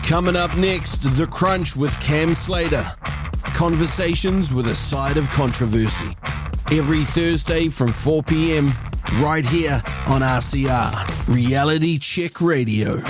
Coming up next, The Crunch with Cam Slater. Conversations with a side of controversy. Every Thursday from 4 p.m, right here on RCR, Reality Check Radio.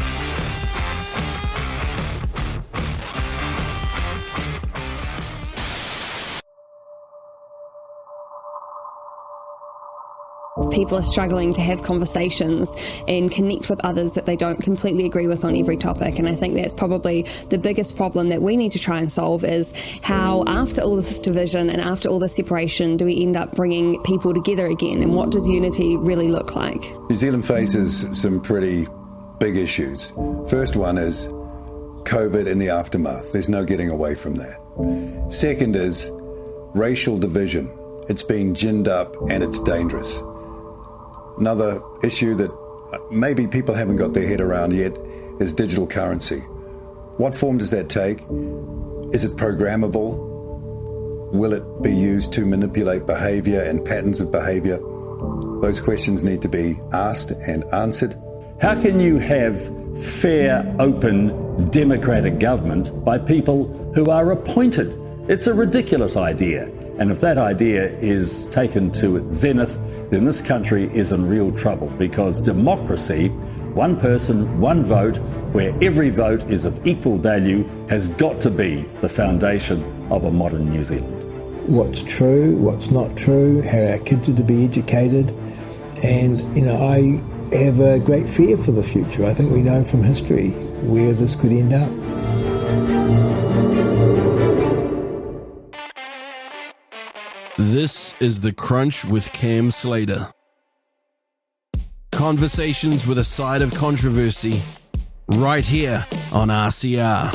People are struggling to have conversations and connect with others that they don't completely agree with on every topic. And I think that's probably the biggest problem that we need to try and solve, is how after all this division and after all this separation do we end up bringing people together again, and what does unity really look like? New Zealand faces some pretty big issues. First one is COVID and the aftermath. There's no getting away from that. Second is racial division. It's been ginned up and it's dangerous. Another issue that maybe people haven't got their head around yet is digital currency. What form does that take? Is it programmable? Will it be used to manipulate behaviour and patterns of behaviour? Those questions need to be asked and answered. How can you have fair, open, democratic government by people who are appointed? It's a ridiculous idea. And if that idea is taken to its zenith, then this country is in real trouble, because democracy, one person, one vote, where every vote is of equal value, has got to be the foundation of a modern New Zealand. What's true, what's not true, how our kids are to be educated. And, I have a great fear for the future. I think we know from history where this could end up. This is The Crunch with Cam Slater. Conversations with a side of controversy, right here on RCR.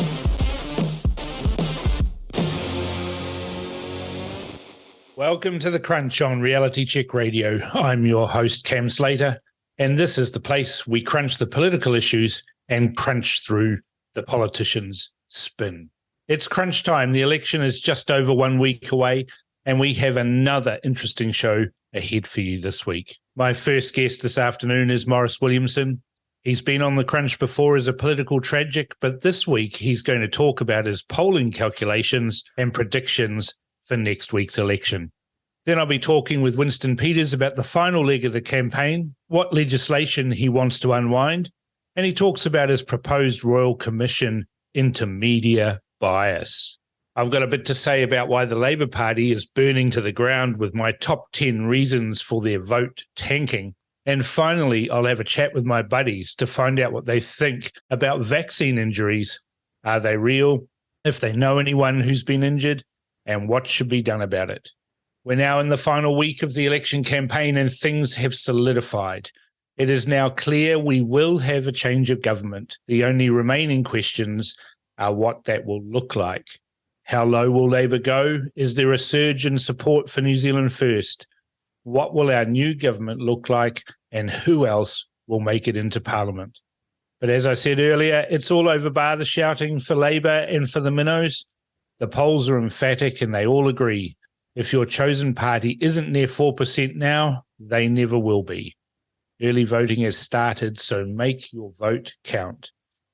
Welcome to The Crunch on Reality Check Radio. I'm your host, Cam Slater, and this is the place we crunch the political issues and crunch through the politicians' spin. It's crunch time. The election is just over 1 week away, and we have another interesting show ahead for you this week. My first guest this afternoon is Maurice Williamson. He's been on The Crunch before as a political tragic, but this week he's going to talk about his polling calculations and predictions for next week's election. Then I'll be talking with Winston Peters about the final leg of the campaign, what legislation he wants to unwind, and he talks about his proposed Royal Commission into media bias. I've got a bit to say about why the Labour Party is burning to the ground with my top 10 reasons for their vote tanking. And finally, I'll have a chat with my buddies to find out what they think about vaccine injuries. Are they real? If they know anyone who's been injured, and what should be done about it. We're now in the final week of the election campaign and things have solidified. It is now clear we will have a change of government. The only remaining questions are what that will look like. How low will Labour go? Is there a surge in support for New Zealand First? What will our new government look like, and who else will make it into Parliament? But as I said earlier, it's all over bar the shouting for Labour and for the minnows. The polls are emphatic and they all agree. If your chosen party isn't near 4% now, they never will be. Early voting has started, so make your vote count.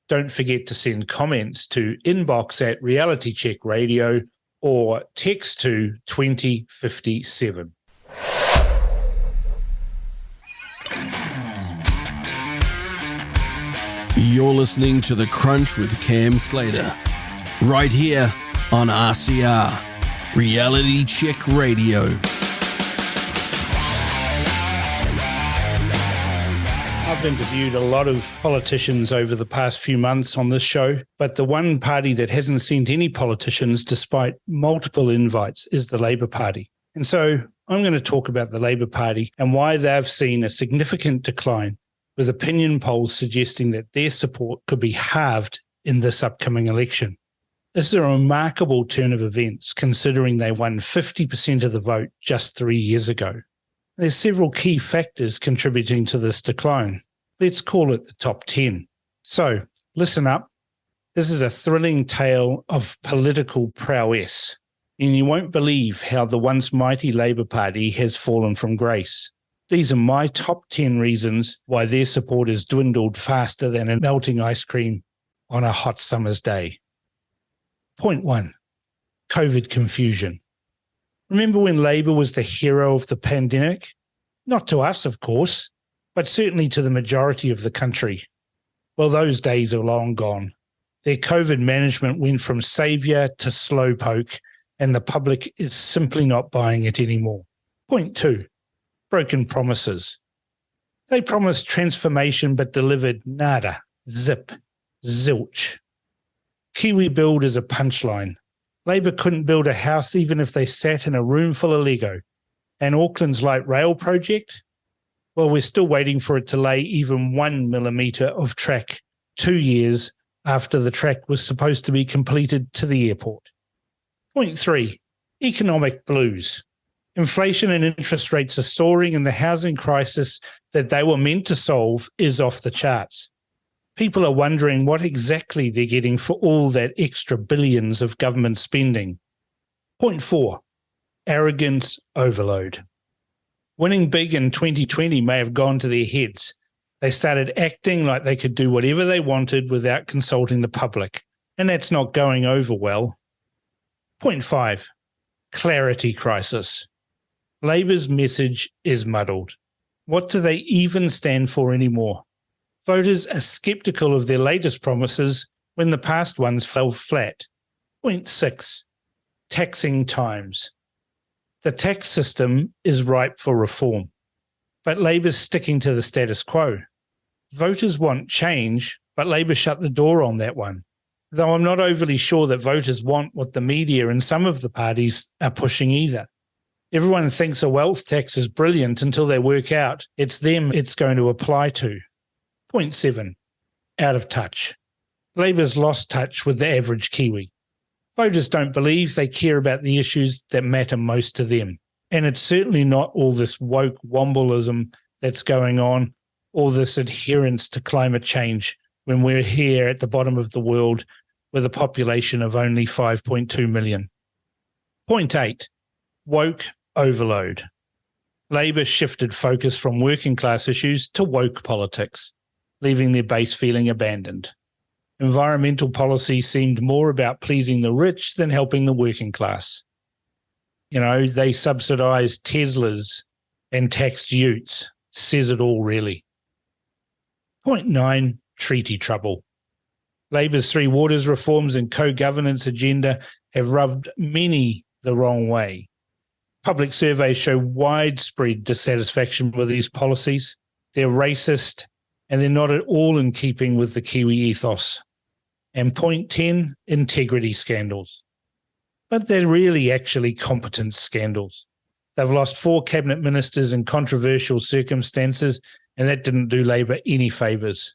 Don't forget to send comments to inbox@Reality Check Radio or text to 2057. You're listening to The Crunch with Cam Slater, right here on RCR, Reality Check Radio. I've interviewed a lot of politicians over the past few months on this show, but the one party that hasn't sent any politicians despite multiple invites is the Labour Party. And so I'm going to talk about the Labour Party and why they've seen a significant decline, with opinion polls suggesting that their support could be halved in this upcoming election. This is a remarkable turn of events, considering they won 50% of the vote just 3 years ago. There's several key factors contributing to this decline. Let's call it the top 10. So, listen up. This is a thrilling tale of political prowess, and you won't believe how the once mighty Labour Party has fallen from grace. These are my top 10 reasons why their support has dwindled faster than a melting ice cream. on a hot summer's day. Point 1. COVID confusion. Remember when Labour was the hero of the pandemic? Not to us, of course, but certainly to the majority of the country. Well, those days are long gone. Their COVID management went from saviour to slowpoke, and the public is simply not buying it anymore. Point 2. Broken promises. They promised transformation but delivered nada, zip, zilch. Kiwi build is a punchline. Labour couldn't build a house even if they sat in a room full of Lego. And Auckland's light rail project? Well, we're still waiting for it to lay even 1 millimetre of track 2 years after the track was supposed to be completed to the airport. Point 3. Economic blues. Inflation and interest rates are soaring, and the housing crisis that they were meant to solve is off the charts. People are wondering what exactly they're getting for all that extra billions of government spending. Point 4. Arrogance overload. Winning big in 2020 may have gone to their heads. They started acting like they could do whatever they wanted without consulting the public, and that's not going over well. Point 5. Clarity crisis. Labour's message is muddled. What do they even stand for anymore? Voters are sceptical of their latest promises when the past ones fell flat. Point 6. Taxing times. The tax system is ripe for reform, but Labour's sticking to the status quo. Voters want change, but Labour shut the door on that one, though I'm not overly sure that voters want what the media and some of the parties are pushing either. Everyone thinks a wealth tax is brilliant until they work out it's them it's going to apply to. Point 7. Out of touch. Labour's lost touch with the average Kiwi. Voters don't believe they care about the issues that matter most to them. And it's certainly not all this woke wombleism that's going on, all this adherence to climate change when we're here at the bottom of the world with a population of only 5.2 million. Point 8. Woke overload. Labour shifted focus from working class issues to woke politics, leaving their base feeling abandoned. Environmental policy seemed more about pleasing the rich than helping the working class. They subsidised Teslas and taxed utes. Says it all, really. Point 9. Treaty trouble. Labour's Three Waters reforms and co-governance agenda have rubbed many the wrong way. Public surveys show widespread dissatisfaction with these policies. They're racist, and they're not at all in keeping with the Kiwi ethos. And point 10, integrity scandals. But they're really actually competence scandals. They've lost 4 cabinet ministers in controversial circumstances, and that didn't do Labour any favours.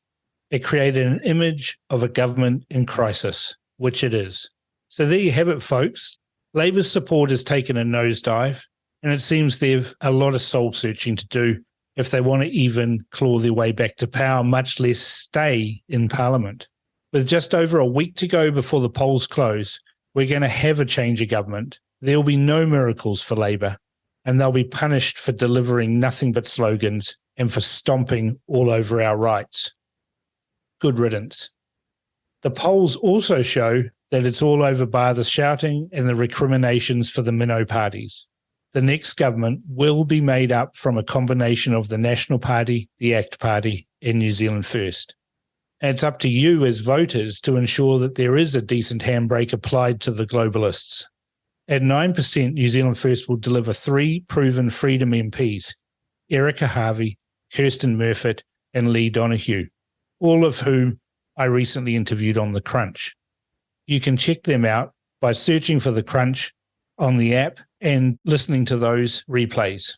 It created an image of a government in crisis, which it is. So there you have it, folks. Labour's support has taken a nosedive, and it seems they've a lot of soul-searching to do if they want to even claw their way back to power, much less stay in Parliament. With just over a week to go before the polls close, we're going to have a change of government. There will be no miracles for Labour, and they'll be punished for delivering nothing but slogans and for stomping all over our rights. Good riddance. The polls also show that it's all over bar the shouting and the recriminations for the minnow parties. The next government will be made up from a combination of the National Party, the ACT Party, and New Zealand First. And it's up to you as voters to ensure that there is a decent handbrake applied to the globalists. At 9%, New Zealand First will deliver 3 proven Freedom MPs, Erica Harvey, Kirsten Murfitt, and Lee Donoghue, all of whom I recently interviewed on The Crunch. You can check them out by searching for The Crunch on the app and listening to those replays.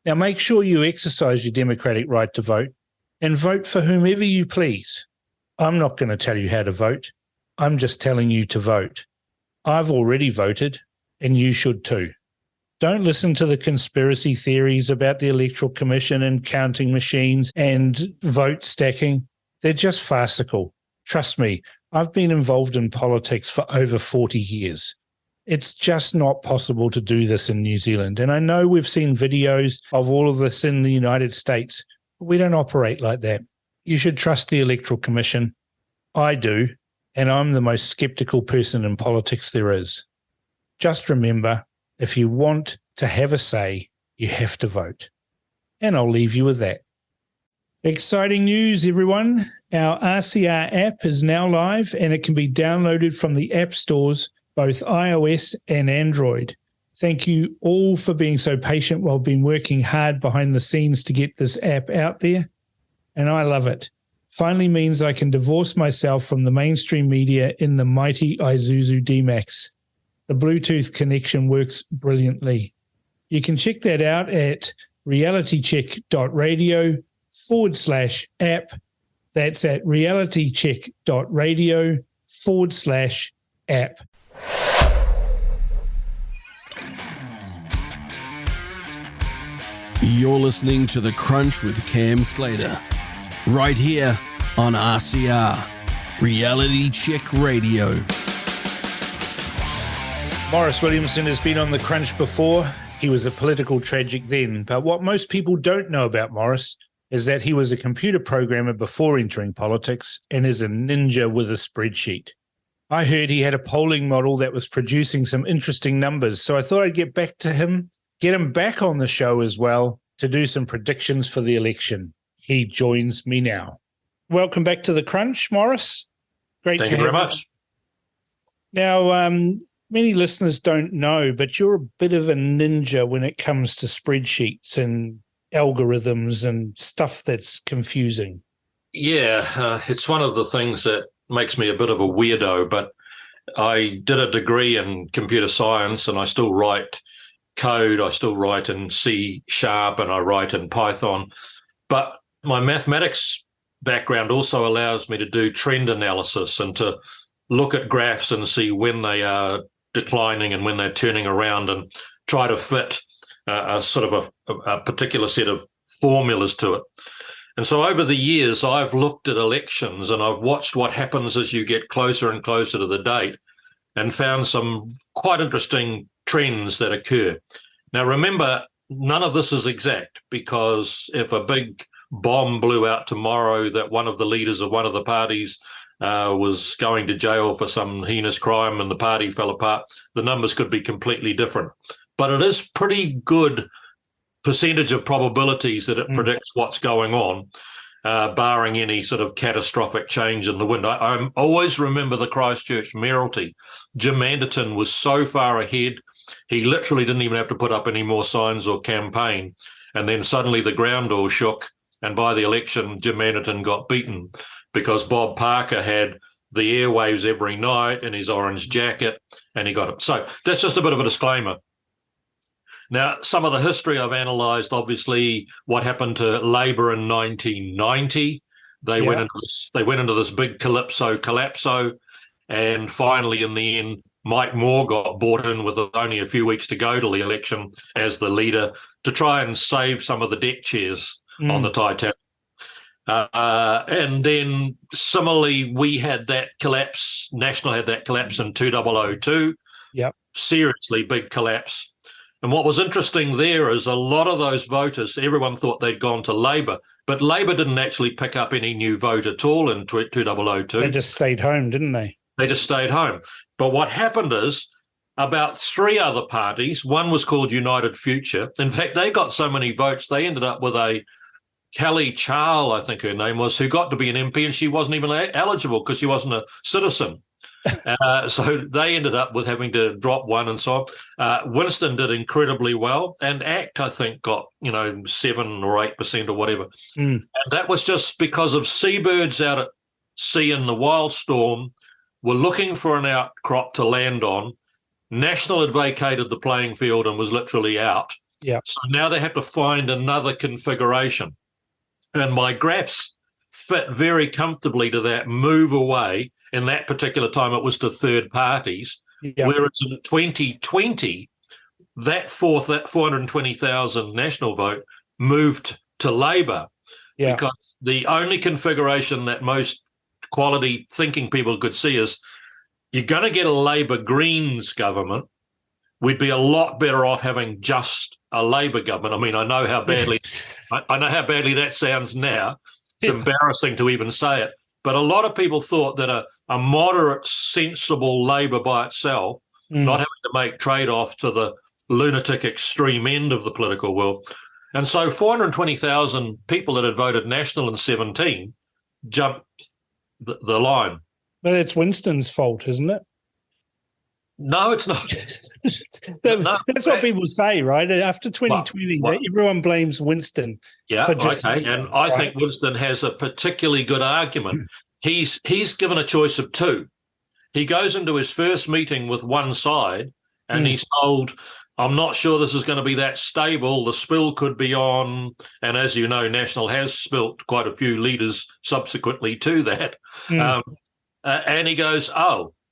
Now make sure you exercise your democratic right to vote and vote for whomever you please. I'm not going to tell you how to vote. I'm just telling you to vote. I've already voted, and you should too. Don't listen to the conspiracy theories about the Electoral Commission and counting machines and vote stacking. They're just farcical. Trust me, I've been involved in politics for over 40 years. It's just not possible to do this in New Zealand. And I know we've seen videos of all of this in the United States, but we don't operate like that. You should trust the Electoral Commission. I do, and I'm the most skeptical person in politics there is. Just remember, if you want to have a say, you have to vote. And I'll leave you with that. Exciting news, everyone. Our RCR app is now live and it can be downloaded from the app stores, both iOS and Android. Thank you all for being so patient while I've been working hard behind the scenes to get this app out there. And I love it. Finally means I can divorce myself from the mainstream media in the mighty Isuzu D-Max. The Bluetooth connection works brilliantly. You can check that out at realitycheck.radio/app. That's at realitycheck.radio/app. You're listening to The Crunch with Cam Slater, right here on RCR, Reality Check Radio. Maurice Williamson has been on The Crunch before. He was a political tragic then, but what most people don't know about Maurice is that he was a computer programmer before entering politics and is a ninja with a spreadsheet. I heard he had a polling model that was producing some interesting numbers, so I thought I'd get him back on the show as well to do some predictions for the election. He joins me now. Welcome back to The Crunch, Maurice. Great Thank you very much. Now, many listeners don't know, but you're a bit of a ninja when it comes to spreadsheets and algorithms and stuff that's confusing. Yeah, it's one of the things that makes me a bit of a weirdo, but I did a degree in computer science and I still write code. I still write in C# and I write in Python. But my mathematics background also allows me to do trend analysis and to look at graphs and see when they are declining and when they're turning around and try to fit a sort of a particular set of formulas to it. And so over the years, I've looked at elections and I've watched what happens as you get closer and closer to the date and found some quite interesting trends that occur. Now, remember, none of this is exact, because if a big bomb blew out tomorrow that one of the leaders of one of the parties was going to jail for some heinous crime and the party fell apart, the numbers could be completely different. But it is pretty good percentage of probabilities that it predicts what's going on, barring any sort of catastrophic change in the wind. I always remember the Christchurch mayoralty. Jim Anderton was so far ahead, he literally didn't even have to put up any more signs or campaign. And then suddenly the ground all shook. And by the election, Jim Anderton got beaten because Bob Parker had the airwaves every night in his orange jacket, and he got it. So that's just a bit of a disclaimer. Now, some of the history I've analysed, obviously, what happened to Labour in 1990. They went into this big collapso, and finally, in the end, Mike Moore got brought in with only a few weeks to go to the election as the leader to try and save some of the deck chairs on the Titanic. And then similarly, we had that collapse. National had that collapse in 2002. Yep. Seriously big collapse. And what was interesting there is a lot of those voters, everyone thought they'd gone to Labour, but Labour didn't actually pick up any new vote at all in 2002. They just stayed home, didn't they? They just stayed home. But what happened is about three other parties, one was called United Future. In fact, they got so many votes, they ended up with a Kelly Charl, I think her name was, who got to be an MP, and she wasn't even eligible because she wasn't a citizen. So they ended up with having to drop one and so on. Winston did incredibly well, and ACT, I think, got 7 or 8% or whatever. And that was just because of seabirds out at sea in the wild storm were looking for an outcrop to land on. National had vacated the playing field and was literally out. Yeah. So now they have to find another configuration. And my graphs fit very comfortably to that move away. In that particular time, it was to third parties, whereas in 2020, that 420,000 national vote moved to Labour because the only configuration that most quality thinking people could see is you're going to get a Labour Greens government. We'd be a lot better off having just a Labour government. I mean, I know how badly that sounds now. It's embarrassing to even say it. But a lot of people thought that a moderate, sensible Labor by itself, not having to make trade-off to the lunatic extreme end of the political world. And so 420,000 people that had voted National in 17 jumped the line. But it's Winston's fault, isn't it? No, it's not. That's what people say, right? After 2020, everyone blames Winston. Yeah, okay. And I think Winston has a particularly good argument. He's given a choice of two. He goes into his first meeting with one side and he's told, I'm not sure this is going to be that stable. The spill could be on. And as you know, National has spilt quite a few leaders subsequently to that. And he goes,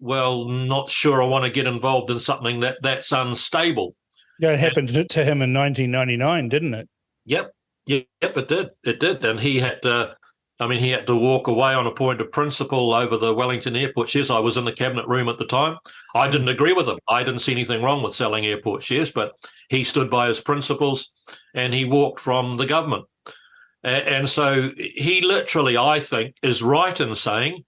well, not sure I want to get involved in something that's unstable. Yeah, it happened to him in 1999, didn't it? Yep, it did. It did. And he had to, he had to walk away on a point of principle over the Wellington airport shares. I was in the cabinet room at the time. I didn't agree with him. I didn't see anything wrong with selling airport shares, but he stood by his principles and he walked from the government. And so he literally, I think, is right in saying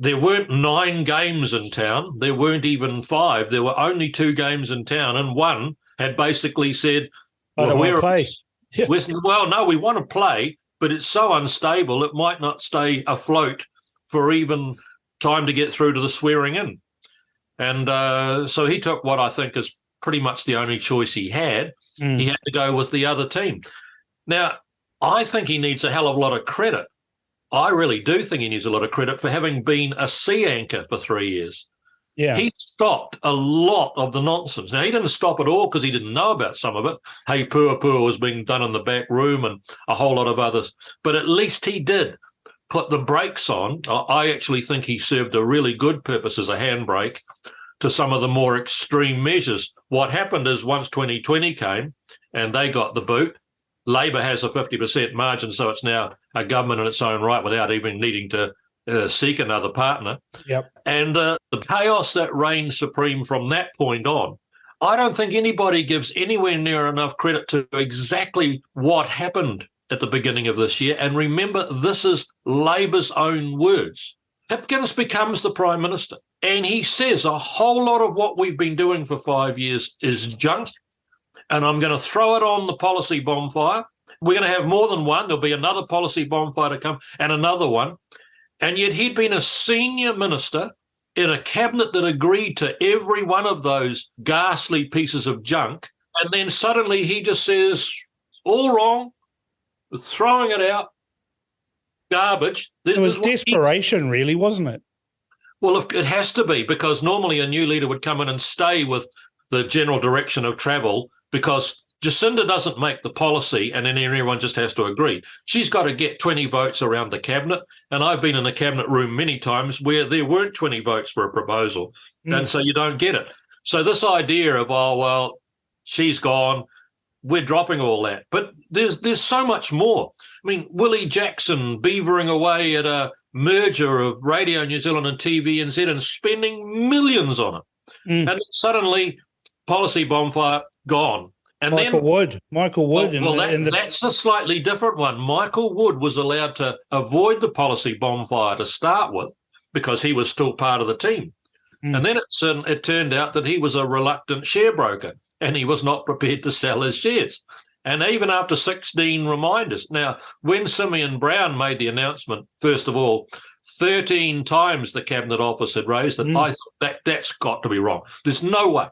there weren't 9 games in town. There weren't even 5. There were only 2 games in town, and one had basically said, "I don't want to play." Yeah. Well, no, we want to play, but it's so unstable it might not stay afloat for even time to get through to the swearing in. And so he took what I think is pretty much the only choice he had. He had to go with the other team. Now, I think he needs a hell of a lot of credit. I really do think he needs a lot of credit for having been a sea anchor for 3 years. Yeah. He stopped a lot of the nonsense. Now, he didn't stop it all because he didn't know about some of it. Hey, Pua was being done in the back room and a whole lot of others. But at least he did put the brakes on. I actually think he served a really good purpose as a handbrake to some of the more extreme measures. What happened is once 2020 came and they got the boot, Labor has a 50% margin, so it's now a government in its own right without even needing to seek another partner. Yep. And the chaos that reigned supreme from that point on, I don't think anybody gives anywhere near enough credit to exactly what happened at the beginning of this year. And remember, this is Labor's own words. Hipkins becomes the Prime Minister, and he says a whole lot of what we've been doing for 5 years is junk, and I'm going to throw it on the policy bonfire. We're going to have more than one. There'll be another policy bonfire to come and another one. And yet he'd been a senior minister in a cabinet that agreed to every one of those ghastly pieces of junk. And then suddenly he just says, all wrong, throwing it out, garbage. It was desperation, really, wasn't it? Well, it has to be, because normally a new leader would come in and stay with the general direction of travel, because Jacinda doesn't make the policy and then everyone just has to agree. She's got to get 20 votes around the cabinet. And I've been in the cabinet room many times where there weren't 20 votes for a proposal. And so you don't get it. So this idea of, oh, well, she's gone, we're dropping all that. But there's so much more. I mean, Willie Jackson beavering away at a merger of Radio New Zealand and TVNZ and spending millions on it. And then suddenly, policy bonfire, gone. And Michael Wood. That's a slightly different one. Michael Wood was allowed to avoid the policy bonfire to start with because he was still part of the team. And then it turned out that he was a reluctant share broker and he was not prepared to sell his shares. And even after 16 reminders. Now, when Simeon Brown made the announcement, first of all, 13 times the Cabinet Office had raised it, I thought that's got to be wrong. There's no way.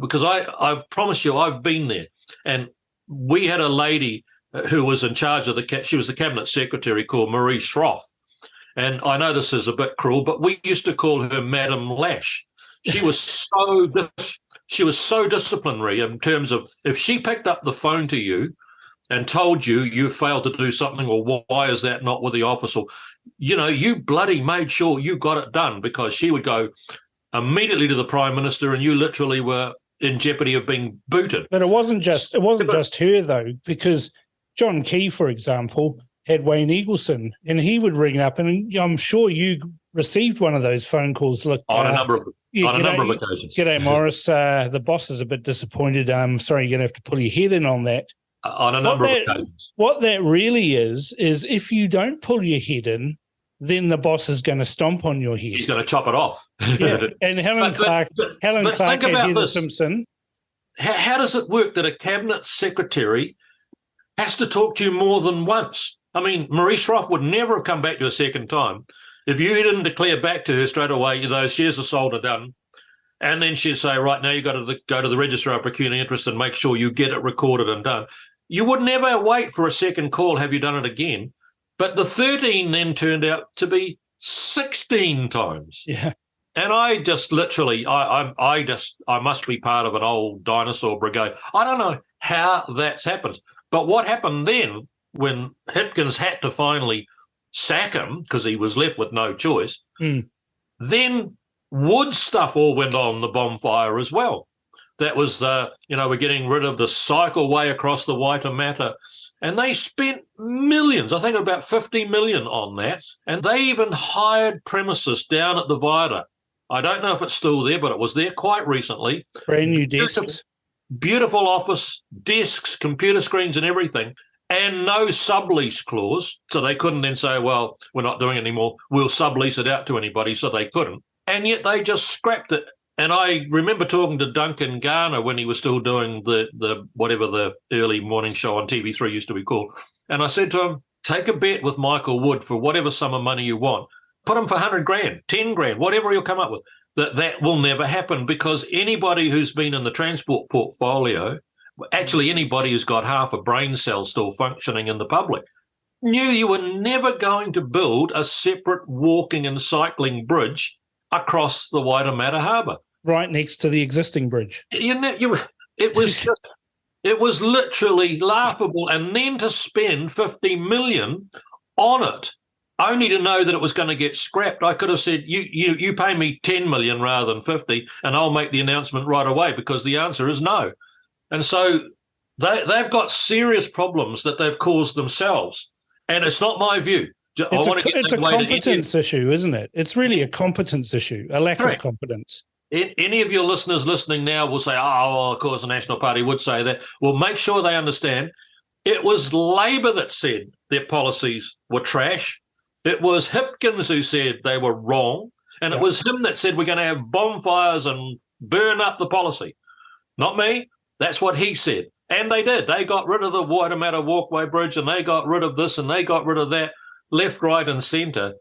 Because I promise you, I've been there. And we had a lady who was in charge of she was the cabinet secretary, called Marie Schroff. And I know this is a bit cruel, but we used to call her Madam Lash. She was so disciplinary in terms of, if she picked up the phone to you and told you failed to do something, or why is that not with the office, or, you bloody made sure you got it done, because she would go immediately to the Prime Minister and you literally were in jeopardy of being booted. But it wasn't just her, though, because John Key, for example, had Wayne Eagleson, and he would ring up, and I'm sure you received one of those phone calls. Look, on a number of occasions. G'day, Morris. The boss is a bit disappointed. Sorry, you're going to have to pull your head in on that. On a number of occasions. What that really is if you don't pull your head in, then the boss is going to stomp on your head. He's going to chop it off. Yeah, and Helen Clark think and about Heather this. Simpson. How does it work that a cabinet secretary has to talk to you more than once? I mean, Marie Schroff would never have come back to you a second time if you didn't declare back to her straight away, those shares are sold and done. And then she'd say, right, now you've got to go to the Registrar of Pecuniary Interest and make sure you get it recorded and done. You would never wait for a second call, have you done it again? But the 13 then turned out to be 16 times. Yeah. And I just literally, I must be part of an old dinosaur brigade. I don't know how that's happened. But what happened then when Hipkins had to finally sack him because he was left with no choice, then Wood's stuff all went on the bonfire as well. That was, we're getting rid of the cycleway across the Waitemata. And they spent millions, I think about 50 million on that. And they even hired premises down at the Viaduct. I don't know if it's still there, but it was there quite recently. Brand new desks. Beautiful office, desks, computer screens and everything, and no sublease clause. So they couldn't then say, well, we're not doing it anymore. We'll sublease it out to anybody. So they couldn't. And yet they just scrapped it. And I remember talking to Duncan Garner when he was still doing the whatever the early morning show on TV3 used to be called. And I said to him, take a bet with Michael Wood for whatever sum of money you want. Put him for 100 grand, 10 grand, whatever he'll come up with. That will never happen because anybody who's been in the transport portfolio, actually anybody who's got half a brain cell still functioning in the public, knew you were never going to build a separate walking and cycling bridge across the Waitemata Harbour. Right next to the existing bridge. It was literally laughable. And then to spend 50 million on it, only to know that it was going to get scrapped. I could have said, you pay me 10 million rather than 50, and I'll make the announcement right away because the answer is no. And so they've got serious problems that they've caused themselves. And it's not my view. It's a competence issue, isn't it? It's really a competence issue, a lack of competence. Any of your listeners listening now will say, well, of course, the National Party would say that. Well, make sure they understand it was Labor that said their policies were trash. It was Hipkins who said they were wrong, and it was him that said we're going to have bonfires and burn up the policy. Not me. That's what he said. And they did. They got rid of the Waitemata Walkway Bridge, and they got rid of this, and they got rid of that, left, right, and centre.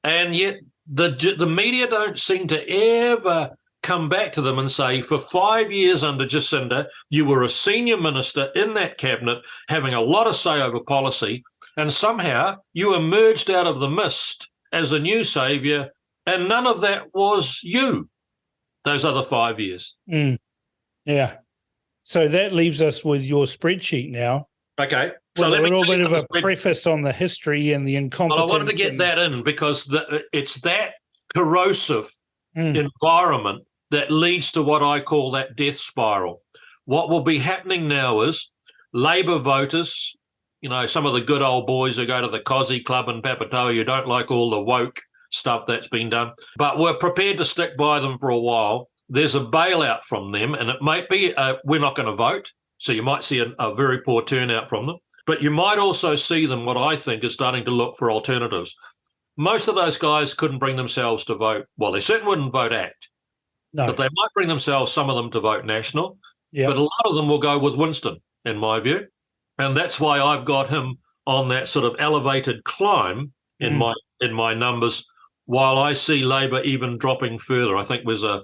And yet the media don't seem to ever come back to them and say, for 5 years under Jacinda, you were a senior minister in that cabinet having a lot of say over policy, and somehow you emerged out of the mist as a new saviour, and none of that was you those other 5 years. Yeah. So that leaves us with your spreadsheet now. Okay. So a little bit of a preface on the history and the incompetence. Well, I wanted to get that in because it's that corrosive environment that leads to what I call that death spiral. What will be happening now is Labor voters, some of the good old boys who go to the Cosy Club in Papatoa, you don't like all the woke stuff that's been done, but we're prepared to stick by them for a while. There's a bailout from them, and it might be we're not going to vote, so you might see a very poor turnout from them. But you might also see them, what I think, is starting to look for alternatives. Most of those guys couldn't bring themselves to vote. Well, they certainly wouldn't vote ACT, but they might bring themselves, some of them, to vote National. But a lot of them will go with Winston, in my view. And that's why I've got him on that sort of elevated climb in my numbers, while I see Labor even dropping further. I think there's a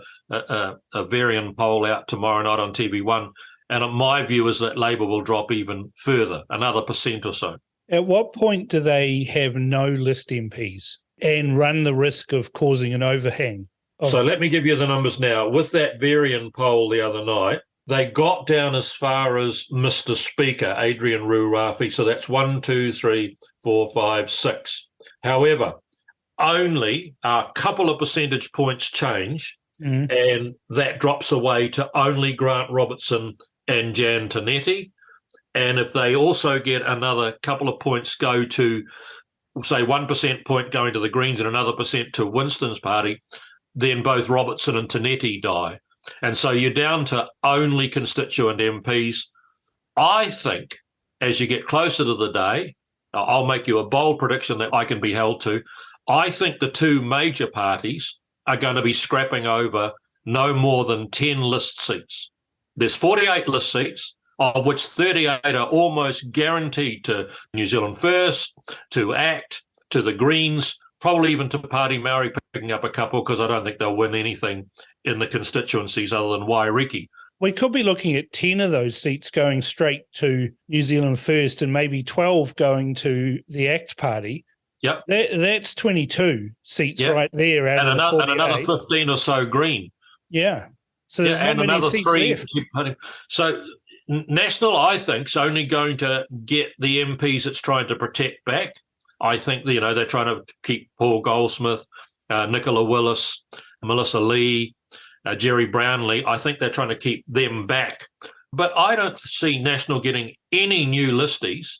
Varian poll out tomorrow night on TV1, and my view is that Labor will drop even further, another % or so. At what point do they have no list MPs and run the risk of causing an overhang? So let me give you the numbers now. With that Varian poll the other night, they got down as far as Mr. Speaker, Adrian Ruarafi. So that's 1, 2, 3, 4, 5, 6. However, only a couple of percentage points change, and that drops away to only Grant Robertson and Jan Tinetti. And if they also get another couple of points go to, say, 1% point going to the Greens and another % to Winston's party, then both Robertson and Tinetti die. And so you're down to only constituent MPs. I think as you get closer to the day, I'll make you a bold prediction that I can be held to. I think the two major parties are going to be scrapping over no more than 10 list seats. There's 48 list seats, of which 38 are almost guaranteed to New Zealand First, to ACT, to the Greens, probably even to Party Maori picking up a couple, because I don't think they'll win anything in the constituencies other than Wairiki. We could be looking at 10 of those seats going straight to New Zealand First and maybe 12 going to the ACT Party. Yep. That's 22 seats right there out of the 48. And another 15 or so Green. Yeah. So there's not many seats left. So National, I think, is only going to get the MPs it's trying to protect back. I think, they're trying to keep Paul Goldsmith, Nicola Willis, Melissa Lee, Jerry Brownlee. I think they're trying to keep them back. But I don't see National getting any new listies.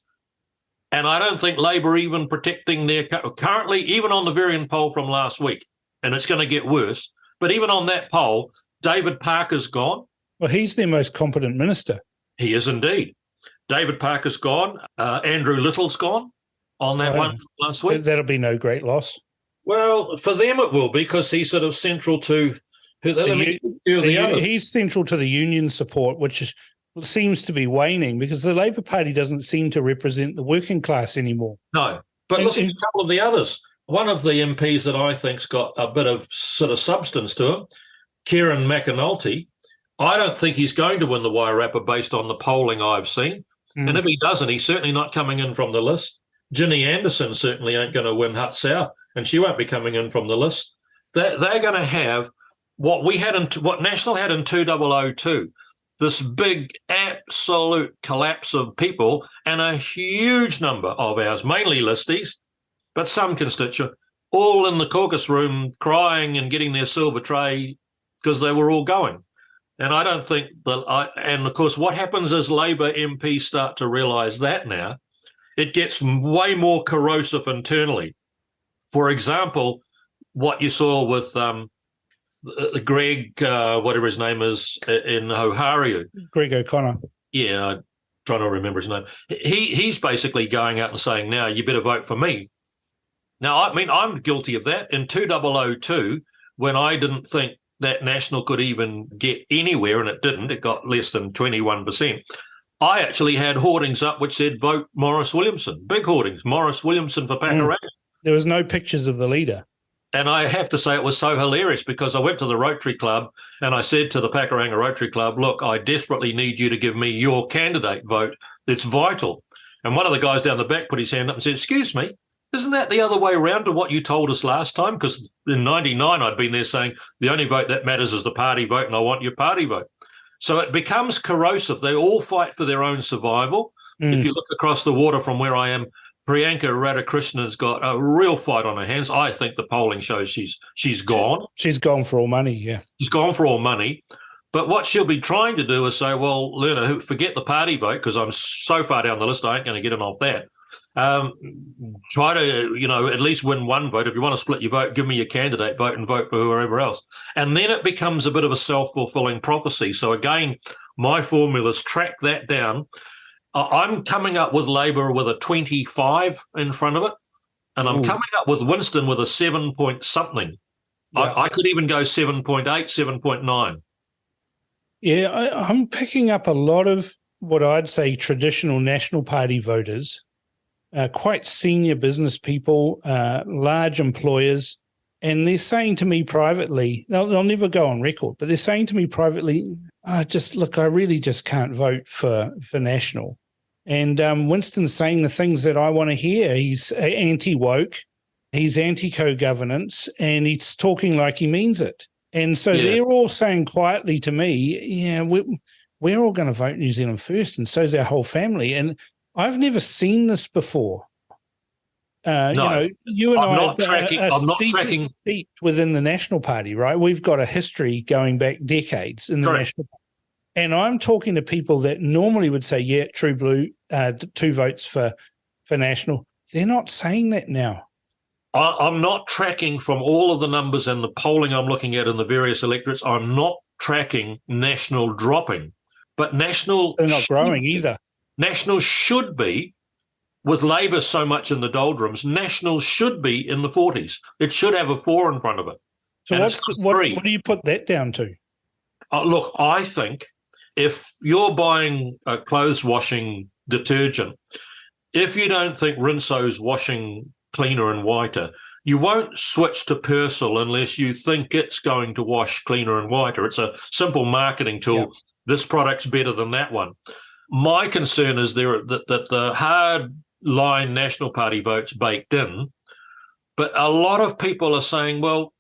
And I don't think Labor even protecting their currently, even on the Varian poll from last week, and it's going to get worse. But even on that poll, David Parker's gone. Well, he's their most competent minister. He is indeed. David Parker's gone. Andrew Little's gone on that one from last week. That'll be no great loss. Well, for them it will be, because he's sort of central to he's central to the union support, which seems to be waning because the Labour Party doesn't seem to represent the working class anymore. No, but listen to a couple of the others. One of the MPs that I think's got a bit of sort of substance to him, Kieran McAnulty, I don't think he's going to win the Wairarapa based on the polling I've seen. And if he doesn't, he's certainly not coming in from the list. Ginny Anderson certainly ain't going to win Hutt South, and she won't be coming in from the list. They're going to have what National had in 2002, this big absolute collapse of people, and a huge number of ours, mainly listies, but some constituent, all in the caucus room crying and getting their silver tray because they were all going. And I don't think and of course, what happens as Labor MPs start to realise that now, it gets way more corrosive internally. For example, what you saw with Greg, whatever his name is, in Ohariu. Greg O'Connor. Yeah, I'm trying to remember his name. He's basically going out and saying, now you better vote for me. Now, I mean, I'm guilty of that. In 2002, when I didn't think that National could even get anywhere, and it didn't, it got less than 21%, I actually had hoardings up which said, vote Morris Williamson. Big hoardings, Morris Williamson for Pakuranga. There was no pictures of the leader. And I have to say it was so hilarious because I went to the Rotary Club and I said to the Pakuranga Rotary Club, look, I desperately need you to give me your candidate vote. It's vital. And one of the guys down the back put his hand up and said, excuse me, isn't that the other way around to what you told us last time? Because in 99, I'd been there saying the only vote that matters is the party vote and I want your party vote. So it becomes corrosive. They all fight for their own survival. If you look across the water from where I am, Priyanka Radhakrishnan's got a real fight on her hands. I think the polling shows she's gone. She's gone for all money, yeah. She's gone for all money. But what she'll be trying to do is say, well, Lerner, forget the party vote because I'm so far down the list I ain't going to get in off that. Try to, at least win one vote. If you want to split your vote, give me your candidate vote and vote for whoever else. And then it becomes a bit of a self-fulfilling prophecy. So again, my formulas track that down. I'm coming up with Labor with a 25 in front of it, and I'm coming up with Winston with a 7 point something. Yeah. I could even go 7.8, 7.9. Yeah, I'm picking up a lot of what I'd say traditional National Party voters, quite senior business people, large employers, and they're saying to me privately, they'll never go on record, but they're saying to me privately, I really just can't vote for National. And Winston's saying the things that I want to hear. He's anti-woke, he's anti-co-governance, and he's talking like he means it. And so they're all saying quietly to me, we're all going to vote New Zealand First, and so's our whole family. And I've never seen this before. No, you and I'm are deeply steeped within the National Party, right? We've got a history going back decades in the National Party. And I'm talking to people that normally would say, yeah, True Blue, 2 votes for National. They're not saying that now. I'm not tracking from all of the numbers and the polling I'm looking at in the various electorates. I'm not tracking National dropping. But National... They're not growing either. National should be with Labour so much in the doldrums, National should be in the 40s. It should have a 4 in front of it. So what do you put that down to? Look, I think if you're buying a clothes washing detergent, if you don't think Rinso's washing cleaner and whiter, you won't switch to Persil unless you think it's going to wash cleaner and whiter. It's a simple marketing tool. Yep. This product's better than that one. My concern is that the hard line National Party votes baked in, but a lot of people are saying, well,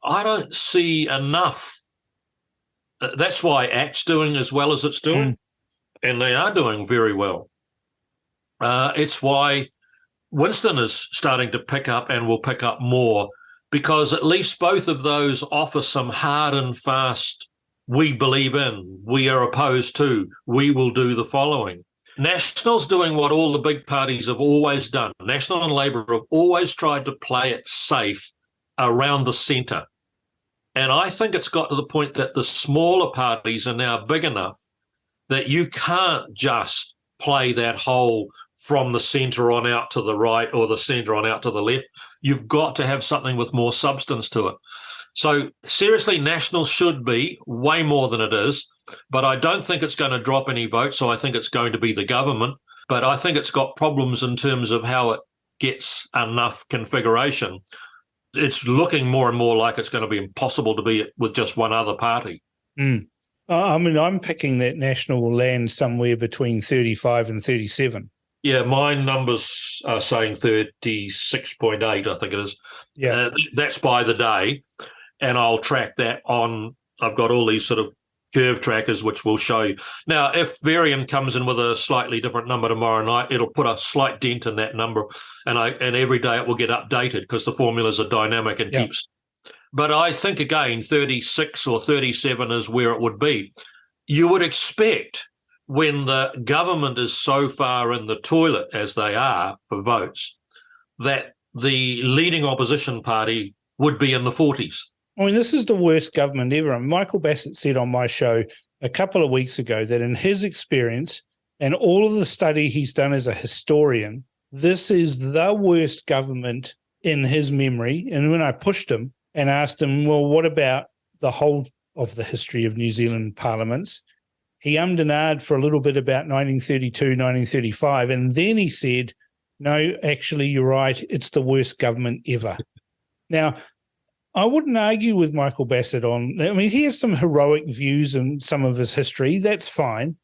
I don't see enough. That's why ACT's doing as well as it's doing, and they are doing very well. It's why Winston is starting to pick up and will pick up more, because at least both of those offer some hard and fast, we believe in, we are opposed to, we will do the following. National's doing what all the big parties have always done. National and Labour have always tried to play it safe around the centre. And I think it's got to the point that the smaller parties are now big enough that you can't just play that whole from the centre on out to the right or the centre on out to the left. You've got to have something with more substance to it. So seriously, National should be way more than it is, but I don't think it's going to drop any votes, so I think it's going to be the government. But I think it's got problems in terms of how it gets enough configuration. It's looking more and more like it's going to be impossible to be with just one other party. I mean, I'm picking that National will land somewhere between 35 and 37. Yeah, my numbers are saying 36.8, I think it is. Yeah. That's by the day, and I'll track that on. I've got all these sort of curve trackers which will show you. Now, if Varian comes in with a slightly different number tomorrow night, it'll put a slight dent in that number, and every day it will get updated because the formulas are dynamic and keeps. But I think, again, 36 or 37 is where it would be. You would expect, when the government is so far in the toilet as they are for votes, that the leading opposition party would be in the 40s. I mean, this is the worst government ever. And Michael Bassett said on my show a couple of weeks ago that in his experience and all of the study he's done as a historian, this is the worst government in his memory. And when I pushed him and asked him, well, what about the whole of the history of New Zealand parliaments? He ummed and ahed for a little bit about 1932, 1935, and then he said, no, actually, you're right, it's the worst government ever. Now, I wouldn't argue with Michael Bassett he has some heroic views in some of his history, that's fine,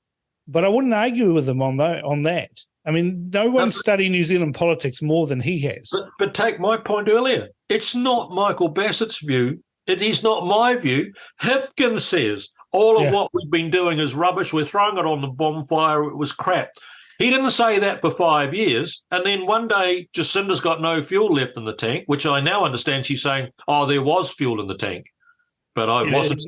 but I wouldn't argue with him on that. I mean, no one studied New Zealand politics more than he has. But take my point earlier. It's not Michael Bassett's view. It is not my view. Hipkins says, all of what we've been doing is rubbish. We're throwing it on the bonfire. It was crap. He didn't say that for 5 years. And then one day, Jacinda's got no fuel left in the tank, which I now understand she's saying, oh, there was fuel in the tank. But I wasn't.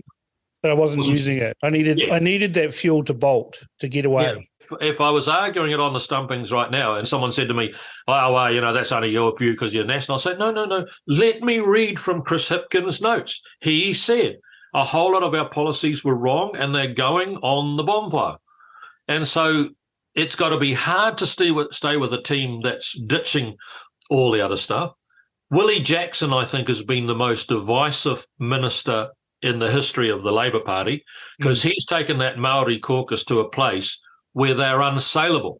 But I wasn't using it. I needed that fuel to bolt, to get away. Yeah. If I was arguing it on the stumpings right now and someone said to me, oh, well, that's only your view because you're national, I'd say, no. Let me read from Chris Hipkins' notes. He said, a whole lot of our policies were wrong and they're going on the bonfire. And so it's got to be hard to stay with a team that's ditching all the other stuff. Willie Jackson, I think, has been the most divisive minister in the history of the Labour Party because he's taken that Maori caucus to a place where they're unsaleable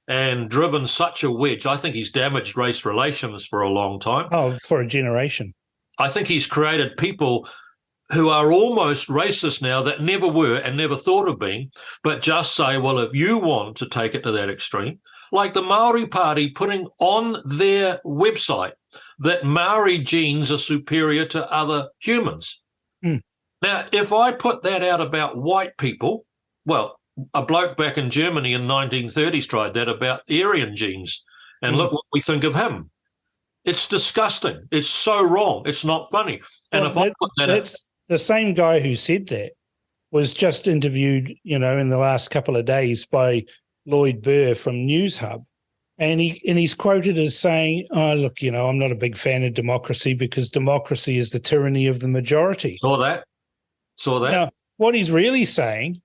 and driven such a wedge. I think he's damaged race relations for a long time. Oh, for a generation. I think he's created people who are almost racist now that never were and never thought of being, but just say, well, if you want to take it to that extreme, like the Maori Party putting on their website that Maori genes are superior to other humans. Now, if I put that out about white people, well, a bloke back in Germany in 1930s tried that about Aryan genes, and look what we think of him. It's disgusting. It's so wrong. It's not funny. And well, I put that the same guy who said that was just interviewed, in the last couple of days by Lloyd Burr from News Hub. And he's quoted as saying, oh, look, I'm not a big fan of democracy because democracy is the tyranny of the majority. Saw that. Now, what he's really saying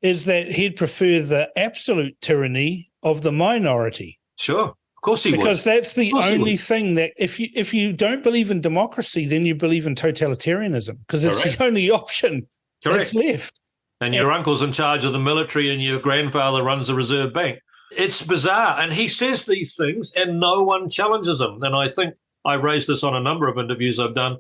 is that he'd prefer the absolute tyranny of the minority. Sure. course he would. Because that's the Of course he only would. thing that if you don't believe in democracy, then you believe in totalitarianism, because it's Correct. the only option that's left. And your uncle's in charge of the military and your grandfather runs the Reserve Bank. It's bizarre. And he says these things and no one challenges him. And I think I raised this on a number of interviews I've done.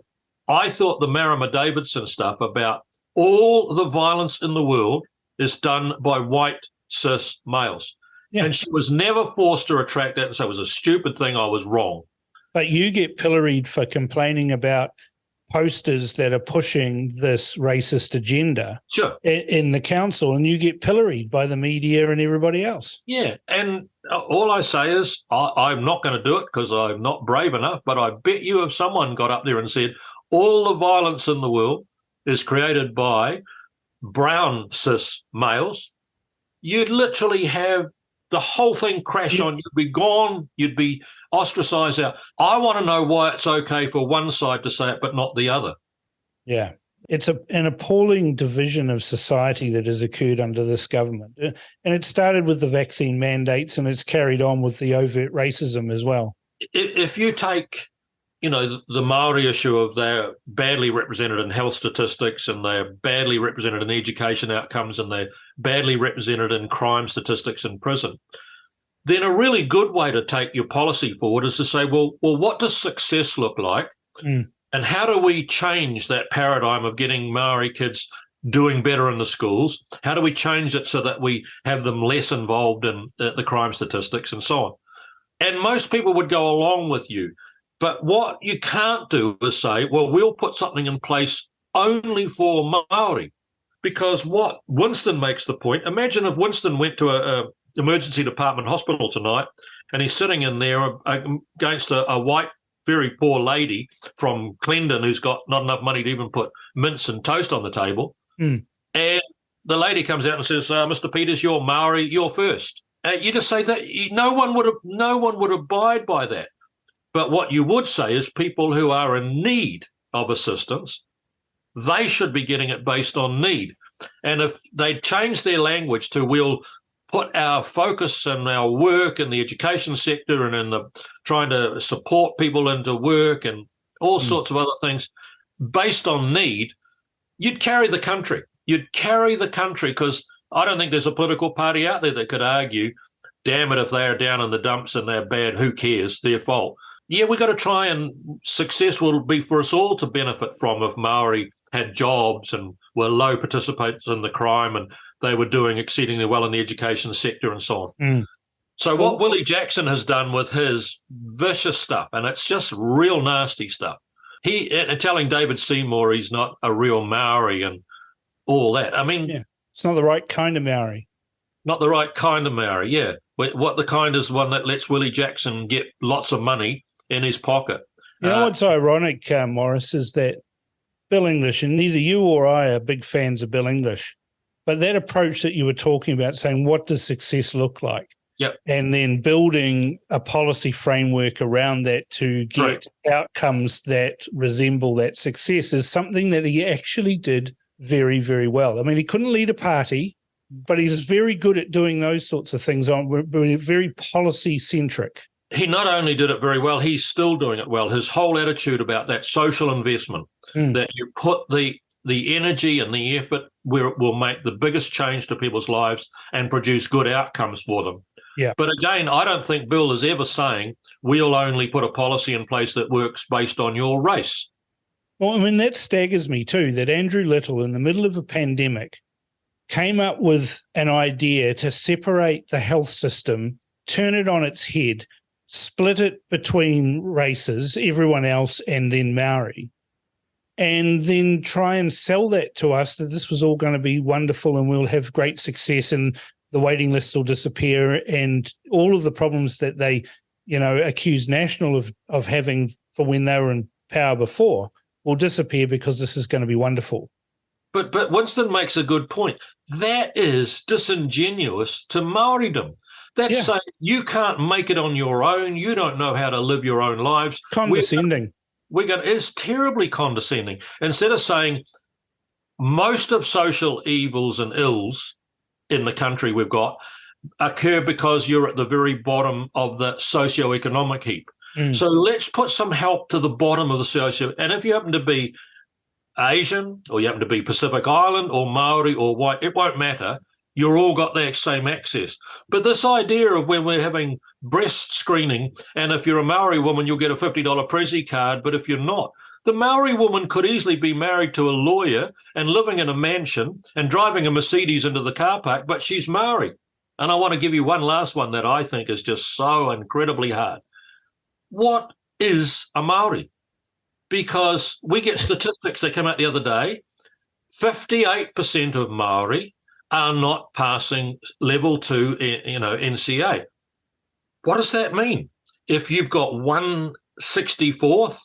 I thought the Marama Davidson stuff about all the violence in the world is done by white cis males. Yeah. And she was never forced to retract that and say it was a stupid thing, I was wrong. But you get pilloried for complaining about posters that are pushing this racist agenda in the council, and you get pilloried by the media and everybody else. Yeah, and all I say is I'm not going to do it because I'm not brave enough, but I bet you if someone got up there and said all the violence in the world is created by brown cis males, you'd literally have the whole thing crash on. You'd be gone. You'd be ostracized out. I want to know why it's okay for one side to say it, but not the other. Yeah. It's an appalling division of society that has occurred under this government. And it started with the vaccine mandates and it's carried on with the overt racism as well. If you take, the Māori issue of they're badly represented in health statistics and they're badly represented in education outcomes and they're badly represented in crime statistics in prison, then a really good way to take your policy forward is to say, well, what does success look like? And how do we change that paradigm of getting Maori kids doing better in the schools? How do we change it so that we have them less involved in the crime statistics and so on? And most people would go along with you. But what you can't do is say, well, we'll put something in place only for Maori. Because what Winston makes the point, imagine if Winston went to a emergency department hospital tonight and he's sitting in there against a white, very poor lady from Clendon who's got not enough money to even put mince and toast on the table. And the lady comes out and says, Mr. Peters, you're Maori, you're first. You just say that no one would abide by that. But what you would say is people who are in need of assistance, they should be getting it based on need. And if they change their language to we'll put our focus and our work in the education sector and in the trying to support people into work and all sorts of other things based on need, you'd carry the country. You'd carry the country because I don't think there's a political party out there that could argue, damn it, if they're down in the dumps and they're bad, who cares? Their fault. Yeah, we've got to try and success will be for us all to benefit from if Maori had jobs and were low participants in the crime and they were doing exceedingly well in the education sector and so on. So what Willie Jackson has done with his vicious stuff, and it's just real nasty stuff, telling David Seymour he's not a real Maori and all that. I mean... Yeah, it's not the right kind of Maori. Not the right kind of Maori, yeah. What the kind is one that lets Willie Jackson get lots of money in his pocket. You know what's ironic, Morris, is that Bill English, and neither you or I are big fans of Bill English, but that approach that you were talking about, saying what does success look like? Yep. And then building a policy framework around that to get outcomes that resemble that success is something that he actually did very, very well. I mean, he couldn't lead a party, but he's very good at doing those sorts of things. We're very policy-centric. He not only did it very well, he's still doing it well. His whole attitude about that social investment, that you put the energy and the effort where it will make the biggest change to people's lives and produce good outcomes for them. Yeah. But again, I don't think Bill is ever saying we'll only put a policy in place that works based on your race. Well, I mean, that staggers me too, that Andrew Little, in the middle of a pandemic, came up with an idea to separate the health system, turn it on its head, split it between races, everyone else, and then Maori, and then try and sell that to us that this was all going to be wonderful and we'll have great success and the waiting lists will disappear and all of the problems that they, accused National of having for when they were in power before will disappear because this is going to be wonderful. But Winston makes a good point. That is disingenuous to Maoridom. That's saying you can't make it on your own. You don't know how to live your own lives. Condescending. It's terribly condescending. Instead of saying most of social evils and ills in the country we've got occur because you're at the very bottom of the socioeconomic heap. So let's put some help to the bottom of the socio. And if you happen to be Asian, or you happen to be Pacific Island or Maori or white, it won't matter. You're all got that same access. But this idea of when we're having breast screening, and if you're a Maori woman, you'll get a $50 Prezi card, but if you're not, the Maori woman could easily be married to a lawyer and living in a mansion and driving a Mercedes into the car park, but she's Maori. And I want to give you one last one that I think is just so incredibly hard. What is a Maori? Because we get statistics that came out the other day, 58% of Maori are not passing level 2, NCA. What does that mean? If you've got 1/64th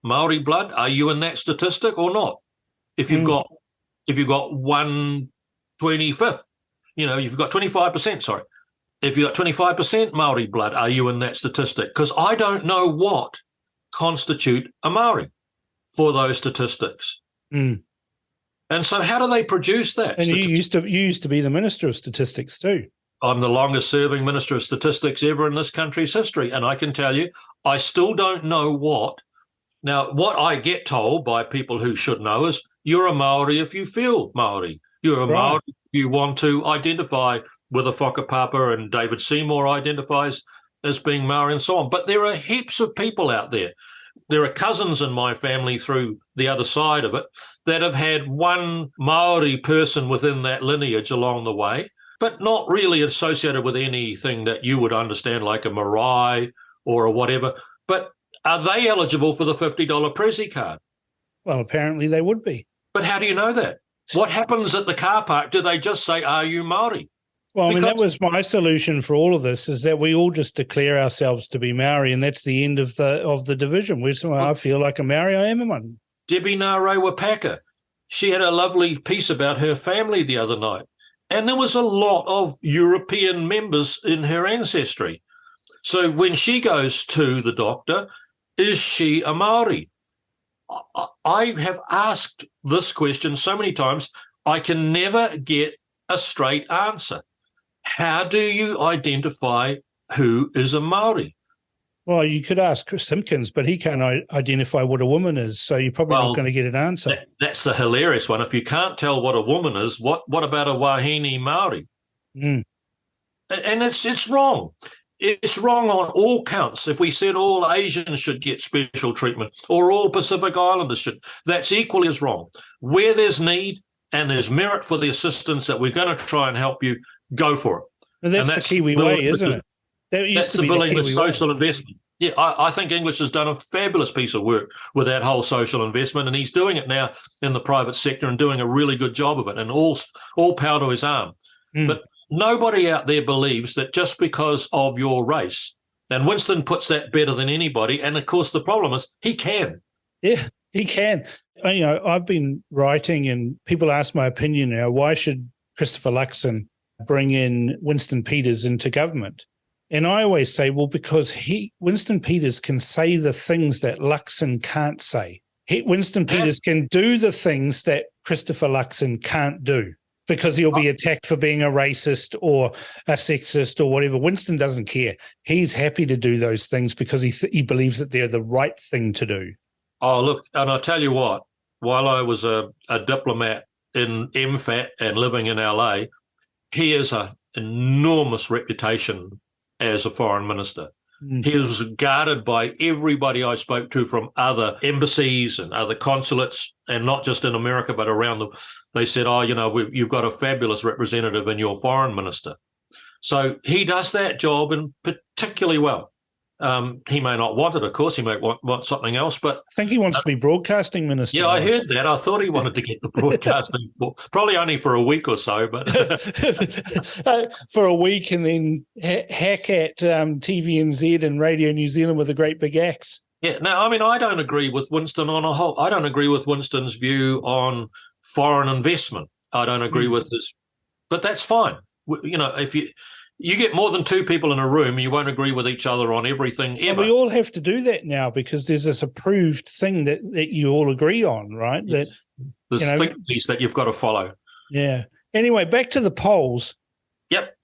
Maori blood, are you in that statistic or not? If you've got 1/25th, you've got 25%, sorry. If you've got 25% Maori blood, are you in that statistic? Because I don't know what constitute a Maori for those statistics. And so how do they produce that? And you used to be the Minister of Statistics too. I'm the longest serving Minister of Statistics ever in this country's history. And I can tell you, I still don't know what. Now, what I get told by people who should know is you're a Maori if you feel Maori. You're a Maori if you want to identify with a whakapapa, and David Seymour identifies as being Maori and so on. But there are heaps of people out there. There are cousins in my family through the other side of it that have had one Maori person within that lineage along the way, but not really associated with anything that you would understand like a marae or a whatever. But are they eligible for the $50 Prezi card? Well, apparently they would be. But how do you know that? What happens at the car park? Do they just say, are you Maori? Well, I mean, that was my solution for all of this, is that we all just declare ourselves to be Maori, and that's the end of the division. I feel like a Maori, I am one. Debbie Ngarewa Packer, she had a lovely piece about her family the other night, and there was a lot of European members in her ancestry. So when she goes to the doctor, is she a Maori? I have asked this question so many times, I can never get a straight answer. How do you identify who is a Maori? Well, you could ask Chris Simpkins, but he can't identify what a woman is, so you're probably not going to get an answer. That's the hilarious one. If you can't tell what a woman is, what about a Wahine Maori? And it's wrong. It's wrong on all counts. If we said all Asians should get special treatment or all Pacific Islanders should, that's equally as wrong. Where there's need and there's merit for the assistance that we're going to try and help you, go for it. Well, that's the Kiwi way, isn't it? That's the building with social investment. Yeah, I think English has done a fabulous piece of work with that whole social investment, and he's doing it now in the private sector and doing a really good job of it, and all power to his arm. But nobody out there believes that just because of your race, and Winston puts that better than anybody, and of course the problem is he can. Yeah, he can. I've been writing and people ask my opinion now, why should Christopher Luxon bring in Winston Peters into government? And I always say, well, because Winston Peters can say the things that Luxon can't say. Winston Peters can do the things that Christopher Luxon can't do because he'll be attacked for being a racist or a sexist or whatever. Winston doesn't care. He's happy to do those things because he believes that they're the right thing to do. Oh, look, and I'll tell you what, while I was a diplomat in MFAT and living in LA, he has an enormous reputation as a foreign minister. He was guarded by everybody I spoke to from other embassies and other consulates, and not just in America, but around they said, you've got a fabulous representative in your foreign minister. So he does that job and particularly well. He may not want it, of course. He may want something else, but I think he wants to be broadcasting minister. Yeah, I heard that. I thought he wanted to get the broadcasting, probably only for a week or so, but for a week, and then hack at TVNZ and Radio New Zealand with a great big axe. Yeah, no, I mean, I don't agree with Winston on a whole. I don't agree with Winston's view on foreign investment. I don't agree with this, but that's fine. If you get more than two people in a room, you won't agree with each other on everything ever. And we all have to do that now because there's this approved thing that you all agree on, right? Yes. This think piece that you've got to follow. Yeah. Anyway, back to the polls. Yep.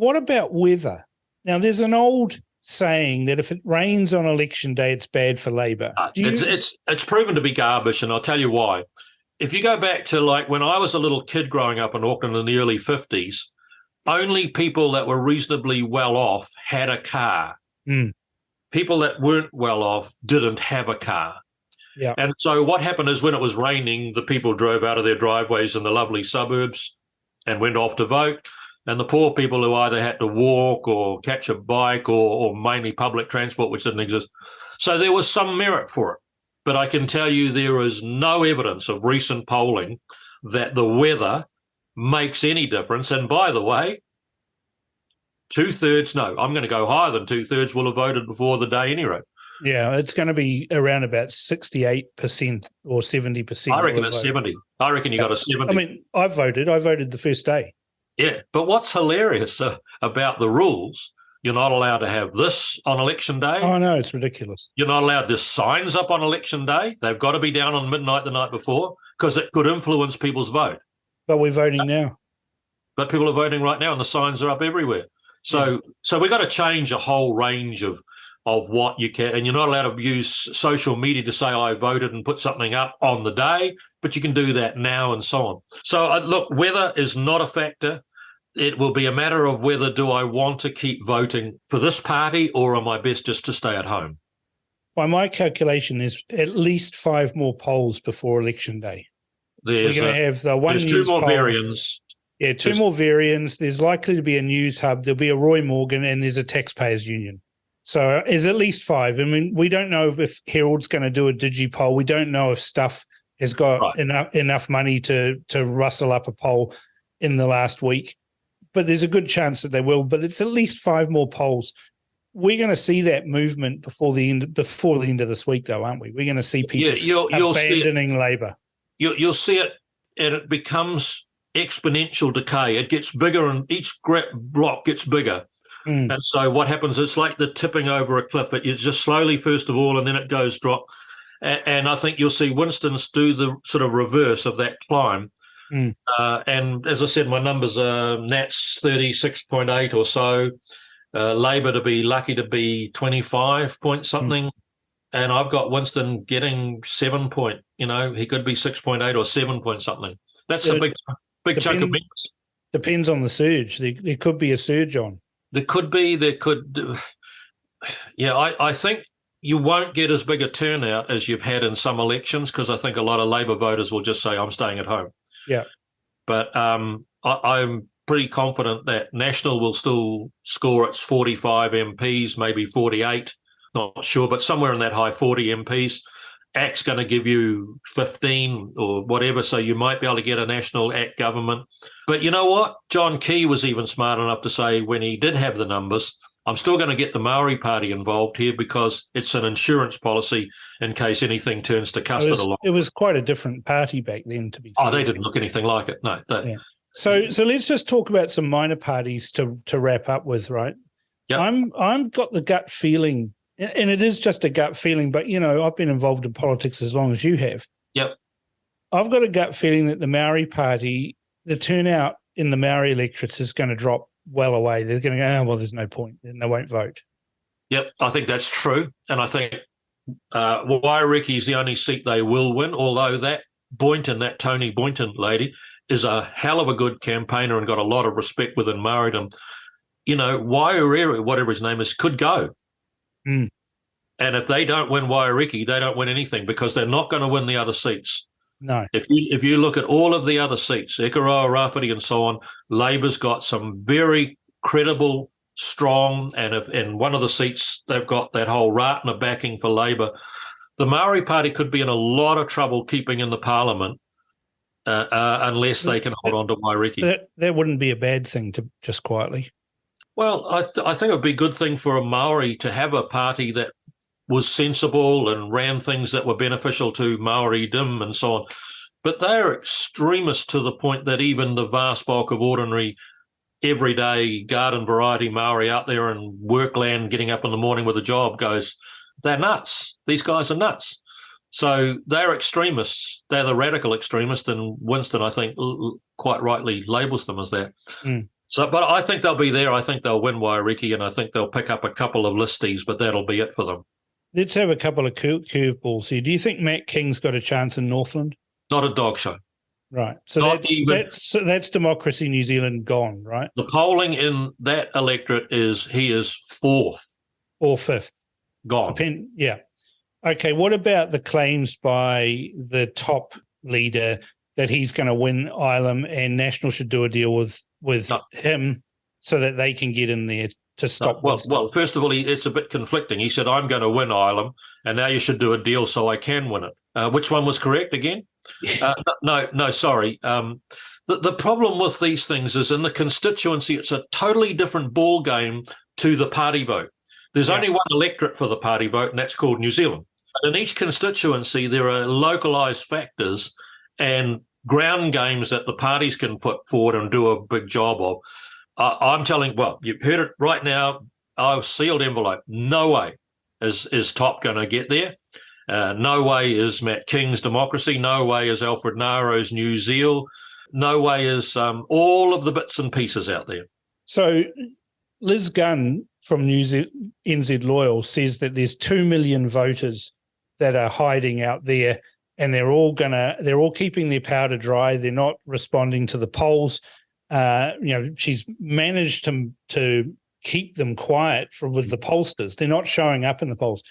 What about weather? Now, there's an old saying that if it rains on election day, it's bad for Labor. It's proven to be garbage, and I'll tell you why. If you go back to like when I was a little kid growing up in Auckland in the early 50s, only people that were reasonably well off had a car. People that weren't well off didn't have a car. Yeah. And so what happened is when it was raining, the people drove out of their driveways in the lovely suburbs and went off to vote. And the poor people who either had to walk or catch a bike or mainly public transport, which didn't exist. So there was some merit for it. But I can tell you there is no evidence of recent polling that the weather makes any difference. And by the way, 2/3, no, I'm going to go higher than 2/3 will have voted before the day anyway. Yeah, it's going to be around about 68% or 70%. I reckon it's 70. I reckon you got a 70. I mean, I voted the first day. Yeah, but what's hilarious about the rules, you're not allowed to have this on election day. Oh, no, it's ridiculous. You're not allowed to signs up on election day. They've got to be down on midnight the night before because it could influence people's vote. But we're voting now. But people are voting right now and the signs are up everywhere. So we've got to change a whole range of what you can. And you're not allowed to use social media to say, I voted and put something up on the day, but you can do that now and so on. So look, weather is not a factor. It will be a matter of whether do I want to keep voting for this party or am I best just to stay at home? By my calculation, there's at least 5 more polls before election day. We're going to have the one news news 2 more poll. variants. Yeah, 2 more variants. There's likely to be a news hub. There'll be a Roy Morgan and there's a taxpayers union. So there's at least 5. I mean, we don't know if Herald's going to do a digi poll. We don't know if Stuff has got enough money to rustle up a poll in the last week. But there's a good chance that they will. But it's at least 5 more polls. We're going to see that movement before the end of this week, though, aren't we? We're going to see people you'll abandoning Labor. You'll see it, and it becomes exponential decay. It gets bigger, and each block gets bigger. And so what happens, it's like the tipping over a cliff. It's just slowly, first of all, and then it goes drop. And I think you'll see Winston's do the sort of reverse of that climb. And as I said, my numbers are Nats 36.8 or so, Labor to be lucky to be 25 point something. And I've got Winston getting 7 point, he could be 6.8 or 7 point something. That's a big chunk of members. Depends on the surge. There could be a surge on. There could be, I think you won't get as big a turnout as you've had in some elections because I think a lot of Labor voters will just say, I'm staying at home. Yeah. But I'm pretty confident that National will still score its 45 MPs, maybe 48, not sure, but somewhere in that high 40 MPs. ACT's going to give you 15 or whatever, so you might be able to get a national ACT government. But you know what? John Key was even smart enough to say when he did have the numbers, I'm still going to get the Maori Party involved here because it's an insurance policy in case anything turns to custard along. It was quite a different party back then, to be fair. Oh, they didn't look anything like it. No. Yeah. So let's just talk about some minor parties to wrap up with, right? Yep. I'm got the gut feeling, and it is just a gut feeling, but I've been involved in politics as long as you have. Yep. I've got a gut feeling that the Maori Party, the turnout in the Maori electorates is going to drop well away. They're going to go, well, there's no point, and they won't vote. Yep, I think that's true. And I think Wairiki is the only seat they will win, although that Tony Boynton lady, is a hell of a good campaigner and got a lot of respect within Māoridom. Wairere, whatever his name is, could go. And if they don't win Wairiki, they don't win anything because they're not going to win the other seats. No. If you look at all of the other seats, Ikaroa, Rafiti and so on, Labor's got some very credible, strong, and in one of the seats they've got that whole Ratana backing for Labor. The Maori Party could be in a lot of trouble keeping in the parliament unless they can hold on to Wairiki. That wouldn't be a bad thing to just quietly. Well, I think it would be a good thing for a Maori to have a party that was sensible and ran things that were beneficial to Māoridom and so on. But they're extremists to the point that even the vast bulk of ordinary, everyday garden variety Maori out there in workland getting up in the morning with a job goes, they're nuts. These guys are nuts. So they're extremists. They're the radical extremists, and Winston, I think, quite rightly labels them as that. So, but I think they'll be there. I think they'll win Wairiki, and I think they'll pick up a couple of listies, but that'll be it for them. Let's have a couple of curveballs here. Do you think Matt King's got a chance in Northland? Not a dog show. Right. So that's Democracy New Zealand gone, right? The polling in that electorate he is fourth. Or fifth. Gone. Yeah. Okay, what about the claims by the top leader that he's going to win Ilam and National should do a deal with him so that they can get in there to stop? Well, first of all, it's a bit conflicting. He said, I'm going to win Ilam, and now you should do a deal so I can win it. Which one was correct again? No, sorry. The problem with these things is in the constituency, it's a totally different ball game to the party vote. There's only one electorate for the party vote, and that's called New Zealand. In each constituency, there are localised factors and ground games that the parties can put forward and do a big job of. I'm telling, you've heard it right now, I've sealed envelope. No way is Top going to get there. No way is Matt King's Democracy. No way is Alfred Naro's New Zealand. No way is all of the bits and pieces out there. So Liz Gunn from NZ Loyal says that there's 2 million voters that are hiding out there, and they're all keeping their powder dry. They're not responding to the polls. She's managed to keep them quiet with the pollsters. They're not showing up in the polls.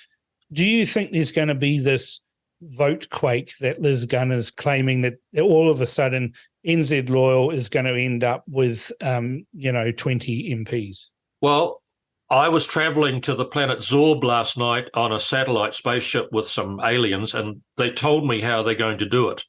Do you think there's going to be this vote quake that Liz Gunn is claiming that all of a sudden NZ Loyal is going to end up with 20 MPs? Well, I was traveling to the planet Zorb last night on a satellite spaceship with some aliens, and they told me how they're going to do it.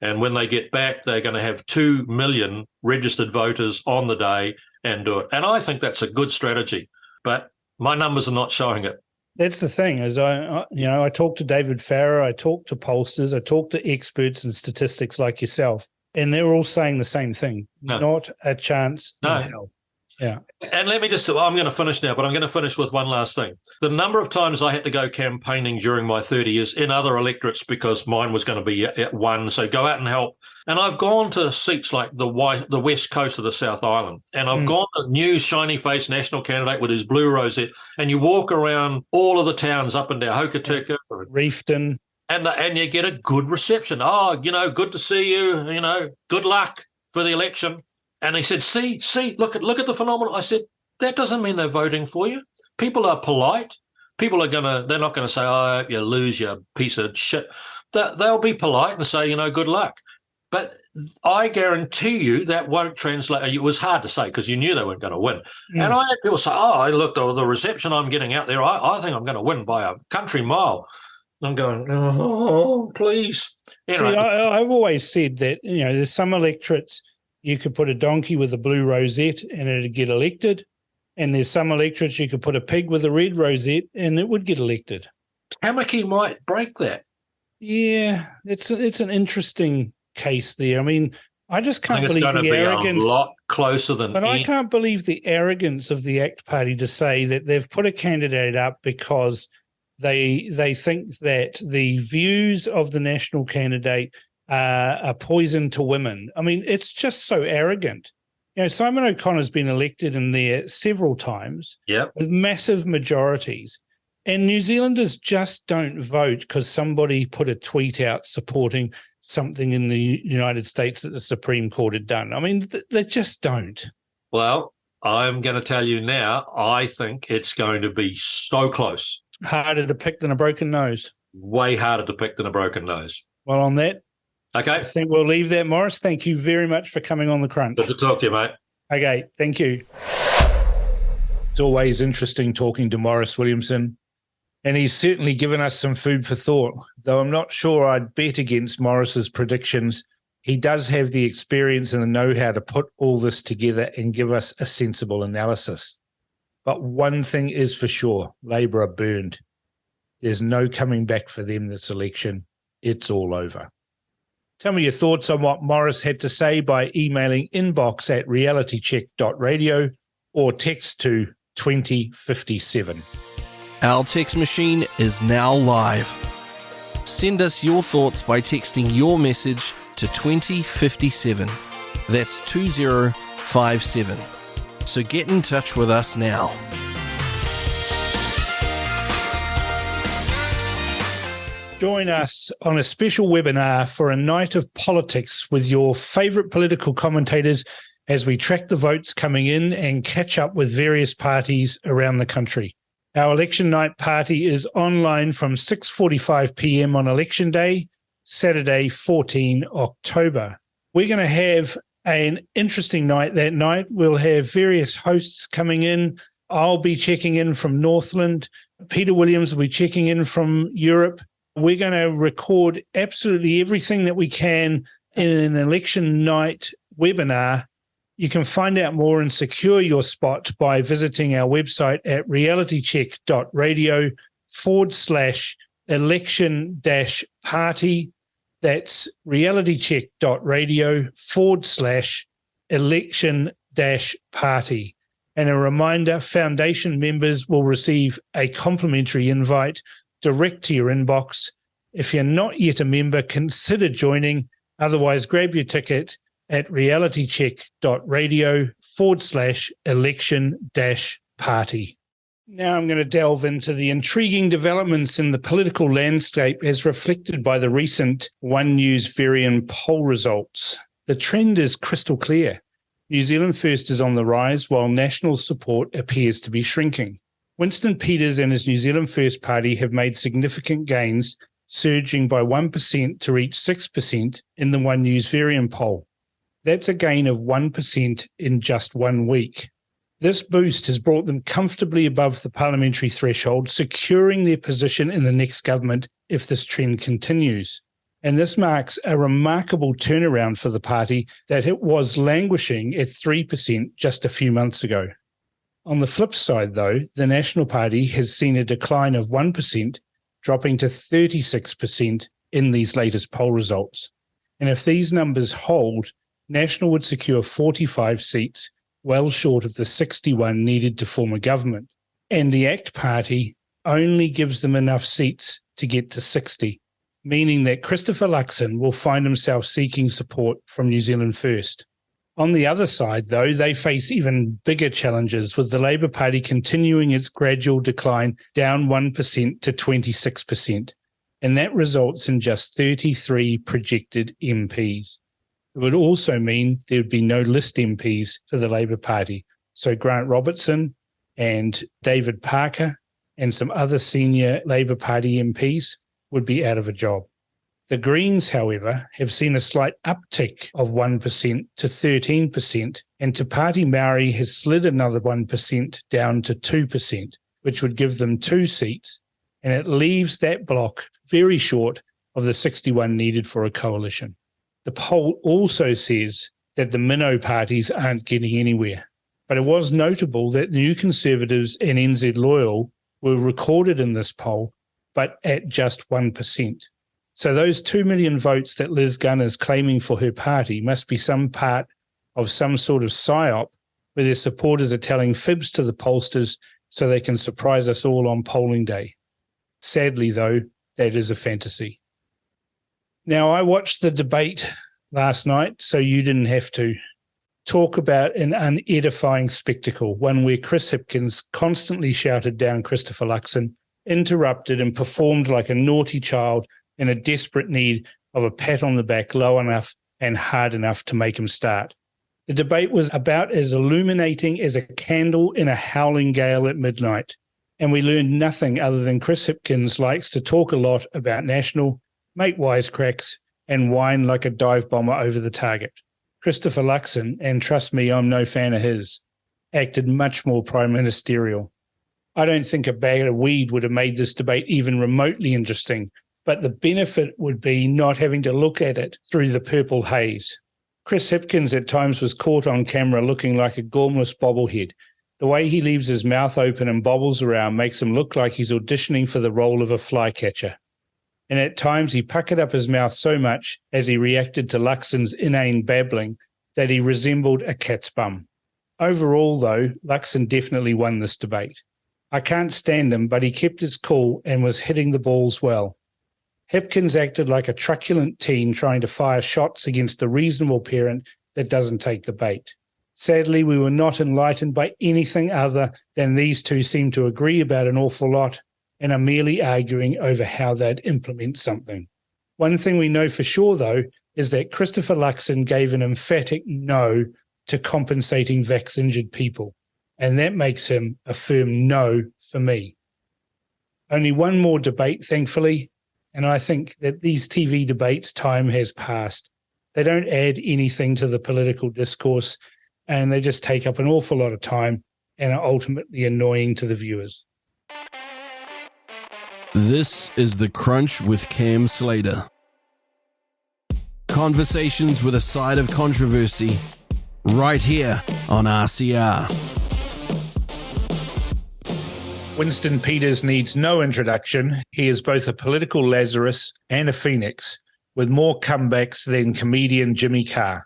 And when they get back, they're going to have 2 million registered voters on the day and do it. And I think that's a good strategy, but my numbers are not showing it. That's the thing is I talked to David Farrer, I talked to pollsters, I talked to experts in statistics like yourself, and they're all saying the same thing. No. Not a chance in hell. Yeah. And let me I'm going to finish now, but I'm going to finish with one last thing. The number of times I had to go campaigning during my 30 years in other electorates because mine was going to be at one, so go out and help. And I've gone to seats like the west coast of the South Island, and I've gone to new shiny-faced national candidate with his blue rosette, and you walk around all of the towns up and down, Hokitika, Reefton, and you get a good reception. Oh, good to see you, good luck for the election. And he said, see, look at the phenomenon. I said, that doesn't mean they're voting for you. People are polite. People they're not going to say, oh, I hope you lose, you piece of shit. They'll be polite and say, good luck. But I guarantee you that won't translate. It was hard to say because you knew they weren't going to win. And I had people say, look, the reception I'm getting out there, I think I'm going to win by a country mile. I'm going, oh, please. I've always said that, there's some electorates you could put a donkey with a blue rosette and it'd get elected. And there's some electorates you could put a pig with a red rosette and it would get elected. Tamaki might break that. Yeah, it's an interesting case there. I mean, I just can't believe the arrogance. A lot closer than. But I can't believe the arrogance of the ACT Party to say that they've put a candidate up because they think that the views of the national candidate are poison to women. I mean, it's just so arrogant. Simon O'Connor's been elected in there several times with massive majorities. And New Zealanders just don't vote because somebody put a tweet out supporting something in the United States that the Supreme Court had done. I mean, they just don't. Well, I'm going to tell you now, I think it's going to be so close. Harder to pick than a broken nose. Way harder to pick than a broken nose. Well, on that, okay. I think we'll leave that, Morris. Thank you very much for coming on The Crunch. Good to talk to you, mate. Okay, thank you. It's always interesting talking to Morris Williamson, and he's certainly given us some food for thought, though I'm not sure I'd bet against Morris's predictions. He does have the experience and the know-how to put all this together and give us a sensible analysis. But one thing is for sure, Labour are burned. There's no coming back for them this election. It's all over. Tell me your thoughts on what Morris had to say by emailing inbox@realitycheck.radio or text to 2057. Our text machine is now live. Send us your thoughts by texting your message to 2057. That's 2057. So get in touch with us now. Join us on a special webinar for a night of politics with your favourite political commentators as we track the votes coming in and catch up with various parties around the country. Our election night party is online from 6:45 p.m. on election day, Saturday, 14 October. We're going to have an interesting night that night. We'll have various hosts coming in. I'll be checking in from Northland. Peter Williams will be checking in from Europe. We're going to record absolutely everything that we can in an election night webinar. You can find out more and secure your spot by visiting our website at realitycheck.radio/election-party. That's realitycheck.radio/election-party. And a reminder, Foundation members will receive a complimentary invite direct to your inbox. If you're not yet a member, consider joining. Otherwise, grab your ticket at realitycheck.radio/election-party. Now I'm going to delve into the intriguing developments in the political landscape as reflected by the recent One News Varian poll results. The trend is crystal clear. New Zealand First is on the rise while national support appears to be shrinking. Winston Peters and his New Zealand First Party have made significant gains, surging by 1% to reach 6% in the One News Varian poll. That's a gain of 1% in just 1 week. This boost has brought them comfortably above the parliamentary threshold, securing their position in the next government if this trend continues. And this marks a remarkable turnaround for the party that it was languishing at 3% just a few months ago. On the flip side, though, the National Party has seen a decline of 1%, dropping to 36% in these latest poll results. And if these numbers hold, National would secure 45 seats, well short of the 61 needed to form a government. And the ACT Party only gives them enough seats to get to 60, meaning that Christopher Luxon will find himself seeking support from New Zealand First. On the other side, though, they face even bigger challenges, with the Labour Party continuing its gradual decline down 1% to 26%, and that results in just 33 projected MPs. It would also mean there would be no list MPs for the Labour Party, so Grant Robertson and David Parker and some other senior Labour Party MPs would be out of a job. The Greens, however, have seen a slight uptick of 1% to 13%, and Te Pāti Māori has slid another 1% down to 2%, which would give them 2 seats, and it leaves that bloc very short of the 61 needed for a coalition. The poll also says that the minnow parties aren't getting anywhere, but it was notable that New Conservatives and NZ Loyal were recorded in this poll, but at just 1%. So those 2 million votes that Liz Gunn is claiming for her party must be some part of some sort of psyop where their supporters are telling fibs to the pollsters so they can surprise us all on polling day. Sadly, though, that is a fantasy. Now, I watched the debate last night, so you didn't have to. Talk about an unedifying spectacle, one where Chris Hipkins constantly shouted down Christopher Luxon, interrupted and performed like a naughty child in a desperate need of a pat on the back low enough and hard enough to make him start. The debate was about as illuminating as a candle in a howling gale at midnight, and we learned nothing other than Chris Hipkins likes to talk a lot about National, make wisecracks, and whine like a dive bomber over the target. Christopher Luxon, and trust me, I'm no fan of his, acted much more prime ministerial. I don't think a bag of weed would have made this debate even remotely interesting, but the benefit would be not having to look at it through the purple haze. Chris Hipkins at times was caught on camera looking like a gormless bobblehead. The way he leaves his mouth open and bobbles around makes him look like he's auditioning for the role of a flycatcher. And at times he puckered up his mouth so much as he reacted to Luxon's inane babbling that he resembled a cat's bum. Overall, though, Luxon definitely won this debate. I can't stand him, but he kept his cool and was hitting the balls well. Hipkins acted like a truculent teen trying to fire shots against the reasonable parent that doesn't take the bait. Sadly, we were not enlightened by anything other than these two seem to agree about an awful lot and are merely arguing over how they'd implement something. One thing we know for sure, though, is that Christopher Luxon gave an emphatic no to compensating vax-injured people, and that makes him a firm no for me. Only one more debate, thankfully, and I think that these TV debates' time has passed. They don't add anything to the political discourse, and they just take up an awful lot of time and are ultimately annoying to the viewers. This is The Crunch with Cam Slater. Conversations with a side of controversy, right here on RCR. Winston Peters needs no introduction. He is both a political Lazarus and a phoenix, with more comebacks than comedian Jimmy Carr.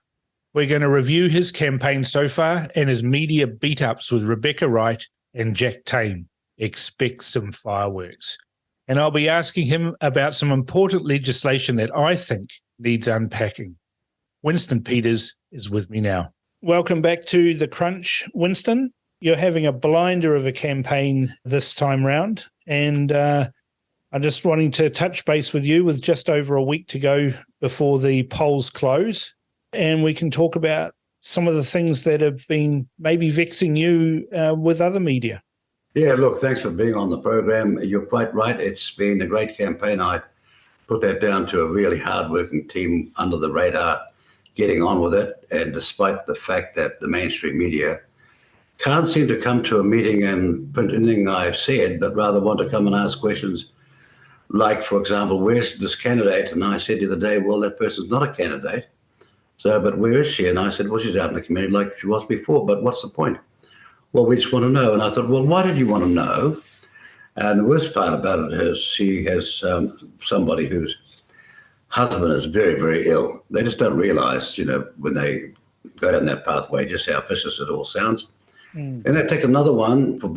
We're going to review his campaign so far and his media beat-ups with Rebecca Wright and Jack Tame. Expect some fireworks. And I'll be asking him about some important legislation that I think needs unpacking. Winston Peters is with me now. Welcome back to The Crunch, Winston. You're having a blinder of a campaign this time round, and I'm just wanting to touch base with you with just over a week to go before the polls close, and we can talk about some of the things that have been maybe vexing you with other media. Yeah, look, thanks for being on the program. You're quite right. It's been a great campaign. I put that down to a really hard-working team under the radar getting on with it, and despite the fact that the mainstream media can't seem to come to a meeting and print anything I've said, but rather want to come and ask questions like, for example, where's this candidate? And I said the other day, well, that person's not a candidate. So, but where is she? And I said, well, she's out in the community like she was before, but what's the point? Well, we just want to know. And I thought, well, why did you want to know? And the worst part about it is she has somebody whose husband is very, very ill. They just don't realize, when they go down that pathway, just how vicious it all sounds. And they take another one for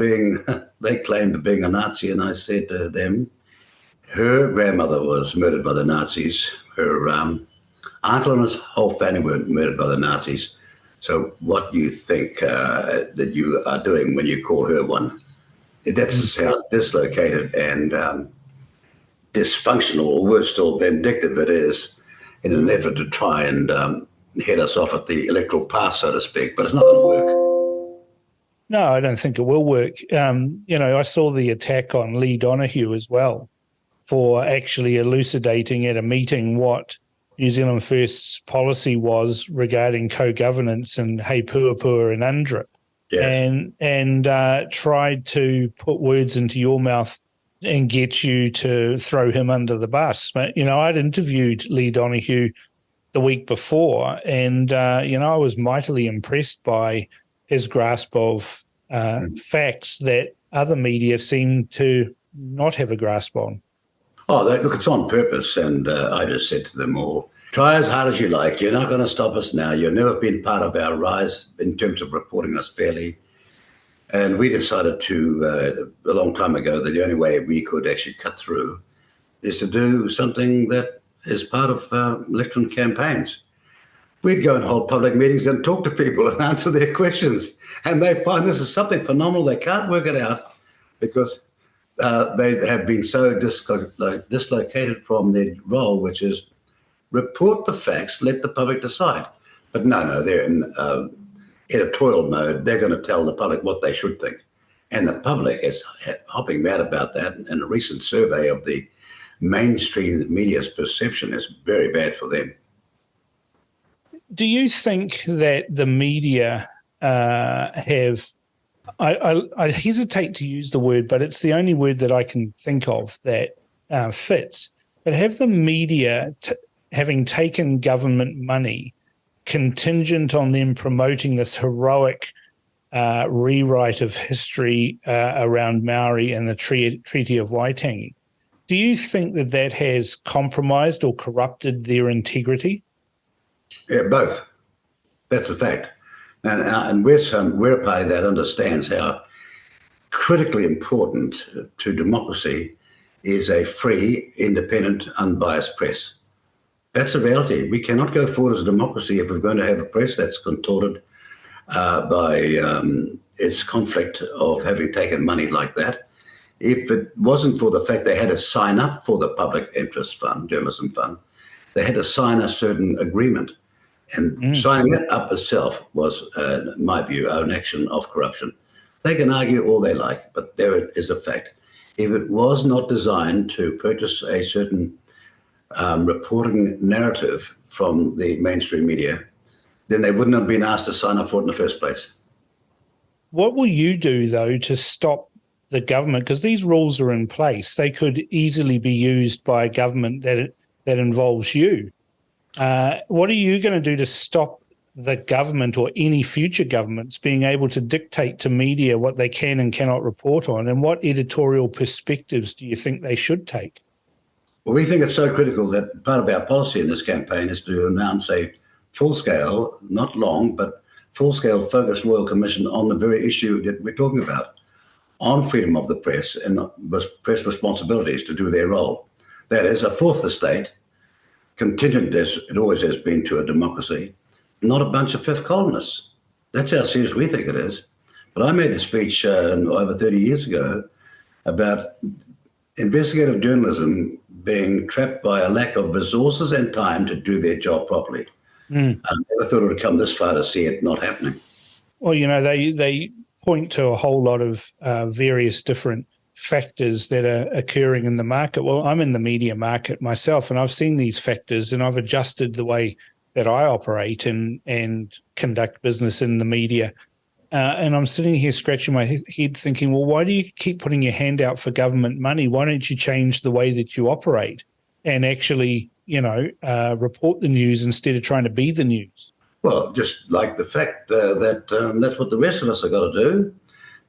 they claim to being a Nazi. And I said to them, her grandmother was murdered by the Nazis. Her uncle and his whole family were murdered by the Nazis. So what do you think that you are doing when you call her one? That's how dislocated and dysfunctional, or worse still, vindictive it is in an effort to try and head us off at the electoral pass, so to speak. But it's not going to work. No, I don't think it will work. I saw the attack on Lee Donoghue as well for actually elucidating at a meeting what New Zealand First's policy was regarding co-governance and Hei Puapua and UNDRIP. Yes. And tried to put words into your mouth and get you to throw him under the bus. But, I'd interviewed Lee Donoghue the week before, and, I was mightily impressed by his grasp of facts that other media seem to not have a grasp on. Oh, look, it's on purpose, and I just said to them all, try as hard as you like. You're not going to stop us now. You've never been part of our rise in terms of reporting us fairly. And we decided to, a long time ago, that the only way we could actually cut through is to do something that is part of election campaigns. We'd go and hold public meetings and talk to people and answer their questions. And they find this is something phenomenal. They can't work it out because they have been so dislocated from their role, which is report the facts, let the public decide. But no, they're in editorial mode. They're going to tell the public what they should think. And the public is hopping mad about that. And a recent survey of the mainstream media's perception is very bad for them. Do you think that the media have, I hesitate to use the word, but it's the only word that I can think of that fits, but have the media, having taken government money, contingent on them promoting this heroic rewrite of history around Maori and the Treaty of Waitangi, do you think that has compromised or corrupted their integrity? Yeah, both. That's a fact. And we're a party that understands how critically important to democracy is a free, independent, unbiased press. That's a reality. We cannot go forward as a democracy if we're going to have a press that's contorted by its conflict of having taken money like that. If it wasn't for the fact they had to sign up for the public interest fund, journalism fund, they had to sign a certain agreement. And signing it up itself was, in my view, an action of corruption. They can argue all they like, but there it is a fact. If it was not designed to purchase a certain reporting narrative from the mainstream media, then they wouldn't have been asked to sign up for it in the first place. What will you do, though, to stop the government? Because these rules are in place. They could easily be used by a government that involves you. What are you going to do to stop the government or any future governments being able to dictate to media what they can and cannot report on? And what editorial perspectives do you think they should take? Well, we think it's so critical that part of our policy in this campaign is to announce a full-scale, not long, but full-scale focused Royal Commission on the very issue that we're talking about, on freedom of the press and press responsibilities to do their role. That is a fourth estate, contingent as it always has been to a democracy, not a bunch of fifth columnists. That's how serious we think it is. But I made a speech over 30 years ago about investigative journalism being trapped by a lack of resources and time to do their job properly. I never thought it would come this far to see it not happening. Well, they point to a whole lot of various different factors that are occurring in the market. Well, I'm in the media market myself, and I've seen these factors, and I've adjusted the way that I operate and conduct business in the media. And I'm sitting here scratching my head thinking, well, why do you keep putting your hand out for government money? Why don't you change the way that you operate and actually, report the news instead of trying to be the news? Well, just like the fact that that's what the rest of us have got to do.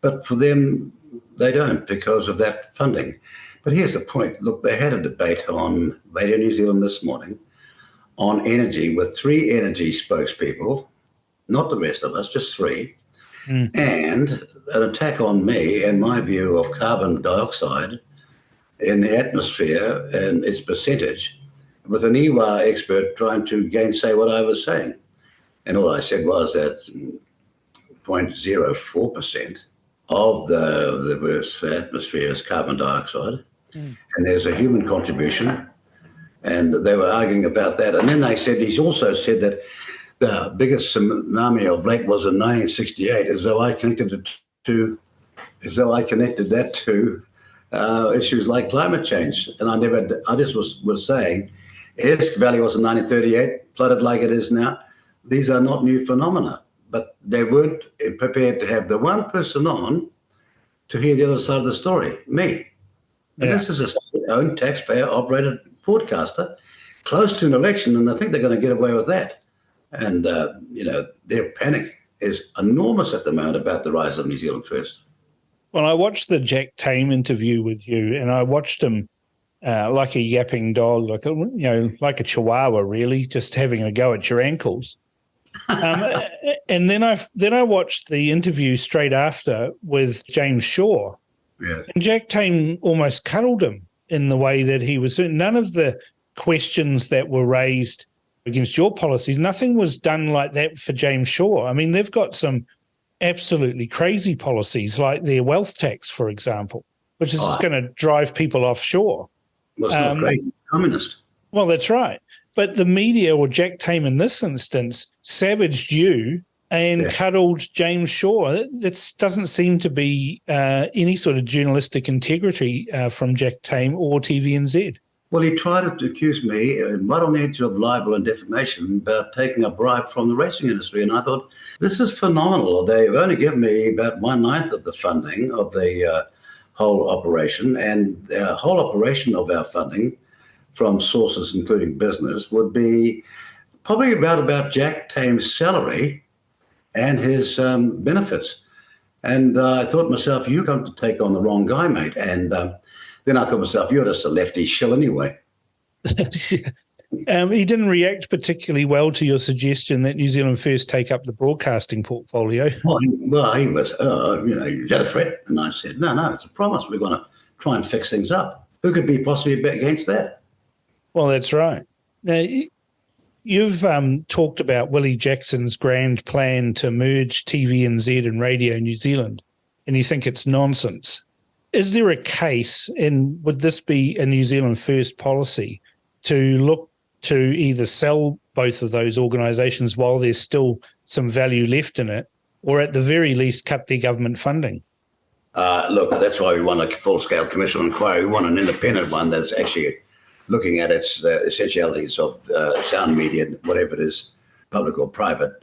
But for them, they don't because of that funding. But here's the point. Look, they had a debate on Radio New Zealand this morning on energy with 3 energy spokespeople, not the rest of us, just 3, and an attack on me and my view of carbon dioxide in the atmosphere and its percentage, with an EWA expert trying to gainsay what I was saying. And all I said was that 0.04% of the Earth's atmosphere is carbon dioxide, and there's a human contribution, and they were arguing about that. And then he's also said that the biggest tsunami of late was in 1968, as though I connected that to issues like climate change. And I just was saying, Esk Valley was in 1938, flooded like it is now. These are not new phenomena, but they weren't prepared to have the one person on to hear the other side of the story, me. And this is a state-owned, taxpayer-operated broadcaster close to an election, and I think they're going to get away with that. And, their panic is enormous at the moment about the rise of New Zealand First. Well, I watched the Jack Tame interview with you, and I watched him like a yapping dog, like a chihuahua, really, just having a go at your ankles. And then I watched the interview straight after with James Shaw. Yeah. And Jack Tame almost cuddled him in the way that he was. None of the questions that were raised against your policies, nothing was done like that for James Shaw. I mean, they've got some absolutely crazy policies, like their wealth tax, for example, which is going to drive people offshore. Well, it's not crazy. Communist. Well, that's right. But the media, or Jack Tame in this instance, savaged you and cuddled James Shaw. That doesn't seem to be any sort of journalistic integrity from Jack Tame or TVNZ. Well, he tried to accuse me, right on the edge of libel and defamation, about taking a bribe from the racing industry. And I thought, this is phenomenal. They've only given me about 1/9 of the funding of the whole operation. And the whole operation of our funding from sources including business would be probably about Jack Tame's salary and his benefits. And I thought to myself, you're going to take on the wrong guy, mate. And then I thought to myself, you're just a lefty shill anyway. He didn't react particularly well to your suggestion that New Zealand First take up the broadcasting portfolio. Well, he was, is that a threat? And I said, no, it's a promise. We're going to try and fix things up. Who could be possibly against that? Well, that's right. Now, You've talked about Willie Jackson's grand plan to merge TVNZ and Radio New Zealand, and you think it's nonsense. Is there a case, and would this be a New Zealand first policy, to look to either sell both of those organisations while there's still some value left in it, or at the very least cut their government funding? Look, that's why we want a full-scale commission of inquiry. We want an independent one that's actually looking at its essentialities of sound media, whatever it is, public or private,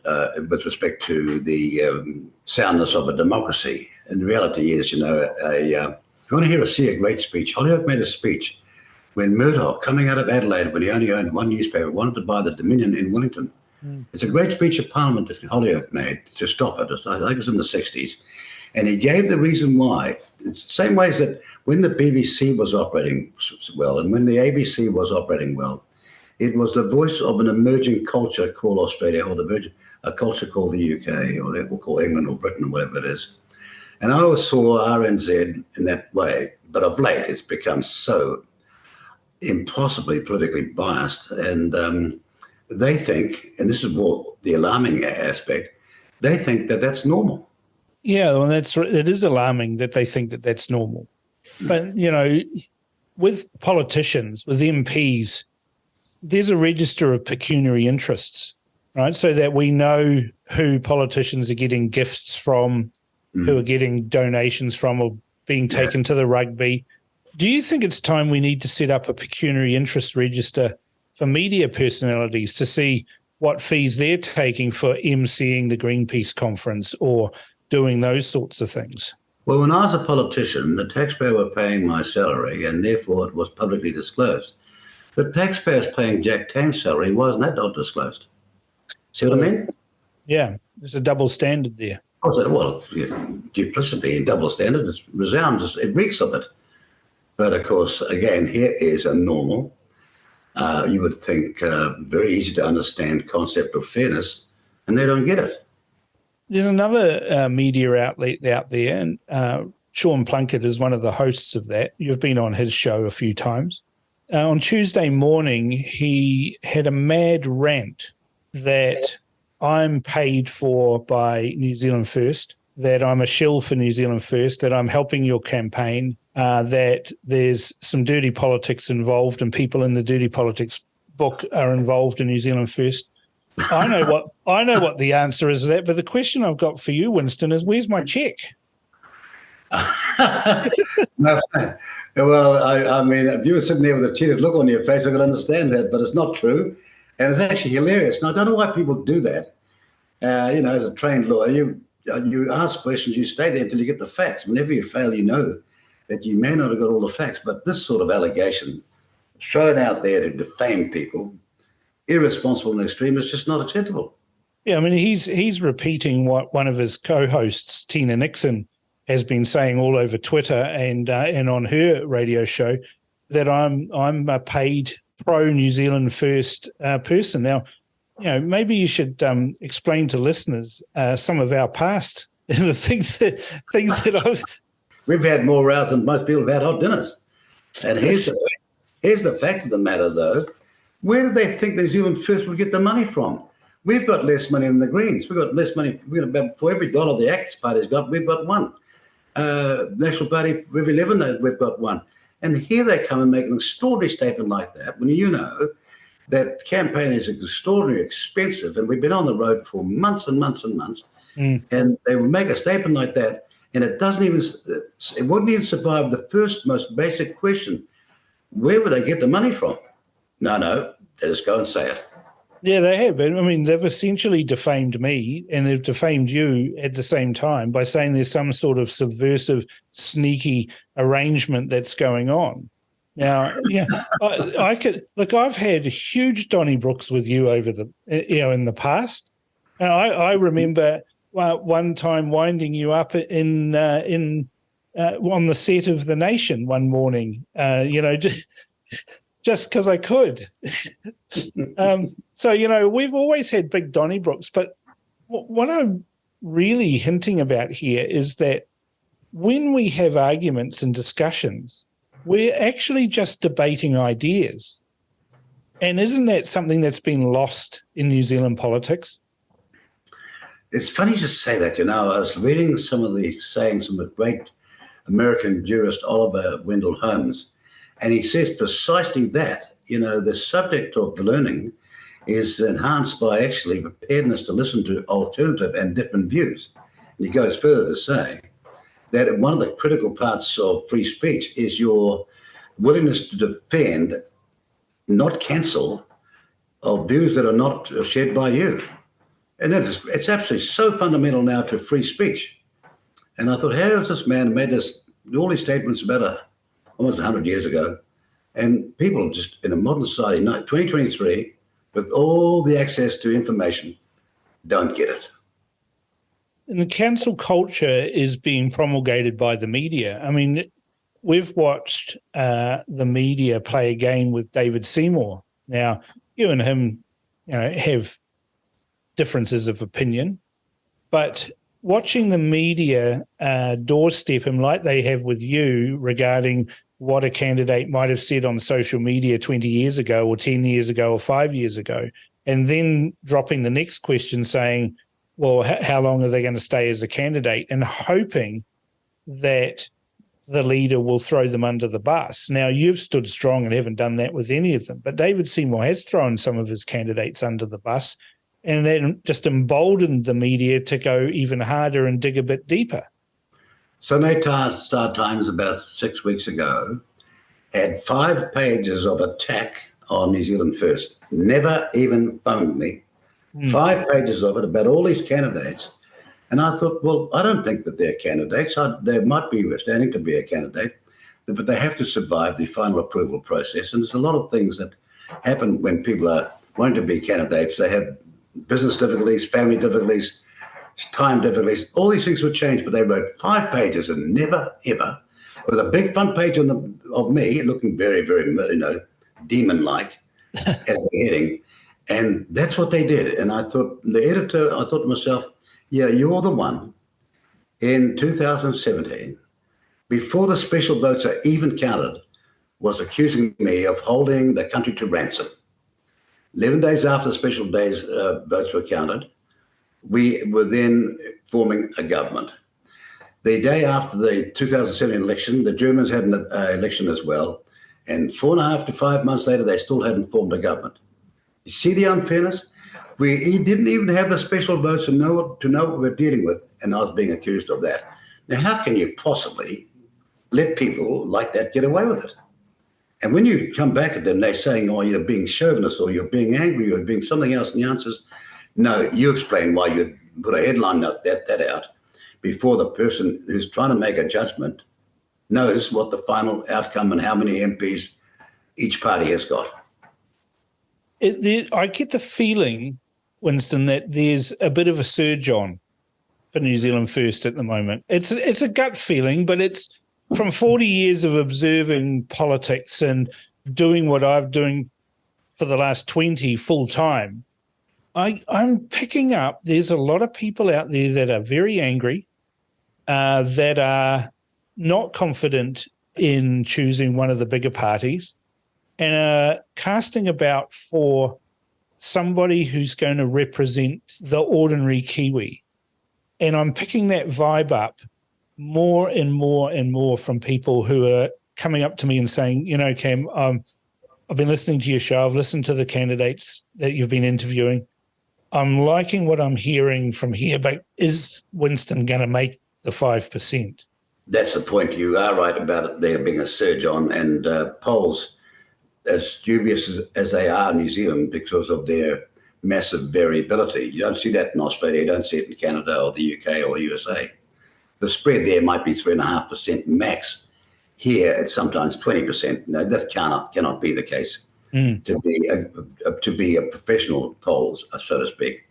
with respect to the soundness of a democracy. And the reality is, if you want to see a great speech, Holyoake made a speech when Murdoch, coming out of Adelaide, when he only owned one newspaper, wanted to buy the Dominion in Wellington. It's a great speech of Parliament that Holyoake made to stop it. I think it was in the 60s. And he gave the reason why. It's the same ways that when the BBC was operating well and when the ABC was operating well, it was the voice of an emerging culture called Australia, or a culture called the UK, or they will call England or Britain or whatever it is. And I always saw RNZ in that way. But of late, it's become so impossibly politically biased. And they think, and this is more the alarming aspect, they think that that's normal. Yeah, well, it is alarming that they think that that's normal. But, with politicians, with MPs, there's a register of pecuniary interests, right? So that we know who politicians are getting gifts from, who are getting donations from, or being taken to the rugby. Do you think it's time we need to set up a pecuniary interest register for media personalities to see what fees they're taking for emceeing the Greenpeace conference or doing those sorts of things? Well, when I was a politician, the taxpayer were paying my salary, and therefore it was publicly disclosed. The taxpayers paying Jack Tam's salary, wasn't that not disclosed? See what I mean? Yeah, there's a double standard there. Well, duplicity and double standard, it reeks of it. But of course, again, here is a normal, you would think, very easy to understand concept of fairness, and they don't get it. There's another media outlet out there, and Sean Plunkett is one of the hosts of that. You've been on his show a few times. On Tuesday morning, he had a mad rant that I'm paid for by New Zealand First, that I'm a shill for New Zealand First, that I'm helping your campaign, that there's some dirty politics involved and people in the dirty politics book are involved in New Zealand First. I know what the answer is to that, but the question I've got for you, Winston, is where's my check? No, well, I mean, if you were sitting there with a cheated look on your face, I could understand that, but it's not true. And it's actually hilarious. And I don't know why people do that. As a trained lawyer, you ask questions, you stay there until you get the facts. Whenever you fail, you know that you may not have got all the facts. But this sort of allegation thrown out there to defame people, irresponsible and extreme, is just not acceptable. Yeah, I mean, he's repeating what one of his co-hosts, Tina Nixon, has been saying all over Twitter and on her radio show, that I'm a paid pro-New Zealand First person. Now, maybe you should explain to listeners some of our past, the things that I was. We've had more rows than most people have had hot dinners. And here's the fact of the matter, though. Where did they think New Zealand First would get the money from? We've got less money than the Greens. We've got less money. For every dollar the Acts Party's got, we've got one. National Party, for every 11, we've got one. And here they come and make an extraordinary statement like that when you know that campaign is extraordinarily expensive, and we've been on the road for months and months and months, and they will make a statement like that, and it wouldn't even survive the first most basic question: where would they get the money from? No, they just go and say it. Yeah, they have. I mean, they've essentially defamed me and they've defamed you at the same time by saying there's some sort of subversive, sneaky arrangement that's going on. Now, yeah, I could look. I've had huge Donnybrooks with you over in the past. And I remember one time winding you up on the set of The Nation one morning. Just because I could. So, we've always had big Donnybrooks, but what I'm really hinting about here is that when we have arguments and discussions, we're actually just debating ideas. And isn't that something that's been lost in New Zealand politics? It's funny to say that. I was reading some of the sayings from the great American jurist Oliver Wendell Holmes, and he says precisely that. The subject of learning is enhanced by actually preparedness to listen to alternative and different views. And he goes further to say that one of the critical parts of free speech is your willingness to defend, not cancel, of views that are not shared by you. And it's absolutely so fundamental now to free speech. And I thought, how has this man made all these statements about almost 100 years ago? And people just in a modern society, 2023, with all the access to information, don't get it. And the cancel culture is being promulgated by the media. I mean, we've watched the media play a game with David Seymour. Now, you and him, have differences of opinion, but watching the media doorstep him like they have with you regarding what a candidate might have said on social media 20 years ago or 10 years ago or 5 years ago, and then dropping the next question saying, well, how long are they going to stay as a candidate, and hoping that the leader will throw them under the bus. Now, you've stood strong and haven't done that with any of them, but David Seymour has thrown some of his candidates under the bus, and that just emboldened the media to go even harder and dig a bit deeper. Sunday Star Times about 6 weeks ago had 5 pages of attack on New Zealand First. Never even phoned me. 5 pages of it about all these candidates. And I thought, well, I don't think that they're candidates. They might be standing to be a candidate, but they have to survive the final approval process. And there's a lot of things that happen when people are wanting to be candidates. They have business difficulties, family difficulties, time difficulties. All these things would change, but they wrote 5 pages and never, ever, with a big front page of me looking very, very, demon-like at the heading. And that's what they did. And I thought, I thought to myself, yeah, you're the one in 2017, before the special votes are even counted, was accusing me of holding the country to ransom. 11 days after the special votes were counted, we were then forming a government. The day after the 2017 election, the Germans had an election as well. And 4.5 to 5 months later, they still hadn't formed a government. You see the unfairness? We didn't even have the special votes to know what we're dealing with, and I was being accused of that. Now, how can you possibly let people like that get away with it? And when you come back at them, they're saying, oh, you're being chauvinist, or you're being angry, or you're being something else, and the answer is, no, you explain why you put a headline that out before the person who's trying to make a judgment knows what the final outcome and how many MPs each party has got. I get the feeling, Winston, that there's a bit of a surge on for New Zealand First at the moment. It's a gut feeling, but it's from 40 years of observing politics and doing what I've doing for the last 20 full time. I'm picking up there's a lot of people out there that are very angry, that are not confident in choosing one of the bigger parties, and are casting about for somebody who's going to represent the ordinary Kiwi. And I'm picking that vibe up more and more and more from people who are coming up to me and saying, Cam, I've been listening to your show. I've listened to the candidates that you've been interviewing. I'm liking what I'm hearing from here, but is Winston going to make the 5%? That's the point. You are right about it there being a surge on, and polls, as dubious as they are in New Zealand because of their massive variability. You don't see that in Australia, you don't see it in Canada or the UK or USA. The spread there might be 3.5% max. Here, it's sometimes 20%. No, that cannot be the case to be a professional poll, so to speak.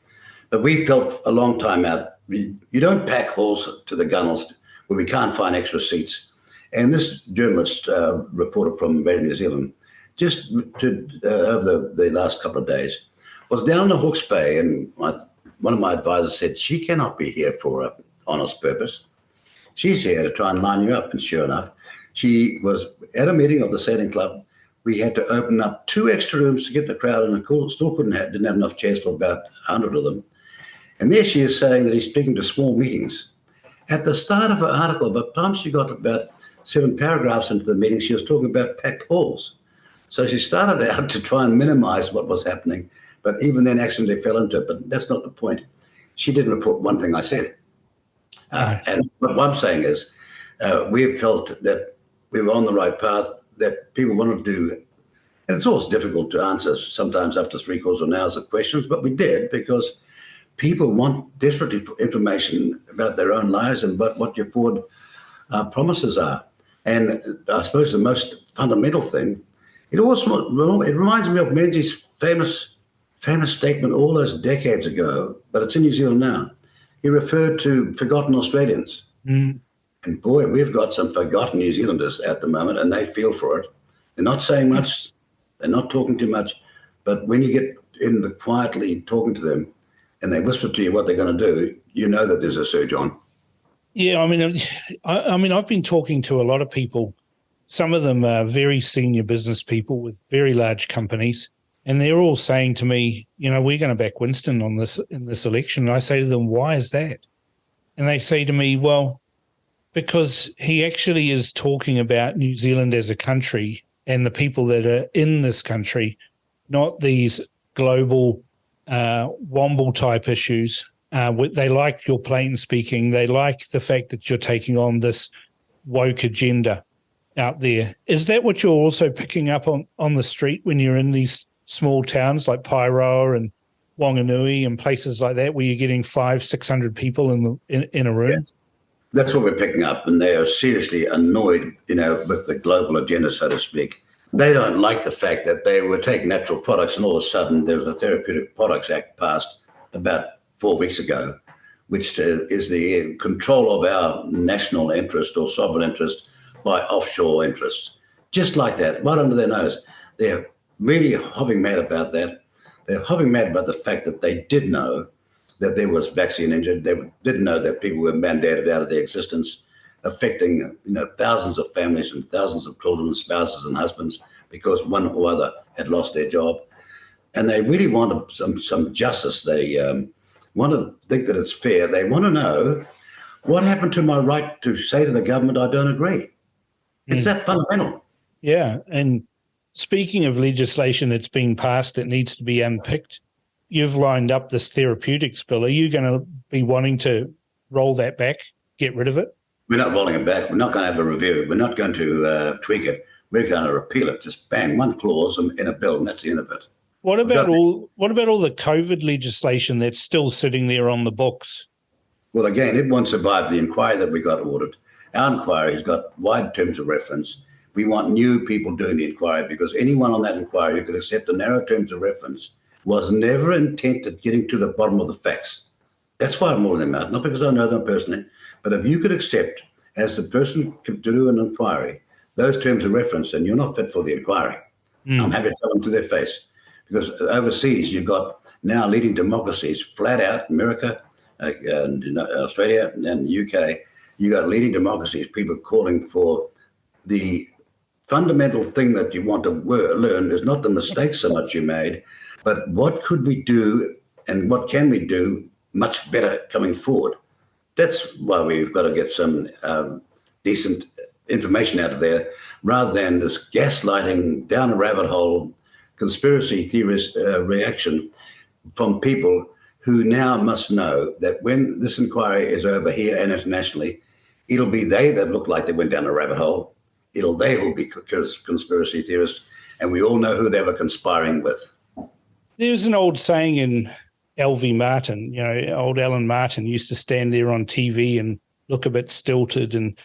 But we felt a long time out, you don't pack halls to the gunnels where we can't find extra seats. And this journalist, reporter from Radio New Zealand, just over the last couple of days, was down in Hawke's Bay, and one of my advisors said, she cannot be here for an honest purpose. She's here to try and line you up. And sure enough, she was at a meeting of the Sailing Club We had to open up 2 extra rooms to get the crowd in, and still didn't have enough chairs for about 100 of them. And there she is saying that he's speaking to small meetings. At the start of her article, by the time she got about 7 paragraphs into the meeting, she was talking about packed halls. So she started out to try and minimize what was happening, but even then accidentally fell into it. But that's not the point. She didn't report one thing I said. And what I'm saying is we felt that we were on the right path, that people wanted to do, and it's always difficult to answer, sometimes up to 3/4 of an hour of questions, but we did because people want desperately information about their own lives and about what your forward promises are. And I suppose the most fundamental thing, it reminds me of Menzies' famous statement all those decades ago, but it's in New Zealand now. He referred to forgotten Australians. Mm. And boy, we've got some forgotten New Zealanders at the moment, and they feel for it. They're not saying much, they're not talking too much, but when you get in the quietly talking to them and they whisper to you what they're going to do, you know that there's a surge on. Yeah, I mean, I've been talking to a lot of people. Some of them are very senior business people with very large companies, and they're all saying to me, we're going to back Winston in this election. And I say to them, why is that? And they say to me, well, because he actually is talking about New Zealand as a country and the people that are in this country, not these global womble type issues. They like your plain speaking. They like the fact that you're taking on this woke agenda out there. Is that what you're also picking up on the street when you're in these small towns like Pairoa and Wanganui and places like that, where you're getting 500-600 people in a room? Yes. That's what we're picking up, and they are seriously annoyed, with the global agenda, so to speak. They don't like the fact that they were taking natural products, and all of a sudden there was a Therapeutic Products Act passed about 4 weeks ago, which is the control of our national interest or sovereign interest by offshore interests. Just like that, right under their nose. They're really hopping mad about that. They're hopping mad about the fact that they did know that there was vaccine injured. They didn't know that people were mandated out of their existence, affecting thousands of families and thousands of children and spouses and husbands because one or other had lost their job. And they really want some justice. They want to think that it's fair. They want to know what happened to my right to say to the government, I don't agree. It's that fundamental. Yeah. And speaking of legislation that's being passed that needs to be unpicked, you've lined up this therapeutics bill. Are you going to be wanting to roll that back, get rid of it? We're not rolling it back. We're not going to have a review. We're not going to tweak it. We're going to repeal it. Just bang, one clause in a bill, and that's the end of it. What about all the COVID legislation that's still sitting there on the books? Well, again, it won't survive the inquiry that we got ordered. Our inquiry has got wide terms of reference. We want new people doing the inquiry because anyone on that inquiry who could accept the narrow terms of reference was never intent at getting to the bottom of the facts. That's why I'm ruling them out, not because I know them personally, but if you could accept, as the person to do an inquiry, those terms of reference, then you're not fit for the inquiry. I'm happy to tell them to their face. Because overseas, you've got now leading democracies, flat out, America, and Australia and the UK, you've got leading democracies, people calling for the fundamental thing that you want to learn is not the mistakes so much you made, but what could we do and what can we do much better coming forward. That's why we've got to get some decent information out of there rather than this gaslighting down a rabbit hole conspiracy theorist reaction from people who now must know that when this inquiry is over here and internationally, it'll be they that look like they went down a rabbit hole. They will be conspiracy theorists, and we all know who they were conspiring with. There's an old saying in L.V. Martin, old Alan Martin used to stand there on TV and look a bit stilted and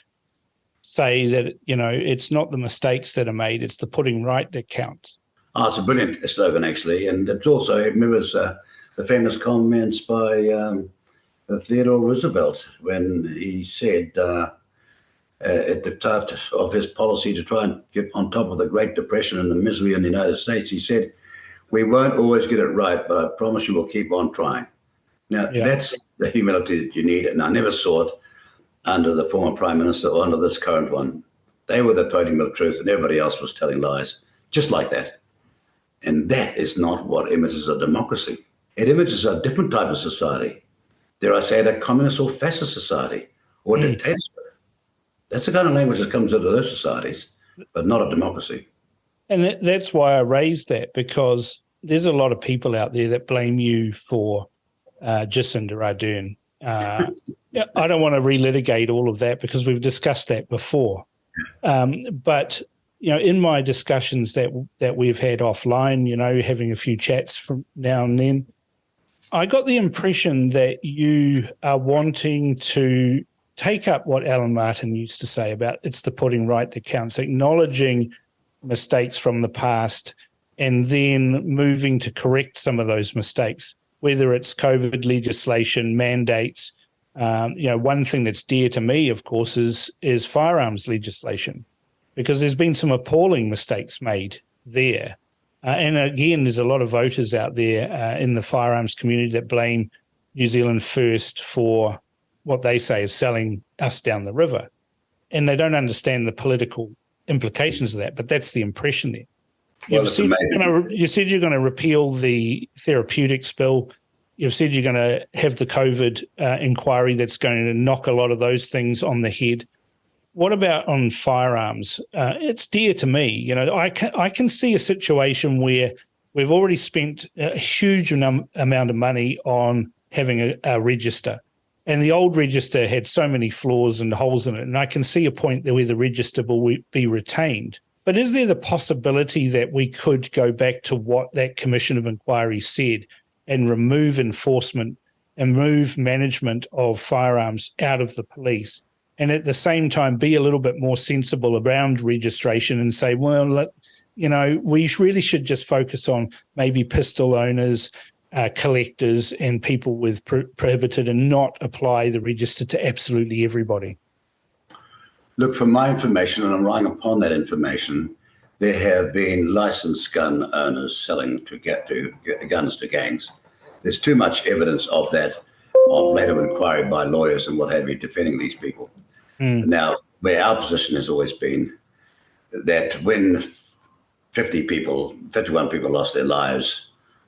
say that, it's not the mistakes that are made, it's the putting right that counts. Oh, it's a brilliant slogan, actually. And it's also, it mirrors the famous comments by Theodore Roosevelt when he said at the start of his policy to try and get on top of the Great Depression and the misery in the United States, he said, we won't always get it right, but I promise you we'll keep on trying. Now, that's the humility that you need, and I never saw it under the former Prime Minister or under this current one. They were the podium of truth, and everybody else was telling lies. just like that. And that is not what images a democracy. It images a different type of society. Dare I say it, a communist or fascist society or dictatorship. That's the kind of language that comes into those societies, but not a democracy. And that's why I raised that, because there's a lot of people out there that blame you for Jacinda Ardern. I don't want to relitigate all of that because we've discussed that before. But, in my discussions that we've had offline, having a few chats from now and then, I got the impression that you are wanting to take up what Alan Martin used to say about it's the putting right that counts, acknowledging mistakes from the past and then moving to correct some of those mistakes, whether it's COVID legislation, mandates. One thing that's dear to me, of course, is firearms legislation, because there's been some appalling mistakes made there. And again, there's a lot of voters out there in the firearms community that blame New Zealand First for what they say is selling us down the river. And they don't understand the political implications of that, but that's the impression there. You said you're going to repeal the therapeutics bill. You've said you're going to have the COVID inquiry that's going to knock a lot of those things on the head. What about on firearms? It's dear to me. I can see a situation where we've already spent a huge amount of money on having a register. And the old register had so many flaws and holes in it. And I can see a point there where the register will be retained. But is there the possibility that we could go back to what that Commission of Inquiry said and remove enforcement and move management of firearms out of the police, and at the same time be a little bit more sensible around registration and say, well, we really should just focus on maybe pistol owners, collectors and people with prohibited, and not apply the register to absolutely everybody? Look, from my information, and I'm relying upon that information, there have been licensed gun owners selling guns to gangs. There's too much evidence of that, of later inquiry by lawyers and what have you, defending these people. Now, where our position has always been that when 51 people lost their lives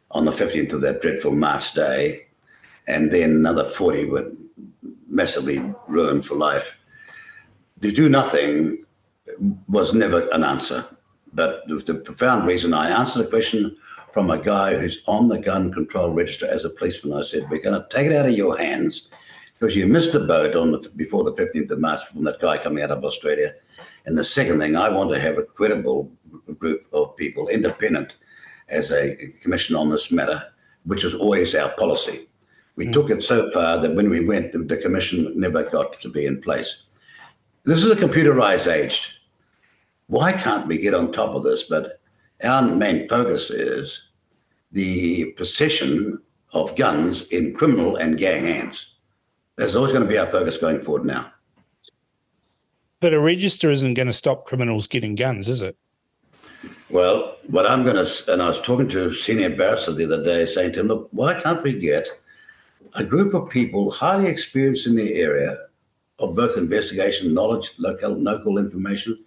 on the 15th of that dreadful March day, and then another 40 were massively ruined for life, to do nothing was never an answer. But the profound reason I answered a question from a guy who's on the gun control register as a policeman, I said, we're going to take it out of your hands because you missed the boat before the 15th of March from that guy coming out of Australia. And the second thing, I want to have a credible group of people, independent, as a commission on this matter, which is always our policy. We took it so far that when we went, the commission never got to be in place. This is a computerized age. Why can't we get on top of this? But our main focus is the possession of guns in criminal and gang hands. That's always going to be our focus going forward now. But a register isn't going to stop criminals getting guns, is it? Well, what I'm going to, and I was talking to a senior barrister the other day saying to him, look, why can't we get a group of people highly experienced in the area of both investigation, knowledge, local information,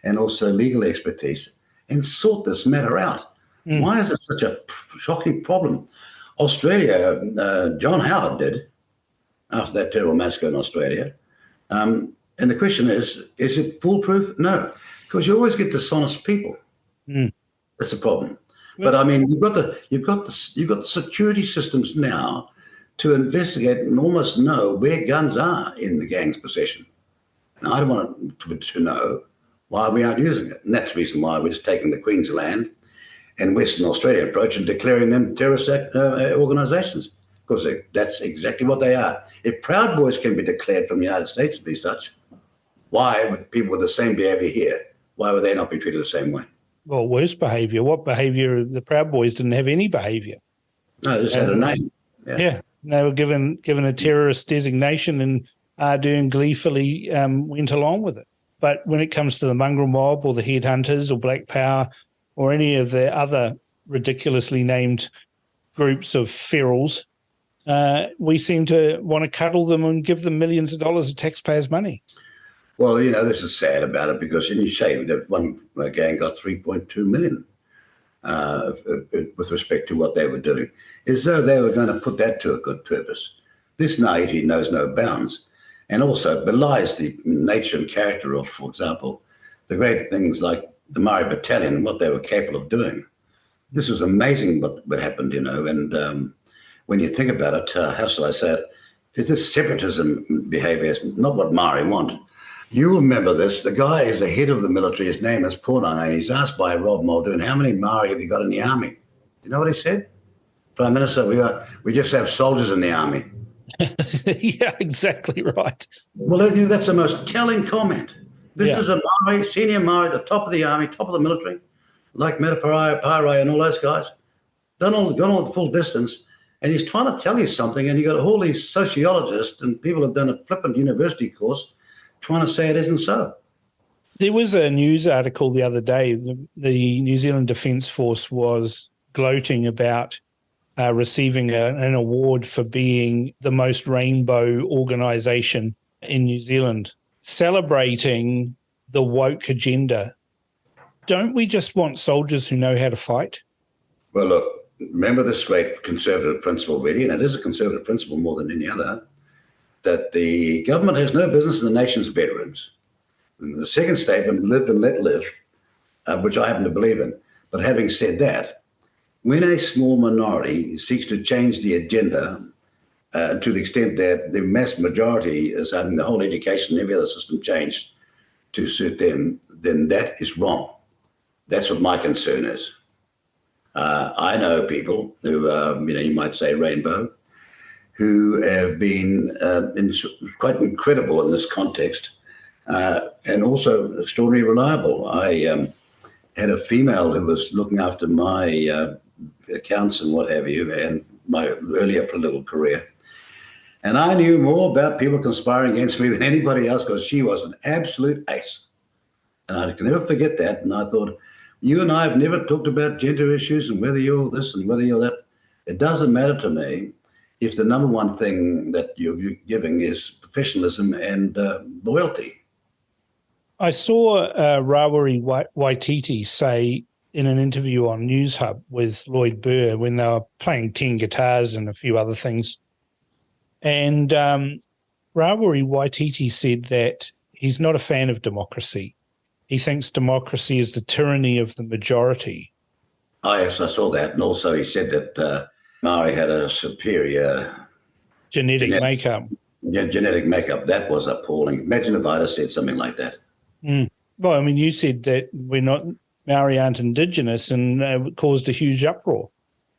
and also legal expertise, and sort this matter out? Why is it such a shocking problem? Australia, John Howard did, after that terrible massacre in Australia. And the question is it foolproof? No, because you always get dishonest people. That's the problem. But I mean, you've got the security systems now to investigate and almost know where guns are in the gang's possession. And I don't want to know why we aren't using it. And that's the reason why we're just taking the Queensland and Western Australia approach and declaring them terrorist organisations, because that's exactly what they are. If Proud Boys can be declared from the United States to be such, why, with people with the same behaviour here, why would they not be treated the same way? Well, worse behaviour. What behaviour? The Proud Boys didn't have any behaviour. No, they just had a name. Yeah, they were given a terrorist designation, and Ardern gleefully went along with it. But when it comes to the mongrel mob or the headhunters or Black Power or any of the other ridiculously named groups of ferals, we seem to want to cuddle them and give them millions of dollars of taxpayers' money. Well, this is sad about it because you say that one gang got 3.2 million with respect to what they were doing, as though they were going to put that to a good purpose. This naivety knows no bounds and also belies the nature and character of, for example, the great things like the Maori Battalion and what they were capable of doing. This was amazing what happened, and when you think about it, how shall I say it, is this separatism behavior, not what Maori want. You remember this, the guy is the head of the military, his name is Pornanga, and he's asked by Rob Muldoon, how many Maori have you got in the army? You know what he said? Prime Minister, we just have soldiers in the army. Yeah, exactly right. Well, that's the most telling comment. This is a Maori, senior Maori, the top of the army, top of the military, like Metaparai and all those guys, gone all the full distance, and he's trying to tell you something, and you got all these sociologists and people have done a flippant university course trying to say it isn't so. There was a news article the other day. The New Zealand Defence Force was gloating about receiving an award for being the most rainbow organisation in New Zealand, celebrating the woke agenda. Don't we just want soldiers who know how to fight? Well, look, remember this great conservative principle, really, and it is a conservative principle more than any other, that the government has no business in the nation's bedrooms. And the second statement, live and let live, which I happen to believe in. But having said that, when a small minority seeks to change the agenda to the extent that the mass majority is having the whole education and every other system changed to suit them, then that is wrong. That's what my concern is. I know people who, you might say rainbow, who have been quite incredible in this context and also extraordinarily reliable. I had a female who was looking after my accounts and what have you, and my earlier political career. And I knew more about people conspiring against me than anybody else because she was an absolute ace. And I can never forget that. And I thought, you and I have never talked about gender issues and whether you're this and whether you're that. It doesn't matter to me if the number one thing that you're giving is professionalism and loyalty. I saw Rawiri Waititi say in an interview on News Hub with Lloyd Burr when they were playing 10 guitars and a few other things. And Rawiri Waititi said that he's not a fan of democracy. He thinks democracy is the tyranny of the majority. Oh, yes, I saw that. And also he said that Maori had a superior genetic makeup. Yeah, genetic makeup. That was appalling. Imagine if I'd have said something like that. Mm. Well, I mean, you said that Maori aren't indigenous and it caused a huge uproar.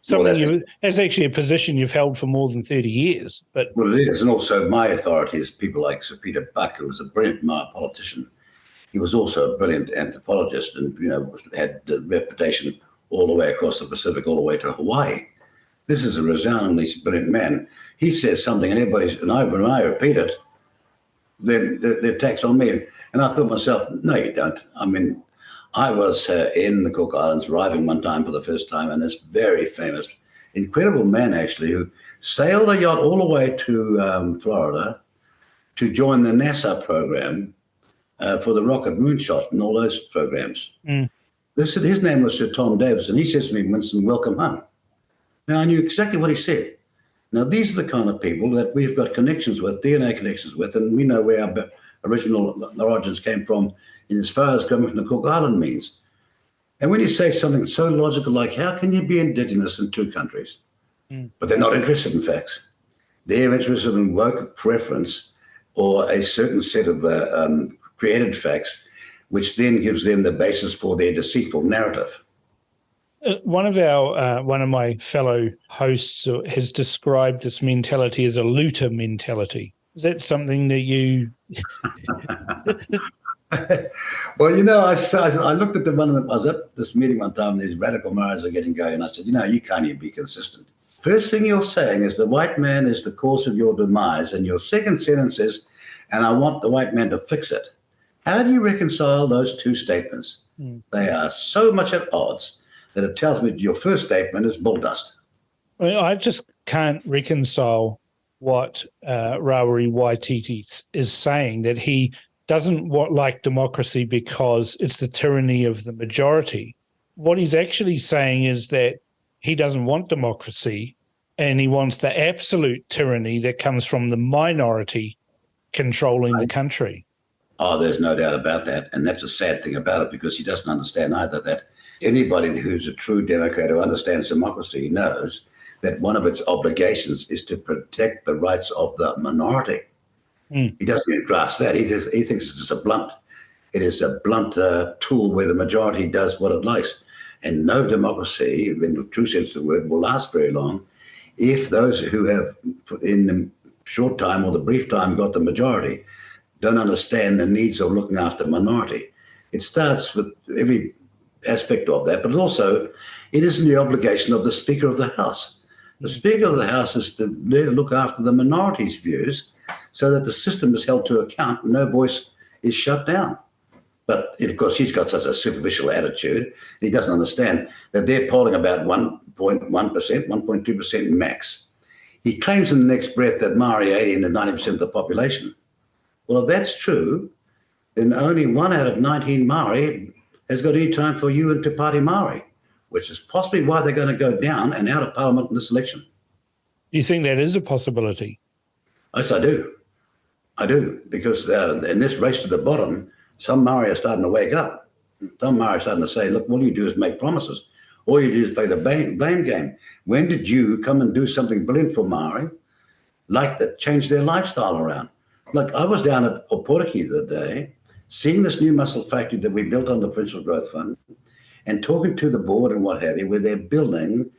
That's actually a position you've held for more than 30 years. Well, it is. And also my authority is people like Sir Peter Buck, who was a brilliant Maori politician. He was also a brilliant anthropologist and, had the reputation all the way across the Pacific, all the way to Hawaii. This is a resoundingly brilliant man. He says something and when I repeat it, then the attack's on me. And I thought to myself, no, you don't. I mean, I was in the Cook Islands arriving one time for the first time, and this very famous, incredible man actually who sailed a yacht all the way to Florida to join the NASA program for the rocket moonshot and all those programs. Mm. His name was Sir Tom Davis, and he says to me, Winston, welcome home. Now, I knew exactly what he said. Now, these are the kind of people that we've got connections with, DNA connections with, and we know where our original origins came from in as far as coming from the Cook Island means. And when you say something so logical like, how can you be indigenous in two countries? Mm. But they're not interested in facts. They're interested in woke preference or a certain set of created facts, which then gives them the basis for their deceitful narrative. One of my fellow hosts has described this mentality as a looter mentality. Is that something that you? Well, I looked at I was at this meeting one time. These radical Maoris are getting going, and I said, you can't even be consistent. First thing you're saying is the white man is the cause of your demise, and your second sentence is, and I want the white man to fix it. How do you reconcile those two statements? Mm. They are so much at odds that it tells me your first statement is bull dust. I just can't reconcile what Rawiri Waititi is saying, that he doesn't like democracy because it's the tyranny of the majority. What he's actually saying is that he doesn't want democracy and he wants the absolute tyranny that comes from the minority controlling the country. Oh, there's no doubt about that. And that's a sad thing about it, because he doesn't understand either that anybody who's a true Democrat who understands democracy knows that one of its obligations is to protect the rights of the minority. He doesn't even grasp that. He thinks it's a blunt tool where the majority does what it likes. And no democracy, in the true sense of the word, will last very long if those who have, in the short time or the brief time, got the majority, don't understand the needs of looking after minority. It starts with every aspect of that, but also it isn't the obligation of the Speaker of the House. The Speaker of the House is to look after the minority's views so that the system is held to account and no voice is shut down. But, of course, he's got such a superficial attitude. He doesn't understand that they're polling about 1.1%, 1.2% max. He claims in the next breath that Maori 80 to 90% of the population. Well, if that's true, then only 1 out of 19 Maori has got any time for you and Te Pāti Maori, which is possibly why they're going to go down and out of Parliament in this election. You think that is a possibility? Yes, I do. I do, because in this race to the bottom, some Maori are starting to wake up. Some Maori are starting to say, look, all you do is make promises. All you do is play the blame game. When did you come and do something brilliant for Maori, like that, change their lifestyle around? Look, I was down at Oporiki the other day, seeing this new mussel factory that we built on the Provincial Growth Fund, and talking to the board and what have you, where they're building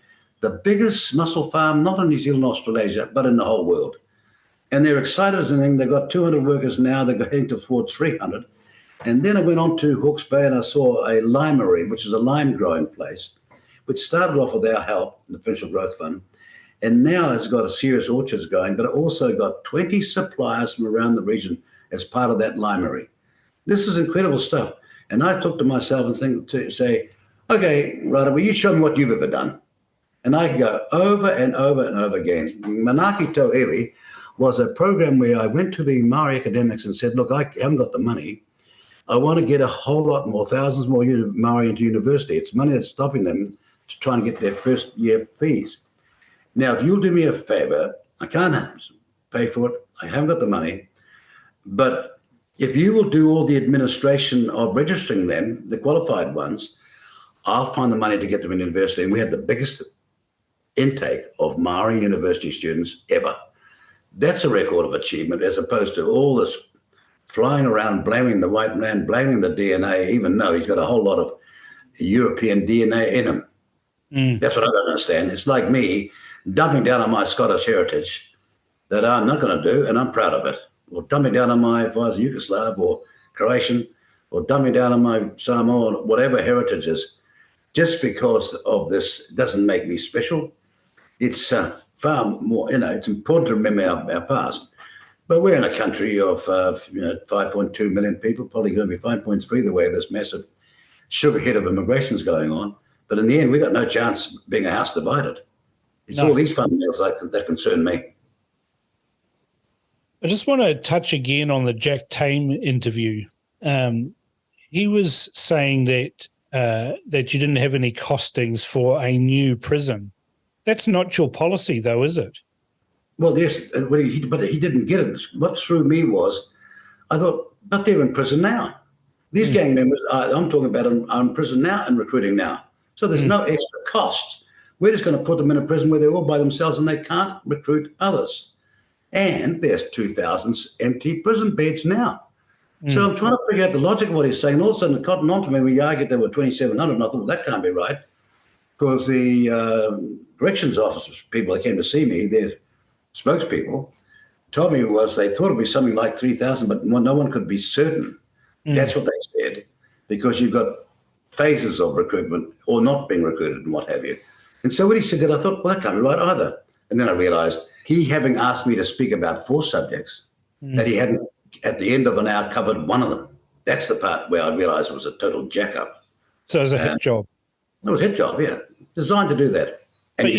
the biggest mussel farm, not in New Zealand or Australasia, but in the whole world. And they're excited as anything. They've got 200 workers now. They're heading towards 300. And then I went on to Hawke's Bay and I saw a limery, which is a lime growing place, which started off with our help, the Provincial Growth Fund, and now has got a serious orchards going, but it also got 20 suppliers from around the region as part of that limery. This is incredible stuff. And I took to myself and say, okay, Rada, will you show me what you've ever done? And I can go over and over and over again. Manaki Tau Iwi was a program where I went to the Maori academics and said, look, I haven't got the money. I want to get a whole lot more, thousands more Maori into university. It's money that's stopping them to try and get their first year fees. Now, if you'll do me a favor, I can't pay for it. I haven't got the money. But if you will do all the administration of registering them, the qualified ones, I'll find the money to get them in university. And we had the biggest intake of Maori university students ever. That's a record of achievement, as opposed to all this flying around blaming the white man, blaming the DNA, even though he's got a whole lot of European DNA in him. That's what I don't understand. It's like me dumping down on my Scottish heritage that I'm not going to do, and I'm proud of it. Or dumping down on my, if I was Yugoslav or Croatian, or dumping down on my Samoan, whatever heritage is, just because of this doesn't make me special. It's far more, it's important to remember our past. But we're in a country of 5.2 million people, probably going to be 5.3 the way this massive sugar hit of immigration is going on. But in the end, we got no chance being a house divided. It's all these fundamentals that concern me. I just want to touch again on the Jack Tame interview. He was saying that you didn't have any costings for a new prison. That's not your policy, though, is it? Well, yes, but he didn't get it. What threw me was, I thought, but they're in prison now. These gang members, I'm talking about, are in prison now and recruiting now. So there's no extra cost. We're just going to put them in a prison where they're all by themselves and they can't recruit others. And there's 2,000 empty prison beds now. So I'm trying to figure out the logic of what he's saying. All of a sudden, it cottoned on to me. We argued there were 2,700, and I thought, well, that can't be right. Because the corrections officers, people that came to see me, their spokespeople, told me they thought it would be something like 3,000, but no one could be certain. That's what they said, because you've got phases of recruitment or not being recruited and what have you. And so when he said that, I thought, well, that can't be right either. And then I realised he having asked me to speak about 4 subjects, that he hadn't, at the end of an hour, covered one of them. That's the part where I realised it was a total jack-up. So it was a hit job. It was a hit job, yeah. Designed to do that. And but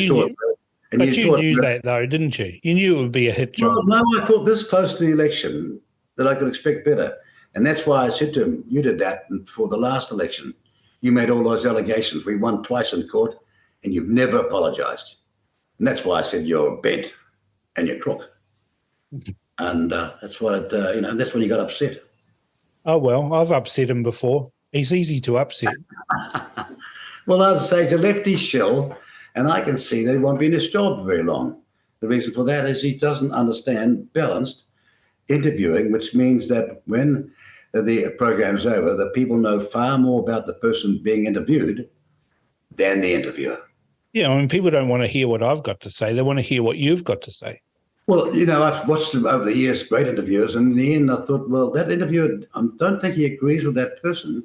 you knew that, though, didn't you? You knew it would be a hit job. Well, no, I thought this close to the election that I could expect better. And that's why I said to him, you did that for the last election. You made all those allegations. We won twice in court, and you've never apologized. And that's why I said you're bent and you're crook. And that's what that's when he got upset. Oh, well, I've upset him before. He's easy to upset. Well, as I say, he's a lefty shill, and I can see that he won't be in his job very long. The reason for that is he doesn't understand balanced interviewing, which means that when the program's over, the people know far more about the person being interviewed than the interviewer. Yeah, I mean, people don't want to hear what I've got to say. They want to hear what you've got to say. Well, I've watched them over the years, great interviewers, and in the end I thought, well, that interviewer, I don't think he agrees with that person,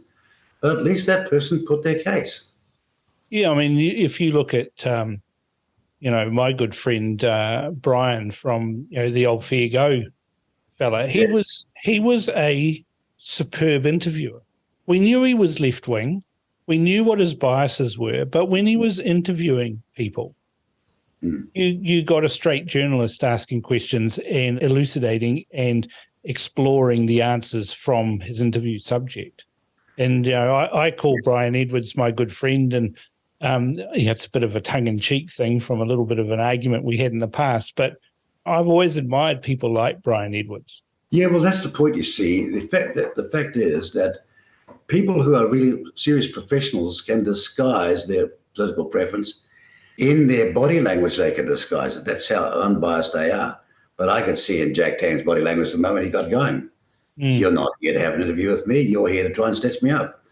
but at least that person put their case. Yeah, I mean, if you look at, my good friend Brian from the old Fair Go fella, he was a superb interviewer. We knew he was left wing, we knew what his biases were, but when he was interviewing people, you got a straight journalist asking questions and elucidating and exploring the answers from his interview subject. And I call Brian Edwards my good friend, and it's a bit of a tongue-in-cheek thing from a little bit of an argument we had in the past, but I've always admired people like Brian Edwards. Yeah, well, that's the point, you see. The fact is that people who are really serious professionals can disguise their political preference. In their body language, they can disguise it. That's how unbiased they are. But I could see in Jack Tang's body language the moment he got going. You're not here to have an interview with me. You're here to try and stitch me up.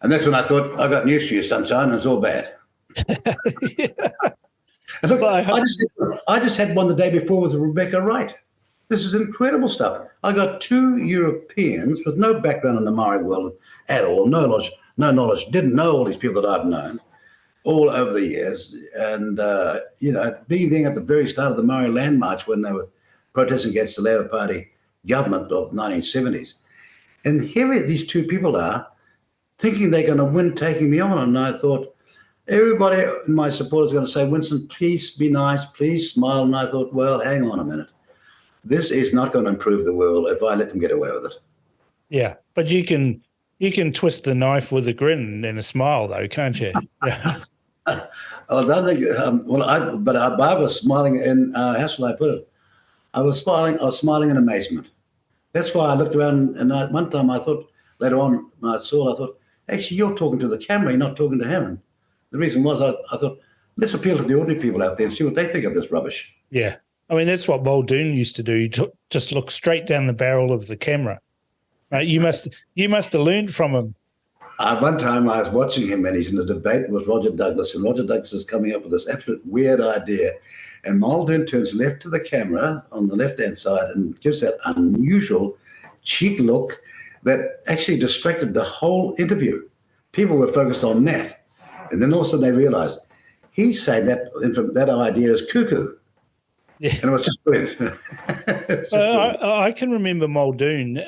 And that's when I thought, I got news for you, sunshine, and it's all bad. Look, I just had one the day before with Rebecca Wright. This is incredible stuff. I got 2 Europeans with no background in the Maori world at all, no knowledge, didn't know all these people that I've known all over the years. And, being there at the very start of the Maori Land March when they were protesting against the Labour Party government of 1970s. And here these 2 people are thinking they're going to win, taking me on. And I thought, everybody in my support is going to say, Winston, please be nice, please smile. And I thought, well, hang on a minute. This is not going to improve the world if I let them get away with it. Yeah, but you can twist the knife with a grin and a smile, though, can't you? Yeah. I don't think. I was smiling in. How shall I put it? I was smiling in amazement. That's why I looked around, and one time I thought later on when I thought, actually, you're talking to the camera, you're not talking to him. And the reason was I thought, let's appeal to the ordinary people out there and see what they think of this rubbish. Yeah. I mean, that's what Muldoon used to do, just look straight down the barrel of the camera. You must have learned from him. One time I was watching him and he's in a debate with Roger Douglas, and Roger Douglas is coming up with this absolute weird idea. And Muldoon turns left to the camera on the left-hand side and gives that unusual cheek look that actually distracted the whole interview. People were focused on that. And then all of a sudden they realized he's saying that idea is cuckoo. Yeah. And it was just brilliant. I can remember Muldoon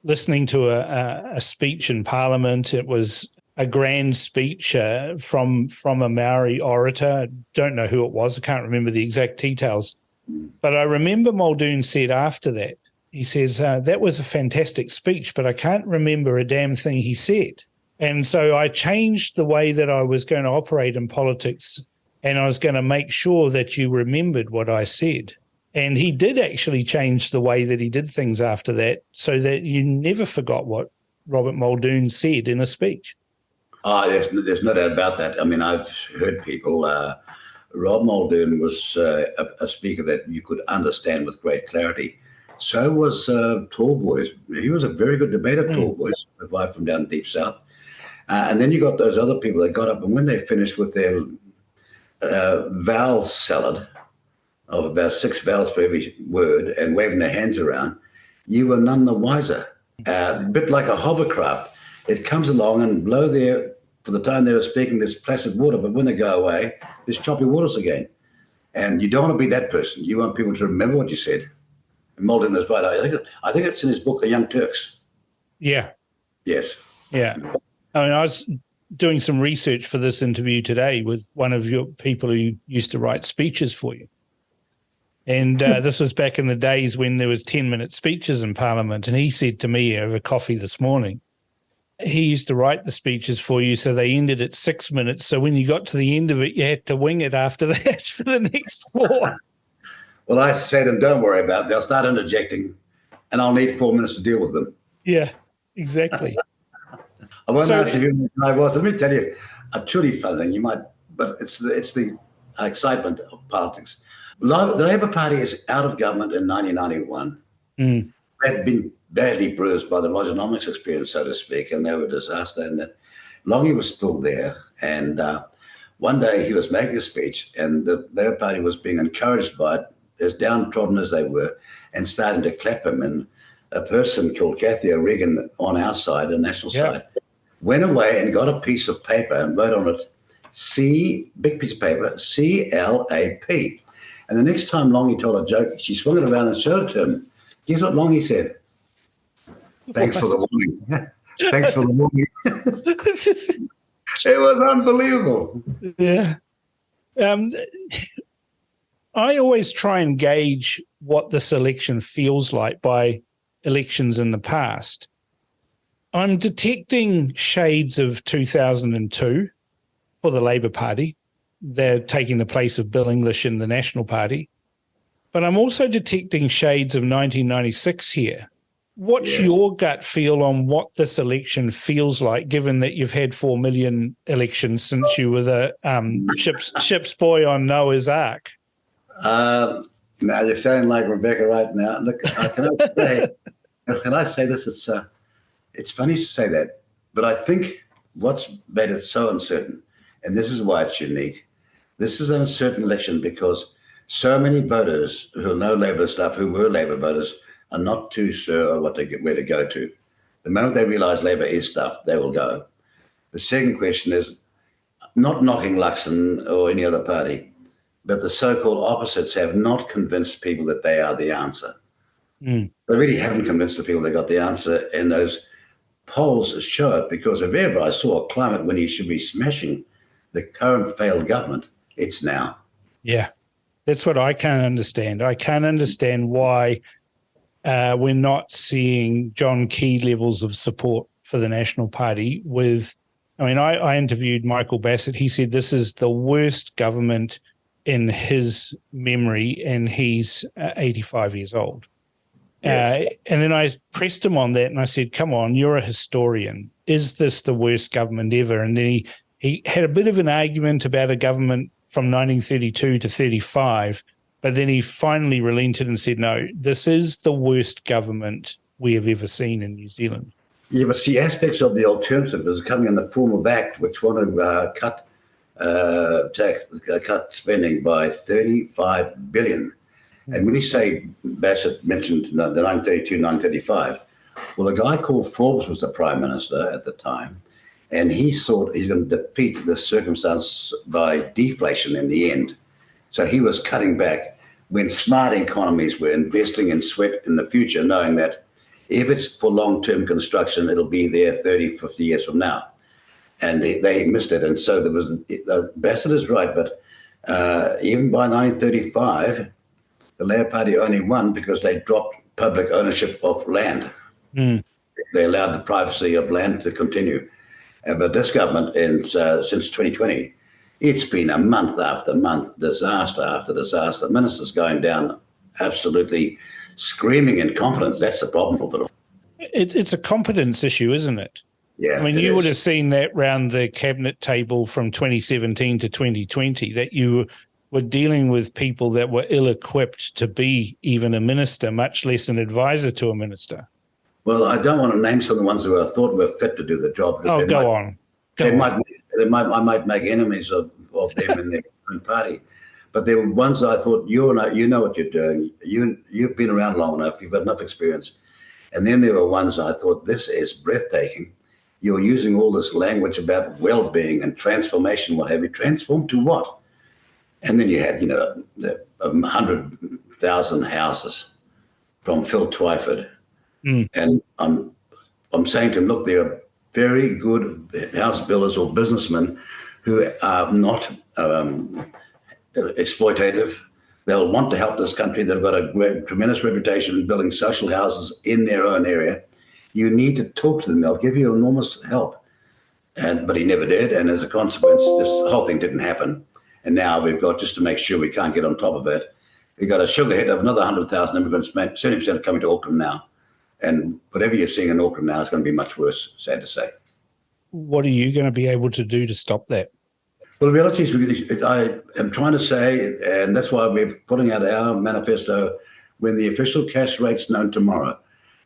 listening to a speech in Parliament. It was a grand speech from a Maori orator. Don't know who it was. I can't remember the exact details. But I remember Muldoon said after that, he says, that was a fantastic speech, but I can't remember a damn thing he said. And so I changed the way that I was going to operate in politics, and I was going to make sure that you remembered what I said. And he did actually change the way that he did things after that so that you never forgot what Robert Muldoon said in a speech. Oh, there's no doubt about that. I mean, I've heard people, Rob Muldoon was a speaker that you could understand with great clarity. So was Tall Boys. He was a very good debater, Tall Boys, arrived from down deep south. And then you got those other people that got up, and when they finished with their vowel salad of about 6 vowels for every word and waving their hands around, you were none the wiser. A bit like a hovercraft. It comes along and below there, for the time they were speaking, there's placid water, but when they go away, there's choppy waters again. And you don't want to be that person. You want people to remember what you said. And Muldoon is right. I think it's in his book, The Young Turks. Yeah. Yes. Yeah. I mean, I was doing some research for this interview today with one of your people who used to write speeches for you. And this was back in the days when there was 10-minute speeches in Parliament. And he said to me over coffee this morning, he used to write the speeches for you, so they ended at 6 minutes. So when you got to the end of it, you had to wing it after that for the next 4. Well, I said, and don't worry about it. They'll start interjecting, and I'll need 4 minutes to deal with them. Yeah, exactly. I won't ask you who I was. Let me tell you a truly funny thing. You might, but it's the excitement of politics. The Labour Party is out of government in 1991. They had been badly bruised by the Rogernomics experience, so to speak, and they were a disaster. And that Longy was still there. And one day he was making a speech, and the Labour Party was being encouraged by it, as downtrodden as they were, and starting to clap him. And a person called Kathy O'Regan on our side, the national side, went away and got a piece of paper and wrote on it, big piece of paper, CLAP. And the next time Longy told a joke, she swung it around and showed it to him. Guess what Longy said? Thanks for the warning. Thanks for the warning. It was unbelievable. Yeah. I always try and gauge what this election feels like by elections in the past. I'm detecting shades of 2002 for the Labour Party. They're taking the place of Bill English in the National Party. But I'm also detecting shades of 1996 here. What's your gut feel on what this election feels like, given that you've had 4 million elections since you were the ship's boy on Noah's Ark? Now you're sounding like Rebecca right now. Look, can I say this? It's funny to say that, but I think what's made it so uncertain, and this is why it's unique, this is an uncertain election because so many voters who know Labour stuff, who were Labour voters, are not too sure of where to go to. The moment they realise Labour is stuff, they will go. The second question is not knocking Luxon or any other party, but the so-called opposites have not convinced people that they are the answer. They really haven't convinced the people they got the answer, and those polls show it, because if ever I saw a climate when you should be smashing the current failed government, it's now. Yeah, that's what I can't understand. I can't understand why we're not seeing John Key levels of support for the National Party I interviewed Michael Bassett. He said this is the worst government in his memory, and he's 85 years old. Yes. And then I pressed him on that and I said, come on, you're a historian. Is this the worst government ever? And then he had a bit of an argument about a government from 1932 to 35, but then he finally relented and said, no, this is the worst government we have ever seen in New Zealand. Yeah, but see, aspects of the alternative is coming in the form of ACT, which want to cut spending by $35 billion. And when you say, Bassett mentioned the 932, 935, well, a guy called Forbes was the Prime Minister at the time, and he thought he's going to defeat the circumstance by deflation in the end. So he was cutting back when smart economies were investing in sweat in the future, knowing that if it's for long-term construction, it'll be there 30, 50 years from now. And they missed it. And so there was, Bassett is right, but even by 1935, the Labour Party only won because they dropped public ownership of land. They allowed the privacy of land to continue. But this government, since 2020, it's been a month after month, disaster after disaster. Ministers going down absolutely screaming incompetence. That's the problem with it all. It's a competence issue, isn't it? Yeah. I mean, you would have seen that round the cabinet table from 2017 to 2020, that you were dealing with people that were ill-equipped to be even a minister, much less an advisor to a minister. Well, I don't want to name some of the ones who I thought were fit to do the job. Oh, go on. I might make enemies of them in their own party. But there were ones I thought, you know what you're doing. You've been around long enough. You've got enough experience. And then there were ones I thought, this is breathtaking. You're using all this language about well-being and transformation, what have you. Transform to what? And then you had, 100,000 houses from Phil Twyford. And I'm saying to him, look, there are very good house builders or businessmen who are not exploitative. They'll want to help this country. They've got a tremendous reputation in building social houses in their own area. You need to talk to them. They'll give you enormous help. But he never did. And as a consequence, this whole thing didn't happen. And now we've got, just to make sure we can't get on top of it, we've got a sugar hit of another 100,000 immigrants, 70% are coming to Auckland now. And whatever you're seeing in Auckland now is going to be much worse, sad to say. What are you going to be able to do to stop that? Well, the reality is, I am trying to say, and that's why we're putting out our manifesto when the official cash rate's known tomorrow,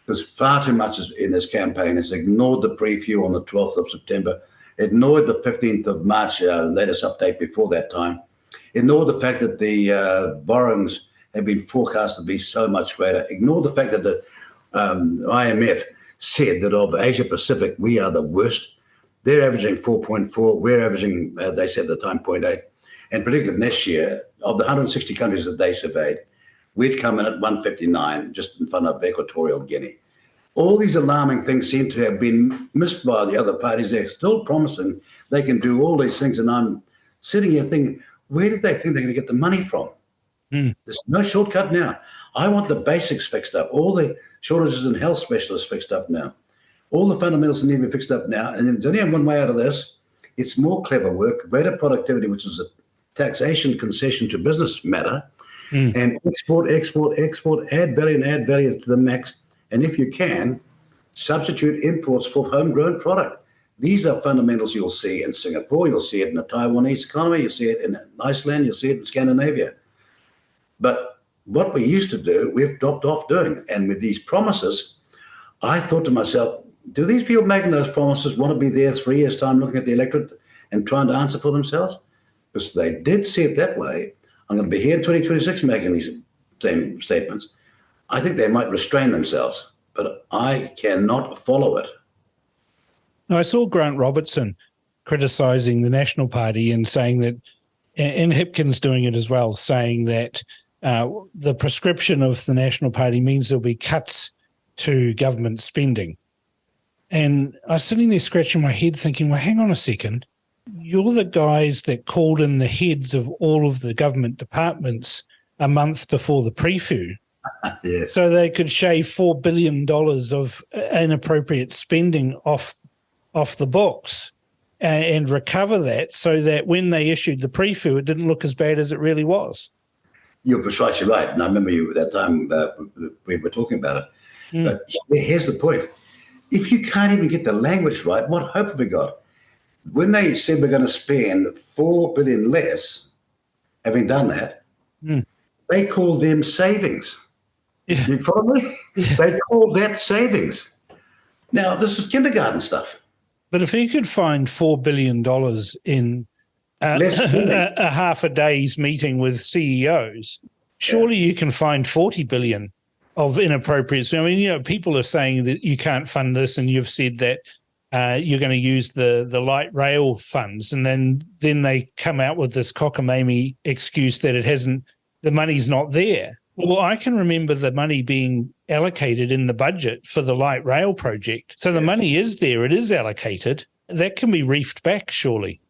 because far too much in this campaign has ignored the preview on the 12th of September, ignored the 15th of March, latest update before that time, ignored the fact that the borrowings have been forecast to be so much greater, ignored the fact that the IMF said that of Asia Pacific, we are the worst. They're averaging 4.4. We're averaging, they said at the time, 0.8. And predicted next year, of the 160 countries that they surveyed, we'd come in at 159, just in front of Equatorial Guinea. All these alarming things seem to have been missed by the other parties. They're still promising they can do all these things. And I'm sitting here thinking, where do they think they're going to get the money from? There's no shortcut now. I want the basics fixed up. All the shortages in health specialists fixed up now. All the fundamentals need to be fixed up now. And there's only one way out of this. It's more clever work, greater productivity, which is a taxation concession to business matter, and export, add value to the max. And if you can, substitute imports for homegrown product. These are fundamentals you'll see in Singapore. You'll see it in the Taiwanese economy. You'll see it in Iceland. You'll see it in Scandinavia. But what we used to do, we've dropped off doing. And with these promises, I thought to myself, do these people making those promises want to be there 3 years' time looking at the electorate and trying to answer for themselves? Because they did see it that way. I'm going to be here in 2026 making these same statements. I think they might restrain themselves, but I cannot follow it. Now, I saw Grant Robertson criticising the National Party and saying that, and Hipkins doing it as well, saying that the prescription of the National Party means there'll be cuts to government spending. And I was sitting there scratching my head thinking, well, hang on a second. You're the guys that called in the heads of all of the government departments a month before the preview. Yes. So they could shave $4 billion of inappropriate spending off the books and recover that so that when they issued the preview, it didn't look as bad as it really was. You're precisely right. And I remember you at that time we were talking about it. But here's the point. If you can't even get the language right, what hope have we got? When they said we're going to spend $4 billion less, having done that, they called them savings. Yeah. You follow me? They called that savings. Now, this is kindergarten stuff. But if you could find $4 billion in a half a day's meeting with CEOs, surely you can find $40 billion of inappropriate. I mean, people are saying that you can't fund this, and you've said that you're going to use the light rail funds, and then they come out with this cockamamie excuse that the money's not there. Well, I can remember the money being allocated in the budget for the light rail project. So the money is there, it is allocated. That can be reefed back, surely.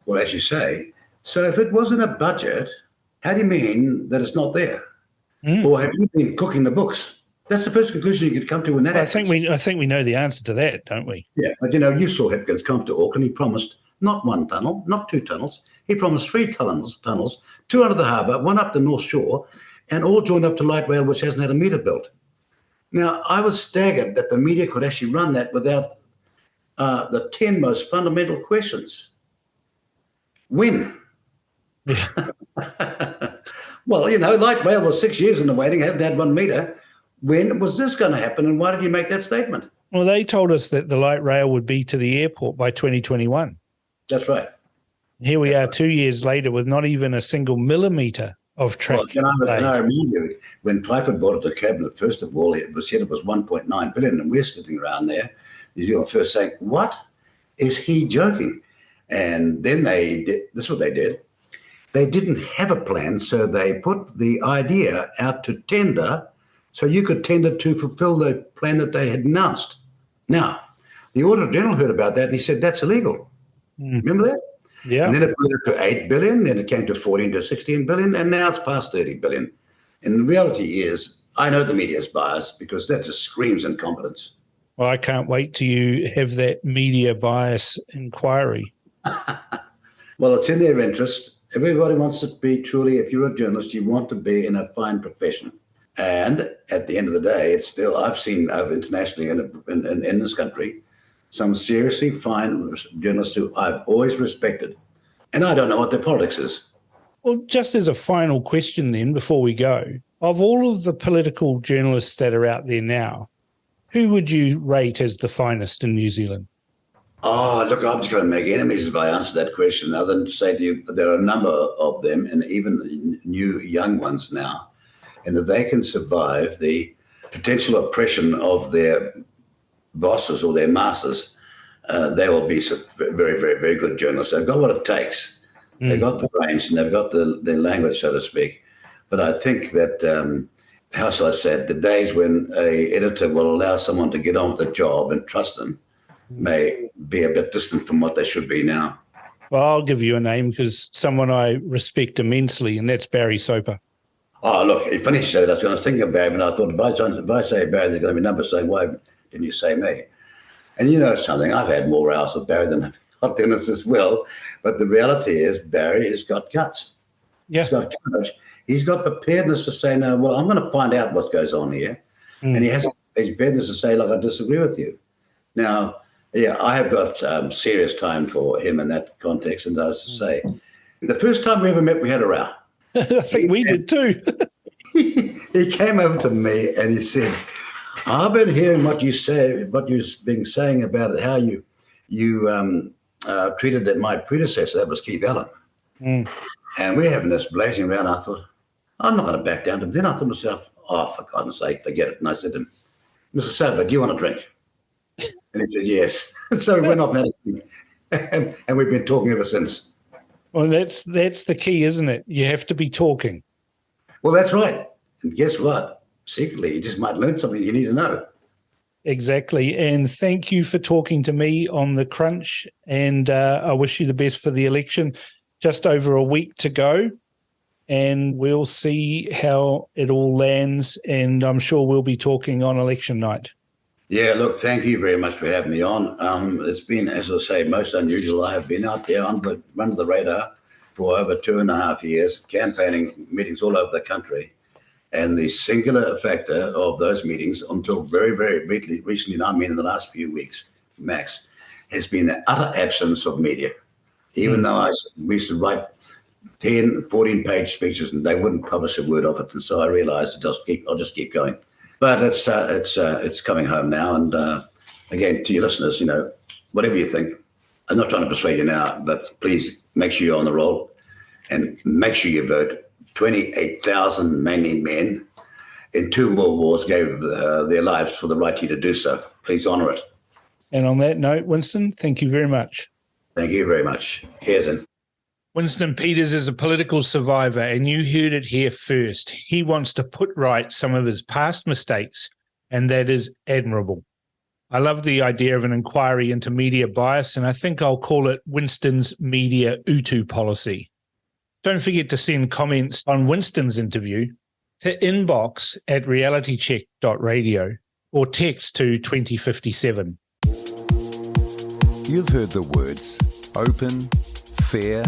Well, as you say, so if it wasn't a budget, how do you mean that it's not there? Or have you been cooking the books? That's the first conclusion you could come to when that happens. I think we know the answer to that, don't we? Yeah, but you saw Hipkins come to Auckland. He promised not one tunnel, not two tunnels. He promised 3 tunnels, 2 under the harbour, 1 up the North Shore, and all joined up to light rail, which hasn't had a metre built. Now, I was staggered that the media could actually run that without the 10 most fundamental questions. When? Well, light rail was 6 years in the waiting, hasn't had 1 metre. When was this going to happen, and why did you make that statement? Well, they told us that the light rail would be to the airport by 2021. That's right. Here we are 2 years later with not even a single millimetre of track. Well, I remember when Twyford brought it to Cabinet, first of all, it was said it was 1.9 billion, and we're sitting around there, New Zealand First, saying, what? Is he joking? And then this is what they did. They didn't have a plan, so they put the idea out to tender so you could tender to fulfill the plan that they had announced. Now, the Auditor General heard about that and he said, that's illegal. Remember that? Yeah. And then it blew to 8 billion, then it came to 14 to 16 billion, and now it's past 30 billion. And the reality is, I know the media is biased because that just screams incompetence. Well, I can't wait till you have that media bias inquiry. Well, it's in their interest. Everybody wants to be truly, if you're a journalist, you want to be in a fine profession. And at the end of the day, it's still, I've seen internationally in this country, some seriously fine journalists who I've always respected. And I don't know what their politics is. Well, just as a final question then, before we go, of all of the political journalists that are out there now, who would you rate as the finest in New Zealand? Oh, look, I'm just going to make enemies if I answer that question, other than to say to you that there are a number of them, and even new young ones now, and that they can survive the potential oppression of their bosses or their masters. They will be some very, very, very good journalists. They've got what it takes. They've got the brains and they've got the language, so to speak. But I think that, how shall I say it, the days when an editor will allow someone to get on with the job and trust them may be a bit distant from what they should be now. Well, I'll give you a name because someone I respect immensely, and that's Barry Soper. Oh, look, you finished that. I was going to think of Barry, and I thought, if I say Barry, there's going to be numbers saying, why didn't you say me? And you know something, I've had more hours with Barry than hot dinners as well. But the reality is Barry has got guts. Yeah. He's got courage. He's got preparedness to say, no, well, I'm going to find out what goes on here. And he has his preparedness to say, look, I disagree with you. Now, yeah, I have got serious time for him in that context. And as I say, the first time we ever met, we had a row. I think we did too. He came over to me and he said, I've been hearing what you say, what you've been saying about how you treated my predecessor. That was Keith Allen. And we're having this blazing around. I thought, I'm not going to back down to him. Then I thought to myself, oh, for God's sake, forget it. And I said to him, Mr. Soper, do you want a drink? And he said, yes. So we went off and we've been talking ever since. Well, that's the key, isn't it? You have to be talking. Well, that's right. And guess what? Secretly, you just might learn something you need to know. Exactly. And thank you for talking to me on The Crunch. And I wish you the best for the election. Just over a week to go. And we'll see how it all lands. And I'm sure we'll be talking on election night. Yeah, look, thank you very much for having me on. It's been, as I say, most unusual. I have been out there under the radar for over 2.5 years, campaigning meetings all over the country. And the singular factor of those meetings until very, very recently, I mean in the last few weeks, max, has been the utter absence of media. Even though we used to write 10, 14-page speeches and they wouldn't publish a word of it. And so I realized I'll just keep going. But it's coming home now. And again, to your listeners, whatever you think, I'm not trying to persuade you now, but please make sure you're on the roll and make sure you vote. 28,000, mainly men, in 2 world wars gave their lives for the right to do so. Please honour it. And on that note, Winston, thank you very much. Thank you very much. Cheers. And Winston Peters is a political survivor, and you heard it here first. He wants to put right some of his past mistakes, and that is admirable. I love the idea of an inquiry into media bias, and I think I'll call it Winston's media utu policy. Don't forget to send comments on Winston's interview to inbox@realitycheck.radio or text to 2057. You've heard the words open, fair,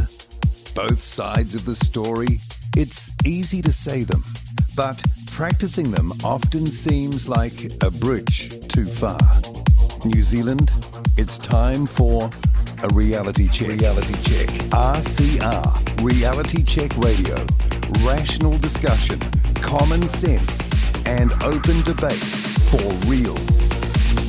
both sides of the story. It's easy to say them, but practicing them often seems like a bridge too far. New Zealand, it's time for a reality check. RCR, Reality Check Radio. Rational discussion, common sense, and open debate for real.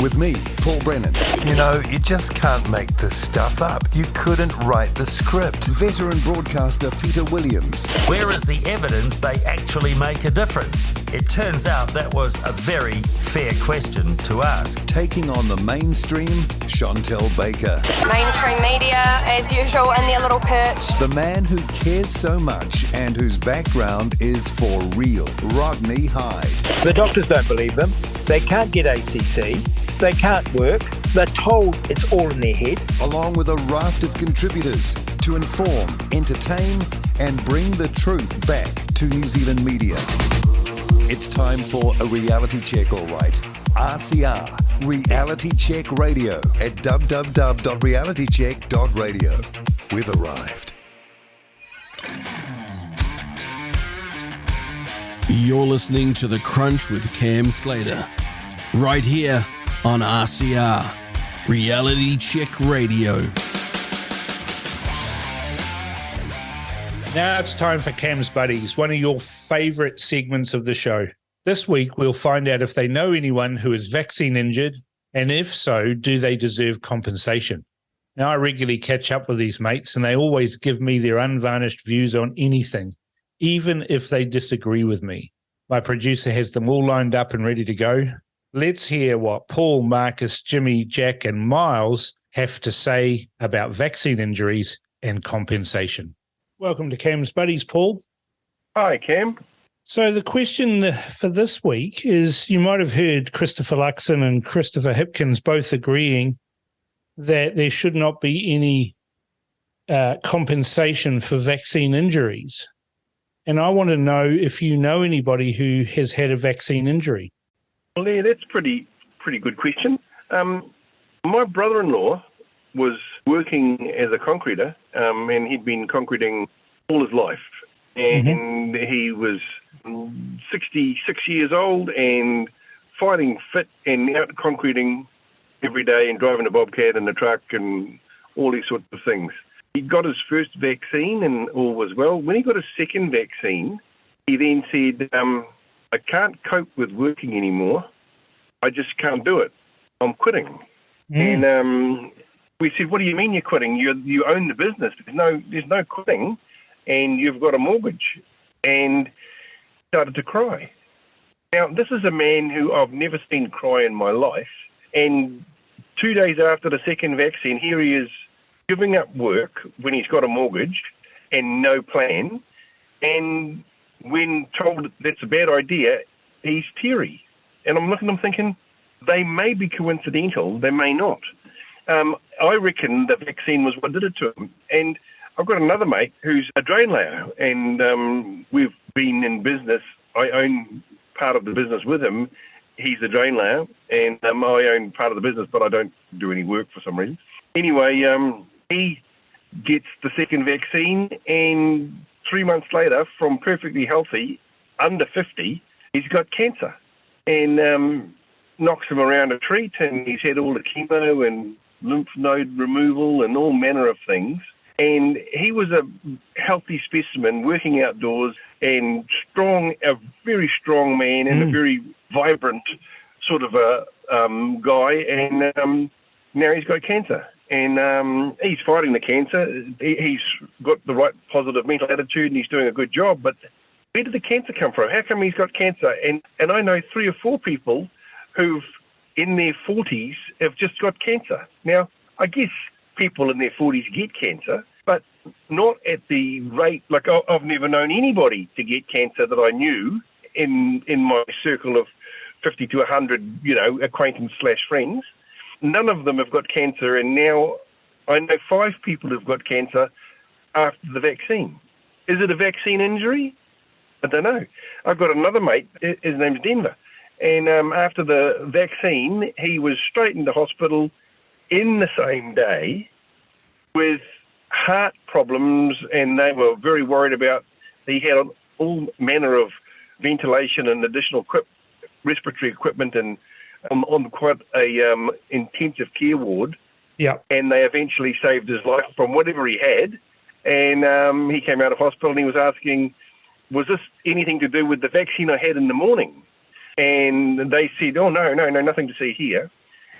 With me, Paul Brennan. You just can't make this stuff up. You couldn't write the script. Veteran broadcaster Peter Williams. Where is the evidence they actually make a difference? It turns out that was a very fair question to ask. Taking on the mainstream, Chantel Baker. Mainstream media, as usual, in their little perch. The man who cares so much and whose background is for real, Rodney Hyde. The doctors don't believe them. They can't get ACC. They can't work. They're told it's all in their head. Along with a raft of contributors, to inform, entertain, and bring the truth back to New Zealand media. It's time for a reality check, all right. RCR, Reality Check Radio at www.realitycheck.radio. We've arrived. You're listening to The Crunch with Cam Slater, right here on RCR, Reality Check Radio. Now it's time for Cam's Buddies, one of your favourite segments of the show. This week, we'll find out if they know anyone who is vaccine injured, and if so, do they deserve compensation? Now, I regularly catch up with these mates, and they always give me their unvarnished views on anything, even if they disagree with me. My producer has them all lined up and ready to go. Let's hear what Paul, Marcus, Jimmy, Jack, and Miles have to say about vaccine injuries and compensation. Welcome to Cam's Buddies, Paul. Hi, Cam. So the question for this week is, you might have heard Christopher Luxon and Christopher Hipkins both agreeing that there should not be any compensation for vaccine injuries. And I want to know if you know anybody who has had a vaccine injury. Well, yeah, that's pretty good question. My brother-in-law was working as a concreter, and he'd been concreting all his life. And he was 66 years old and fighting fit and out concreting every day and driving a bobcat and a truck and all these sorts of things. He got his first vaccine and all was well. When he got his second vaccine, he then said, I can't cope with working anymore. I just can't do it. I'm quitting. And we said, what do you mean you're quitting? You own the business. There's no quitting, and you've got a mortgage. And started to cry. Now, this is a man who I've never seen cry in my life. And 2 days after the second vaccine, here he is giving up work when he's got a mortgage and no plan. And when told that's a bad idea, he's teary. And I'm looking at him thinking, they may be coincidental, they may not. I reckon the vaccine was what did it to him. And I've got another mate who's a drain layer, and we've been in business. I own part of the business with him. He's a drain layer, and I own part of the business, but I don't do any work for some reason. Anyway, he gets the second vaccine, and 3 months later, from perfectly healthy, under 50, he's got cancer. And knocks him around a treat, and he's had all the chemo and lymph node removal and all manner of things. And he was a healthy specimen, working outdoors and strong, a very strong man and a very vibrant sort of a guy. And now he's got cancer. And he's fighting the cancer. He's got the right positive mental attitude and he's doing a good job. But where did the cancer come from? How come he's got cancer? And I know 3 or 4 people who've, in their 40s, have just got cancer. Now, I guess people in their 40s get cancer, but not at the rate, like I've never known anybody to get cancer that I knew in my circle of 50 to 100, acquaintance/friends. None of them have got cancer, and now I know 5 people who've got cancer after the vaccine. Is it a vaccine injury? I don't know. I've got another mate, his name's Denver, and after the vaccine, he was straight into hospital in the same day with heart problems, and they were very worried about, he had all manner of ventilation and additional respiratory equipment and on quite a intensive care ward. Yeah. And they eventually saved his life from whatever he had. And he came out of hospital and he was asking, was this anything to do with the vaccine I had in the morning? And they said, oh, no, nothing to see here.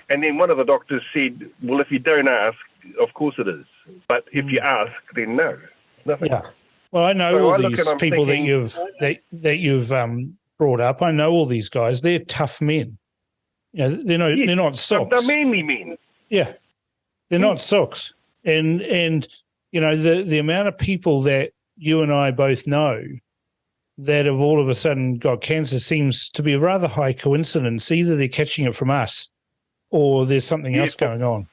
And then one of the doctors said, well, if you don't ask, of course it is. But if you ask, then no, nothing. Yeah. Well, I know all these people thinking, that you've brought up. I know all these guys. They're tough men. They're not socks. They're manly men. Yeah, they're not socks. And the amount of people that you and I both know that have all of a sudden got cancer seems to be a rather high coincidence. Either they're catching it from us or there's something else going on.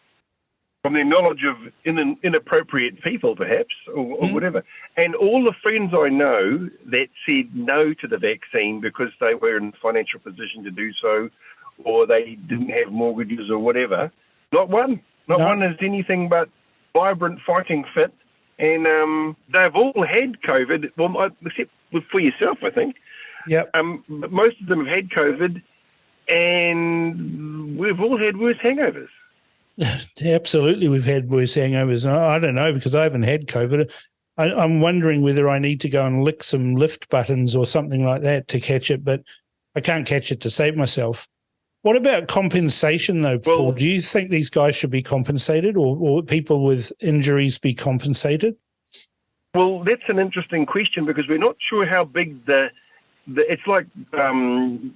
from their knowledge of inappropriate people, perhaps, or whatever. And all the friends I know that said no to the vaccine because they were in a financial position to do so, or they didn't have mortgages or whatever, not one is anything but vibrant, fighting fit. And they've all had COVID, well, except for yourself, I think. Yep. But most of them have had COVID, and we've all had worse hangovers. Absolutely, we've had worse hangovers. I don't know, because I haven't had COVID. I'm wondering whether I need to go and lick some lift buttons or something like that to catch it, but I can't catch it to save myself. What about compensation, though, Paul? Well, do you think these guys should be compensated, or people with injuries be compensated? Well, that's an interesting question, because we're not sure how big it's like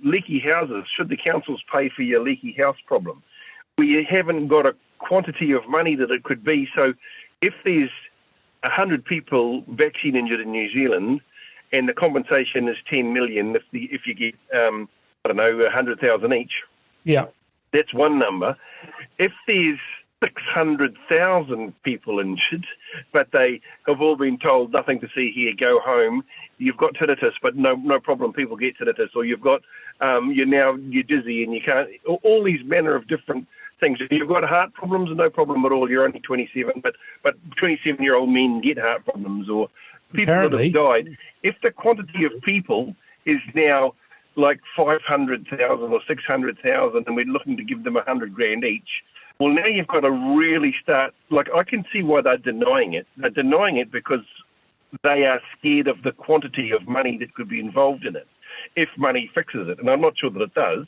leaky houses. Should the councils pay for your leaky house problem? We haven't got a quantity of money that it could be. So if there's 100 people vaccine injured in New Zealand and the compensation is 10 million, if you get, 100,000 each, yeah, that's one number. If there's 600,000 people injured, but they have all been told nothing to see here, go home, you've got tinnitus, but no problem, people get tinnitus, or you've got, you're dizzy and you can't, all these manner of different things. If you've got heart problems, no problem at all, you're only 27, but 27-year-old men get heart problems, or people Apparently. that have died. If the quantity of people is now like 500,000 or 600,000 and we're looking to give them $100,000 each, well, now you've got to really start, like, I can see why they're denying it. They're denying it because they are scared of the quantity of money that could be involved in it, if money fixes it. And I'm not sure that it does,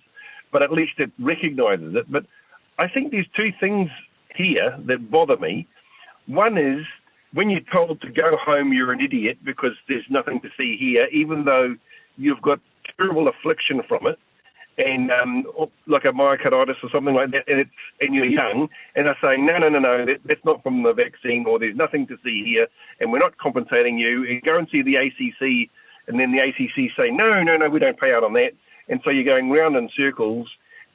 but at least it recognises it. But I think there's two things here that bother me. One is when you're told to go home, you're an idiot because there's nothing to see here, even though you've got terrible affliction from it, and like a myocarditis or something like that, and you're young, and they're saying, no, that's not from the vaccine, or there's nothing to see here, and we're not compensating you, and go and see the ACC, and then the ACC say, no, we don't pay out on that, and so you're going round in circles,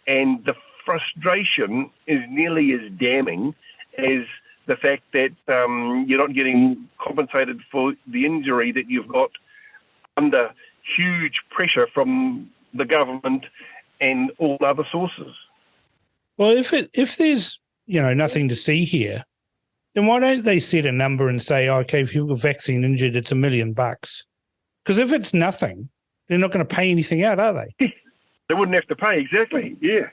and the frustration is nearly as damning as the fact that you're not getting compensated for the injury that you've got under huge pressure from the government and all other sources. Well, if there's nothing to see here, then why don't they set a number and say, okay, if you've got vaccine injured, it's $1 million? Because if it's nothing, they're not going to pay anything out, are they? They wouldn't have to pay, exactly. Yeah.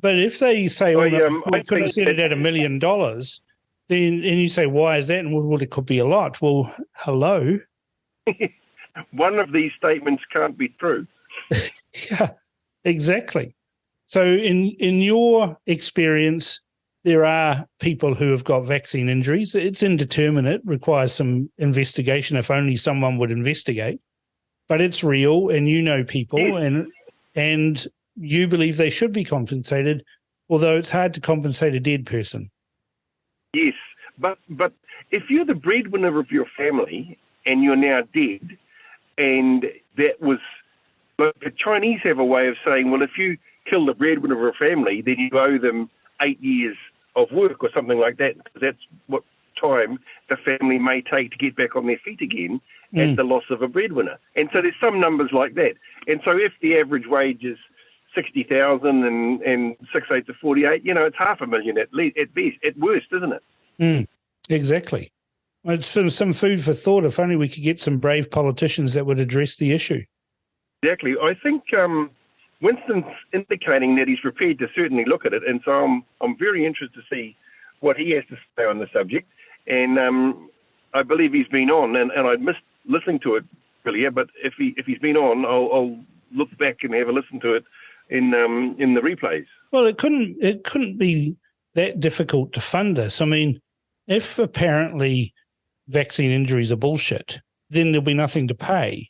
But if they say, we could have set it at $1 million, then and you say, why is that? And well, it could be a lot. Well, hello. One of these statements can't be true. Yeah, exactly. So in your experience, there are people who have got vaccine injuries. It's indeterminate, requires some investigation, if only someone would investigate. But it's real, and you know people, yes. and you believe they should be compensated, although it's hard to compensate a dead person. Yes, but if you're the breadwinner of your family and you're now dead, and that was, like, the Chinese have a way of saying, well, if you kill the breadwinner of a family, then you owe them 8 years of work or something like that, because that's what time the family may take to get back on their feet again at the loss of a breadwinner. And so there's some numbers like that. And so if the average wage is 60,000 and 6 8 to 48, it's $500,000 at least, at best, at worst, isn't it? Exactly. Well, it's some food for thought. If only we could get some brave politicians that would address the issue. Exactly. I think Winston's indicating that he's prepared to certainly look at it, and so I'm very interested to see what he has to say on the subject. And I believe he's been on, and I missed listening to it earlier, but if he's been on, I'll look back and have a listen to it in the replays. Well, it couldn't be that difficult to fund this. I mean, if apparently vaccine injuries are bullshit, then there'll be nothing to pay.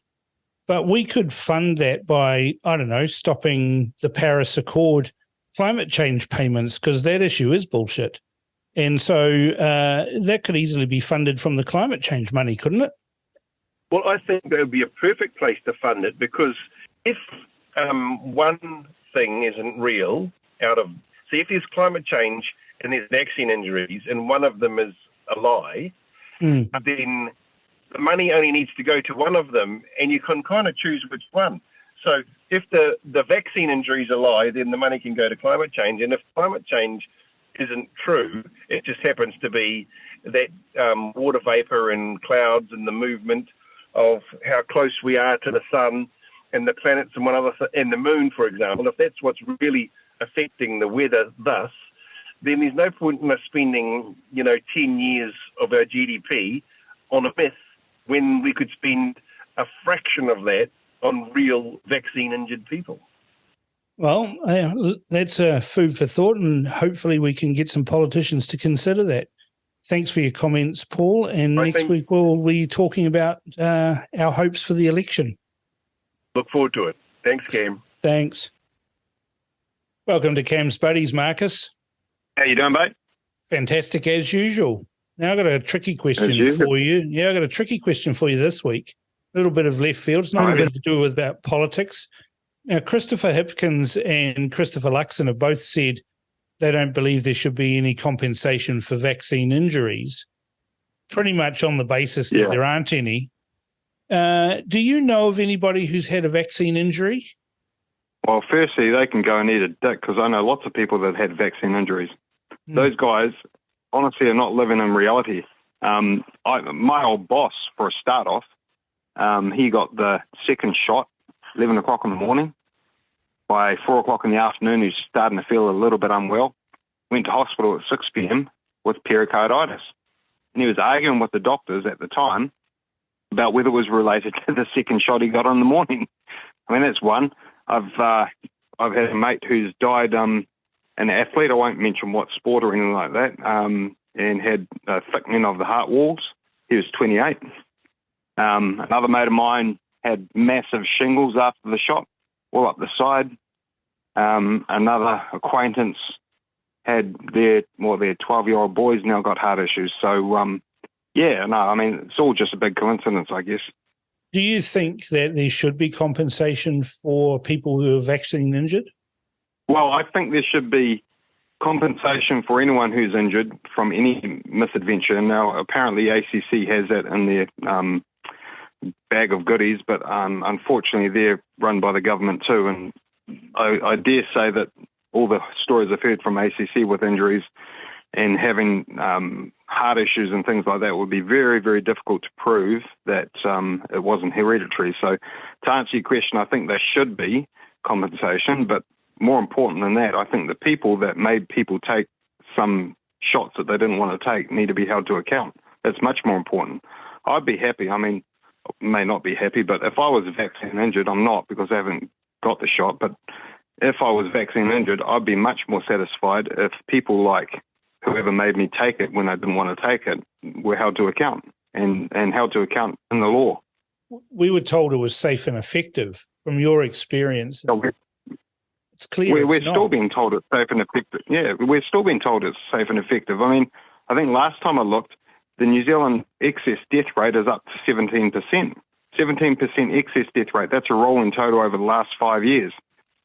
But we could fund that by, I don't know, stopping the Paris Accord climate change payments, because that issue is bullshit. And so that could easily be funded from the climate change money, couldn't it? Well, I think that would be a perfect place to fund it, because if one thing isn't real if there's climate change and there's vaccine injuries, and one of them is a lie, then the money only needs to go to one of them, and you can kind of choose which one. So if the vaccine injury is a lie, then the money can go to climate change. And if climate change isn't true, it just happens to be that water vapor and clouds and the movement of how close we are to the sun and the planets and and the moon, for example, if that's what's really affecting the weather thus, then there's no point in us spending, 10 years of our GDP on a myth when we could spend a fraction of that on real vaccine-injured people. Well, that's food for thought, and hopefully we can get some politicians to consider that. Thanks for your comments, Paul, and next week we'll be talking about our hopes for the election. Look forward to it. Thanks, Cam. Thanks. Welcome to Cam's Buddies, Marcus. How you doing, mate? Fantastic as usual. Now I've got a tricky question for you. Yeah, I've got a tricky question for you this week. A little bit of left field. It's not anything to do with about politics. Now, Christopher Hipkins and Christopher Luxon have both said they don't believe there should be any compensation for vaccine injuries, pretty much on the basis that there aren't any. Do you know of anybody who's had a vaccine injury? Well, firstly, they can go and eat a dick, because I know lots of people that had vaccine injuries. Those guys, honestly, are not living in reality. My old boss, for a start off, he got the second shot 11 o'clock in the morning. By 4 o'clock in the afternoon, he's starting to feel a little bit unwell. Went to hospital at 6 p.m. with pericarditis. And he was arguing with the doctors at the time about whether it was related to the second shot he got in the morning. I mean, that's one. I've had a mate who's died, an athlete, I won't mention what sport or anything like that, and had a thickening of the heart walls. He was 28. Another mate of mine had massive shingles after the shot, all up the side. Another acquaintance had their 12-year-old boys now got heart issues. So, it's all just a big coincidence, I guess. Do you think that there should be compensation for people who are vaccine injured? Well, I think there should be compensation for anyone who's injured from any misadventure. Now, apparently ACC has that in their bag of goodies, but unfortunately they're run by the government too. And I dare say that all the stories I've heard from ACC with injuries and having heart issues and things like that would be very, very difficult to prove that it wasn't hereditary. So to answer your question, I think there should be compensation, but more important than that, I think the people that made people take some shots that they didn't want to take need to be held to account. That's much more important. I'd be happy. I mean, may not be happy, but if I was vaccine injured, I'm not because I haven't got the shot, but if I was vaccine injured, I'd be much more satisfied if people like whoever made me take it when I didn't want to take it were held to account and held to account in the law. We were told it was safe and effective. From your experience, it's clear we're still being told it's safe and effective. Yeah, we're still being told it's safe and effective. I mean, I think last time I looked, the New Zealand excess death rate is up to 17%. 17% excess death rate. That's a rolling total over the last 5 years.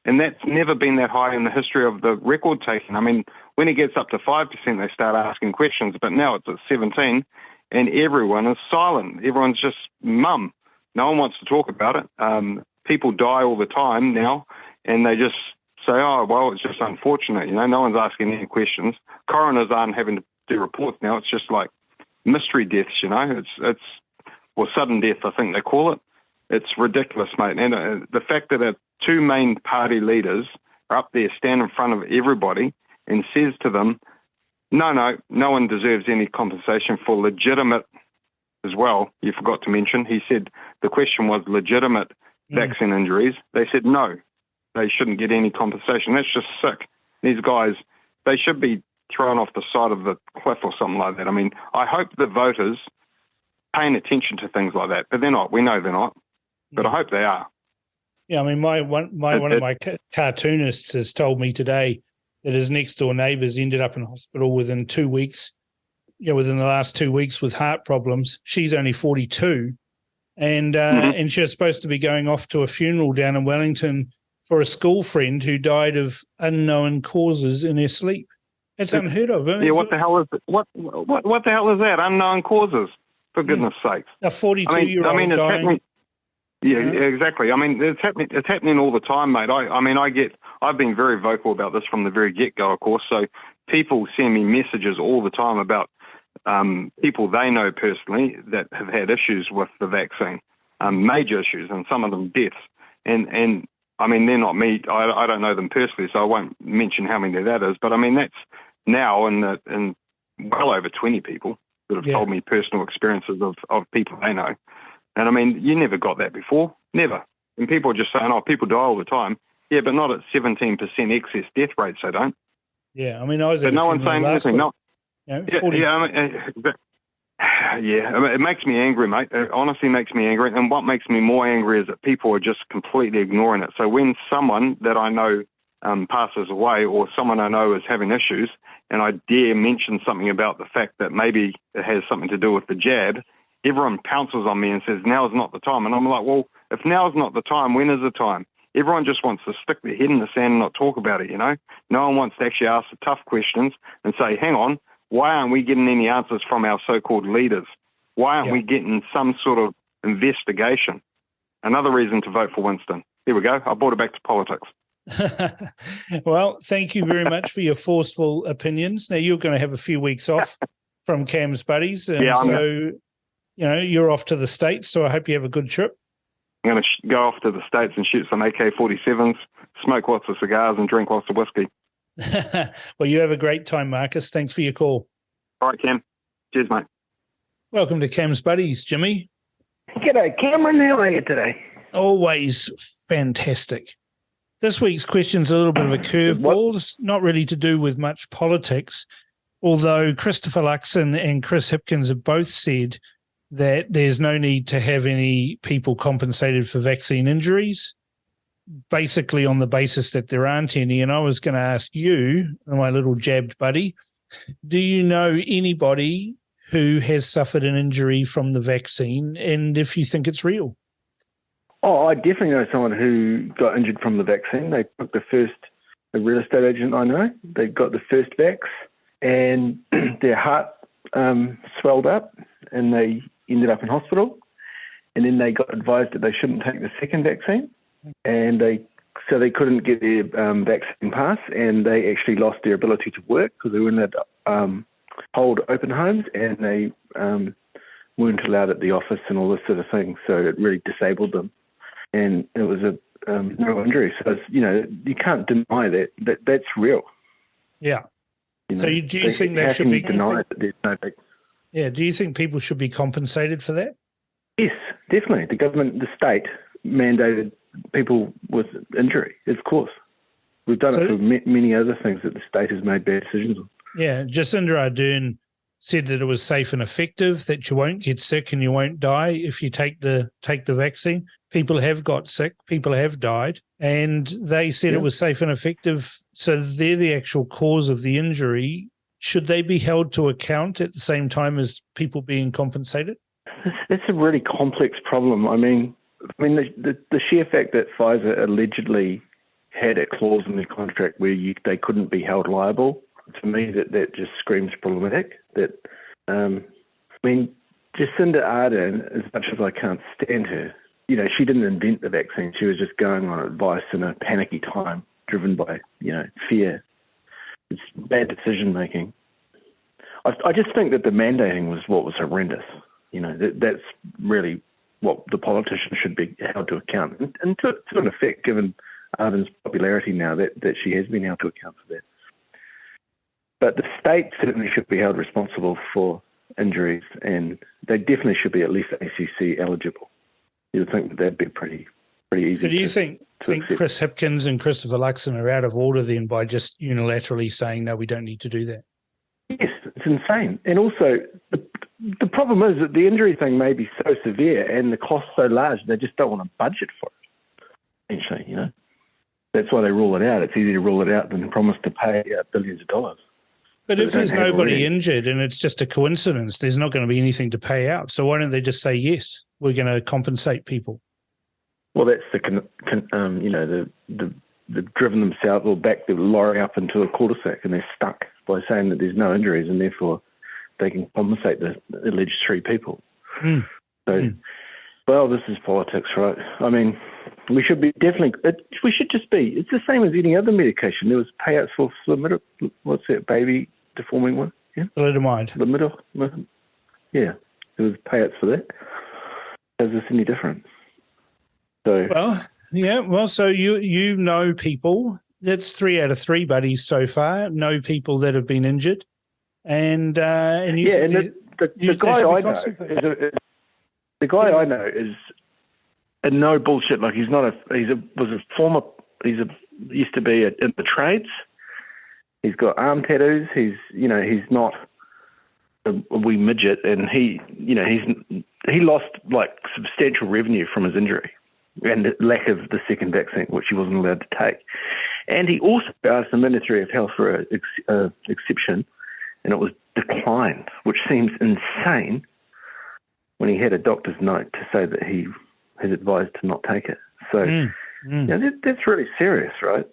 And that's never been that high in the history of the record taking. I mean, when it gets up to 5%, they start asking questions, but now it's at 17%, and everyone is silent. Everyone's just mum. No one wants to talk about it. People die all the time now, and they just say, oh, well, it's just unfortunate. You know, no one's asking any questions. Coroners aren't having to do reports now. It's just like mystery deaths, you know. It's sudden death, I think they call it. It's ridiculous, mate. And the fact that our two main party leaders are up there, stand in front of everybody and says to them, no one deserves any compensation for legitimate as well. You forgot to mention, he said the question was legitimate vaccine injuries. They said no, they shouldn't get any compensation. That's just sick. These guys, they should be thrown off the side of the cliff or something like that. I mean, I hope the voters paying attention to things like that, but they're not. We know they're not, but I hope they are. Yeah, I mean, one of my cartoonists has told me today that his next door neighbours ended up in hospital within 2 weeks. Within the last 2 weeks with heart problems. She's only 42, and she was supposed to be going off to a funeral down in Wellington for a school friend who died of unknown causes in her sleep. It's unheard of. I mean, Yeah, what the hell is what the hell is that? Unknown causes, for goodness sakes. A 42-year-old it's dying. happening. Yeah, exactly. I mean, it's happening. It's happening all the time, mate. I've been very vocal about this from the very get-go, of course. So people send me messages all the time about people they know personally that have had issues with the vaccine, major issues, and some of them deaths. And I mean, they're not me. I don't know them personally, so I won't mention how many that is. But I mean, that's now in well over 20 people that have told me personal experiences of people they know. And I mean, you never got that before, never. And people are just saying, oh, people die all the time. Yeah, but not at 17% excess death rates, they don't. Yeah, I mean, I was But at no one's saying anything. No. It makes me angry, mate. It honestly makes me angry. And what makes me more angry is that people are just completely ignoring it. So when someone that I know passes away, or someone I know is having issues, and I dare mention something about the fact that maybe it has something to do with the jab, everyone pounces on me and says, now is not the time. And I'm like, well, if now is not the time, when is the time? Everyone just wants to stick their head in the sand and not talk about it, you know? No one wants to actually ask the tough questions and say, hang on, why aren't we getting any answers from our so-called leaders? Why aren't we getting some sort of investigation? Another reason to vote for Winston. Here we go. I brought it back to politics. Well, thank you very much for your forceful opinions. Now, you're going to have a few weeks off from Cam's buddies. And you're off to the States, so I hope you have a good trip. I'm going to go off to the States and shoot some AK-47s, smoke lots of cigars, and drink lots of whiskey. Well, you have a great time, Marcus. Thanks for your call. All right, Cam. Cheers, mate. Welcome to Cam's Buddies, Jimmy. G'day, Cameron. How are you today? Always fantastic. This week's question's a little bit of a curveball. It's not really to do with much politics, although Christopher Luxon and Chris Hipkins have both said that there's no need to have any people compensated for vaccine injuries, basically on the basis that there aren't any. And I was going to ask you, my little jabbed buddy, do you know anybody who has suffered an injury from the vaccine, and if you think it's real? Oh, I definitely know someone who got injured from the vaccine. They took a real estate agent I know, they got the first vax, and their heart swelled up, and they ended up in hospital. And then they got advised that they shouldn't take the second vaccine, and they couldn't get their vaccine pass, and they actually lost their ability to work because they weren't allowed to hold open homes, and they weren't allowed at the office and all this sort of thing. So it really disabled them, and it was a neural injury. So it's, you can't deny that's real. Yeah. So do you think that should be denied? That there's no vaccine? Yeah. Do you think people should be compensated for that? Yes, definitely. The government, the state, mandated people with injury. Of course, we've done it for many other things that the state has made bad decisions on. Yeah, Jacinda Ardern said that it was safe and effective, that you won't get sick and you won't die if you take the vaccine. People have got sick, people have died, and they said it was safe and effective. So they're the actual cause of the injury. Should they be held to account at the same time as people being compensated? It's a really complex problem. I mean, the sheer fact that Pfizer allegedly had a clause in their contract where they couldn't be held liable, to me, that just screams problematic. Jacinda Ardern, as much as I can't stand her, she didn't invent the vaccine. She was just going on advice in a panicky time, driven by, fear. It's bad decision making. I just think that the mandating was what was horrendous. That's really what the politicians should be held to account. And to an effect, given Ardern's popularity now, that she has been held to account for that. But the state certainly should be held responsible for injuries, and they definitely should be at least ACC eligible. You would think that'd be pretty easy. So do you think Chris Hipkins and Christopher Luxon are out of order then by just unilaterally saying, no, we don't need to do that? Yes, it's insane. And also, the problem is that the injury thing may be so severe and the cost so large, they just don't want to budget for it, essentially, That's why they rule it out. It's easier to rule it out than promise to pay billions of dollars. But if there's nobody injured and it's just a coincidence, there's not going to be anything to pay out. So why don't they just say, yes, we're going to compensate people? Well, that's they've driven themselves or backed the lorry up into a cul-de-sac and they're stuck. by saying that there's no injuries and therefore they can compensate the alleged 3 people. Well, this is politics, right? I mean, we should be just be. It's the same as any other medication. There was payouts for what's that baby deforming one? Yeah, thalidomide. Yeah, there was payouts for that. Is this any different? So so you know people. That's 3 out of 3 buddies so far. Know people that have been injured, and the guy I know is a no bullshit. Like he's not used to be in the trades. He's got arm tattoos. He's not a wee midget, and he lost like substantial revenue from his injury and the lack of the second vaccine, which he wasn't allowed to take. And he also asked the Ministry of Health for an exception, and it was declined, which seems insane when he had a doctor's note to say that he has advised to not take it. So that's really serious, right?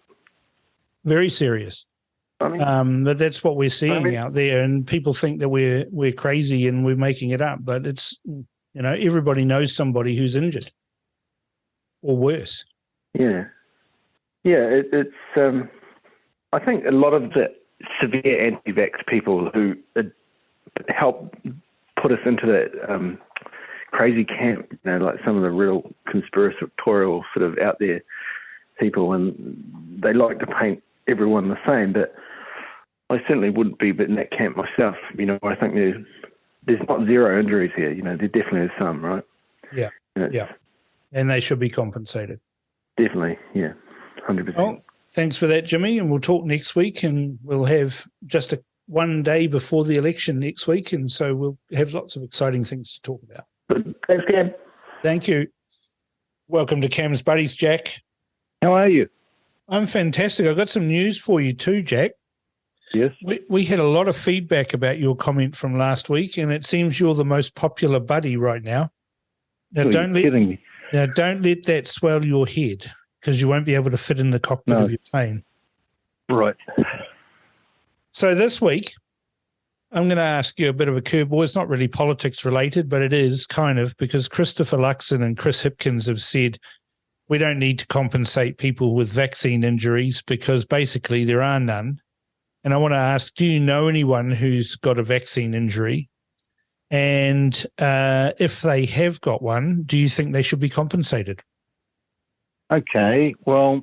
Very serious. I mean, but that's what we're seeing out there, and people think that we're crazy and we're making it up. But it's everybody knows somebody who's injured or worse. Yeah. It's. I think a lot of the severe anti-vax people who help put us into that crazy camp, like some of the real conspiratorial sort of out there people, and they like to paint everyone the same, but I certainly wouldn't be in that camp myself. I think there's not zero injuries here. There definitely is some, right? Yeah. And they should be compensated. Definitely, yeah, 100%. Well, thanks for that, Jimmy, and we'll talk next week, and we'll have just one day before the election next week, and so we'll have lots of exciting things to talk about. Thanks, Cam. Thank you. Welcome to Cam's Buddies, Jack. How are you? I'm fantastic. I've got some news for you too, Jack. Yes. We had a lot of feedback about your comment from last week, and it seems you're the most popular buddy right now. Now, You're kidding me. Now, don't let that swell your head, because you won't be able to fit in the cockpit of your plane. Right. So this week, I'm going to ask you a bit of a curveball. It's not really politics related, but it is kind of, because Christopher Luxon and Chris Hipkins have said we don't need to compensate people with vaccine injuries because basically there are none. And I want to ask, do you know anyone who's got a vaccine injury? And if they have got one, do you think they should be compensated? Okay, well,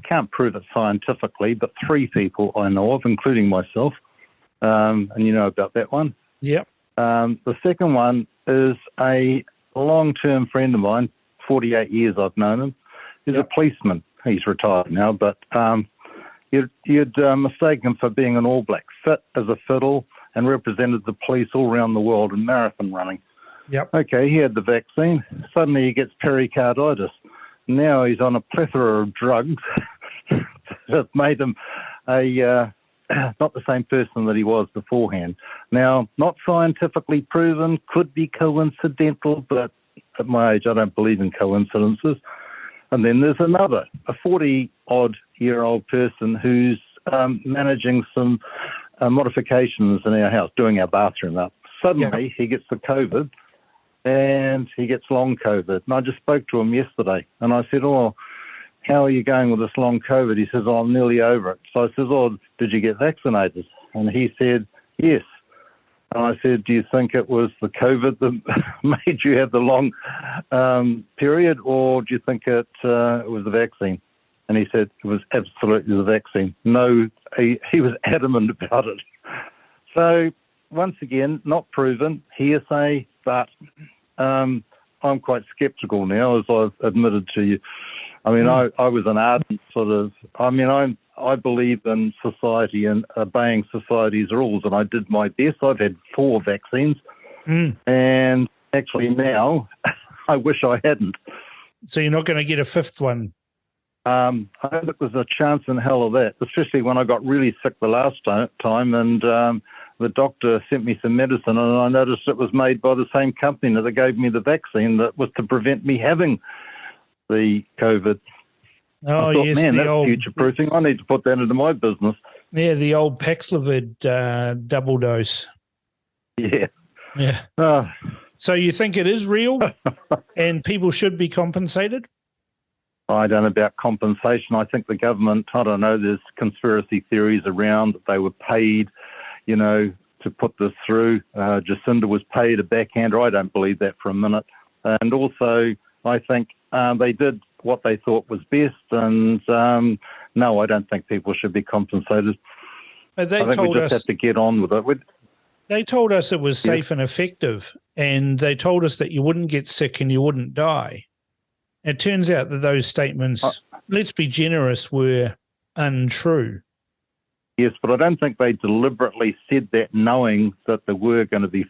can't prove it scientifically, but 3 people I know of, including myself, and you know about that one. Yep. The second one is a long-term friend of mine, 48 years I've known him. He's a policeman. He's retired now, but you'd mistake him for being an All Black, fit as a fiddle, and represented the police all around the world in marathon running. Yep. Okay, he had the vaccine. Suddenly he gets pericarditis. Now he's on a plethora of drugs that made him not the same person that he was beforehand. Now, not scientifically proven, could be coincidental, but at my age I don't believe in coincidences. And then there's another, a 40-odd-year-old person who's managing some modifications in our house, doing our bathroom up. Suddenly he gets the COVID and he gets long COVID. And I just spoke to him yesterday and I said, "Oh, how are you going with this long COVID?" He says, "Oh, I'm nearly over it." So I said, "Oh, did you get vaccinated?" And he said, "Yes." And I said, "Do you think it was the COVID that made you have the long period, or do you think it was the vaccine?" And he said it was absolutely the vaccine. No, he was adamant about it. So once again, not proven, hearsay, but I'm quite sceptical now, as I've admitted to you. I mean, I was an ardent sort of, I believe in society and obeying society's rules, and I did my best. I've had 4 vaccines, and actually now I wish I hadn't. So you're not going to get a 5th one? I don't think there's a chance in hell of that, especially when I got really sick the last time, and the doctor sent me some medicine, and I noticed it was made by the same company that gave me the vaccine that was to prevent me having the COVID. Oh, I thought, yes, man, that's future-proofing. I need to put that into my business. Yeah, the old Paxlovid double dose. Yeah. Yeah. So you think it is real and people should be compensated? I don't know about compensation. I think the government, I don't know, there's conspiracy theories around that they were paid, to put this through. Jacinda was paid a backhander. I don't believe that for a minute. And also, I think they did what they thought was best. And no, I don't think people should be compensated. But they I think told we just us have to get on with it. They told us it was safe and effective, and they told us that you wouldn't get sick and you wouldn't die. It turns out that those statements, let's be generous, were untrue. Yes, but I don't think they deliberately said that knowing that there were going to be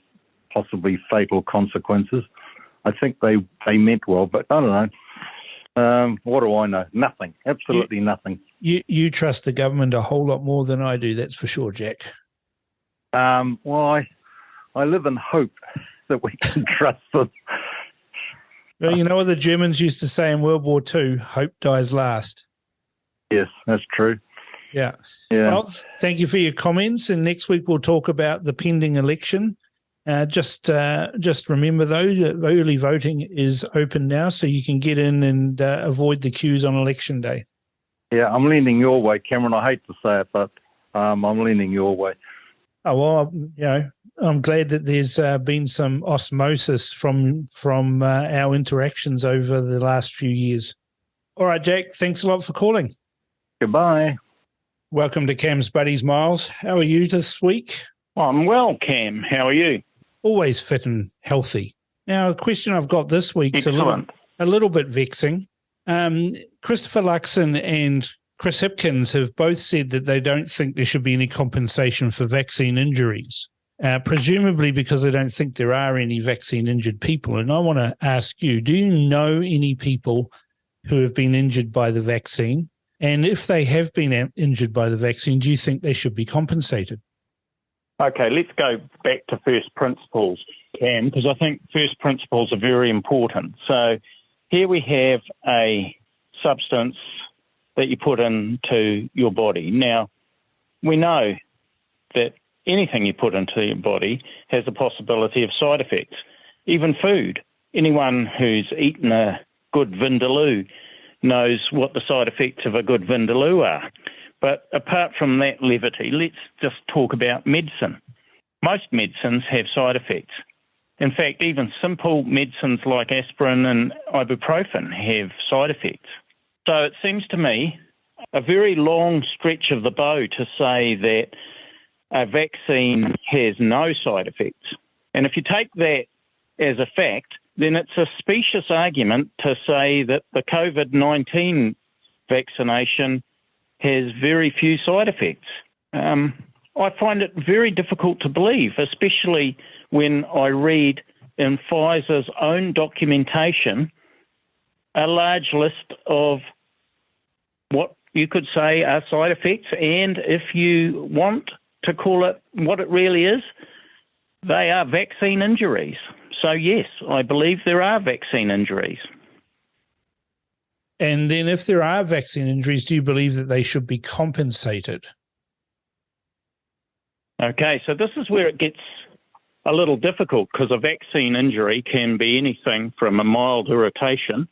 possibly fatal consequences. I think they meant well, but I don't know. What do I know? Nothing. Absolutely nothing. You trust the government a whole lot more than I do, that's for sure, Jack. Well, I live in hope that we can trust them. Well, you know what the Germans used to say in World War II? Hope dies last. Yes, that's true. Yeah. Yeah. Well, thank you for your comments. And next week we'll talk about the pending election. Just remember, though, that early voting is open now, so you can get in and avoid the queues on Election Day. Yeah, I'm leaning your way, Cameron. I hate to say it, but I'm leaning your way. Oh, well, I'm glad that there's been some osmosis from our interactions over the last few years. All right, Jack, thanks a lot for calling. Goodbye. Welcome to Cam's Buddies, Miles. How are you this week? I'm well, Cam. How are you? Always fit and healthy. Now, the question I've got this week is a little bit vexing. Christopher Luxon and Chris Hipkins have both said that they don't think there should be any compensation for vaccine injuries, presumably because they don't think there are any vaccine-injured people. And I want to ask you, do you know any people who have been injured by the vaccine? And if they have been injured by the vaccine, do you think they should be compensated? Okay, let's go back to first principles, Cam, because I think first principles are very important. So here we have a substance that you put into your body. Now, we know that anything you put into your body has a possibility of side effects, even food. Anyone who's eaten a good vindaloo knows what the side effects of a good vindaloo are. But apart from that levity, let's just talk about medicine. Most medicines have side effects. In fact, even simple medicines like aspirin and ibuprofen have side effects. So it seems to me a very long stretch of the bow to say that a vaccine has no side effects. And if you take that as a fact, then it's a specious argument to say that the COVID-19 vaccination has very few side effects. I find it very difficult to believe, especially when I read in Pfizer's own documentation a large list of what you could say are side effects, and if you want to call it what it really is, they are vaccine injuries. So yes, I believe there are vaccine injuries. And then if there are vaccine injuries, do you believe that they should be compensated? Okay, so this is where it gets a little difficult, because a vaccine injury can be anything from a mild irritation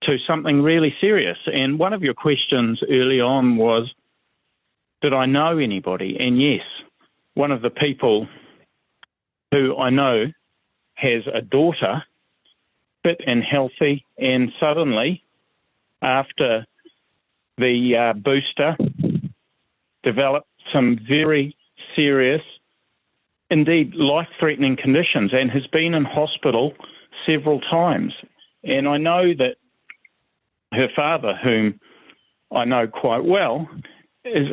to something really serious. And one of your questions early on was, did I know anybody? And yes, one of the people who I know has a daughter, fit and healthy, and suddenly, after the booster, developed some very serious, indeed life-threatening conditions, and has been in hospital several times. And I know that her father, whom I know quite well, is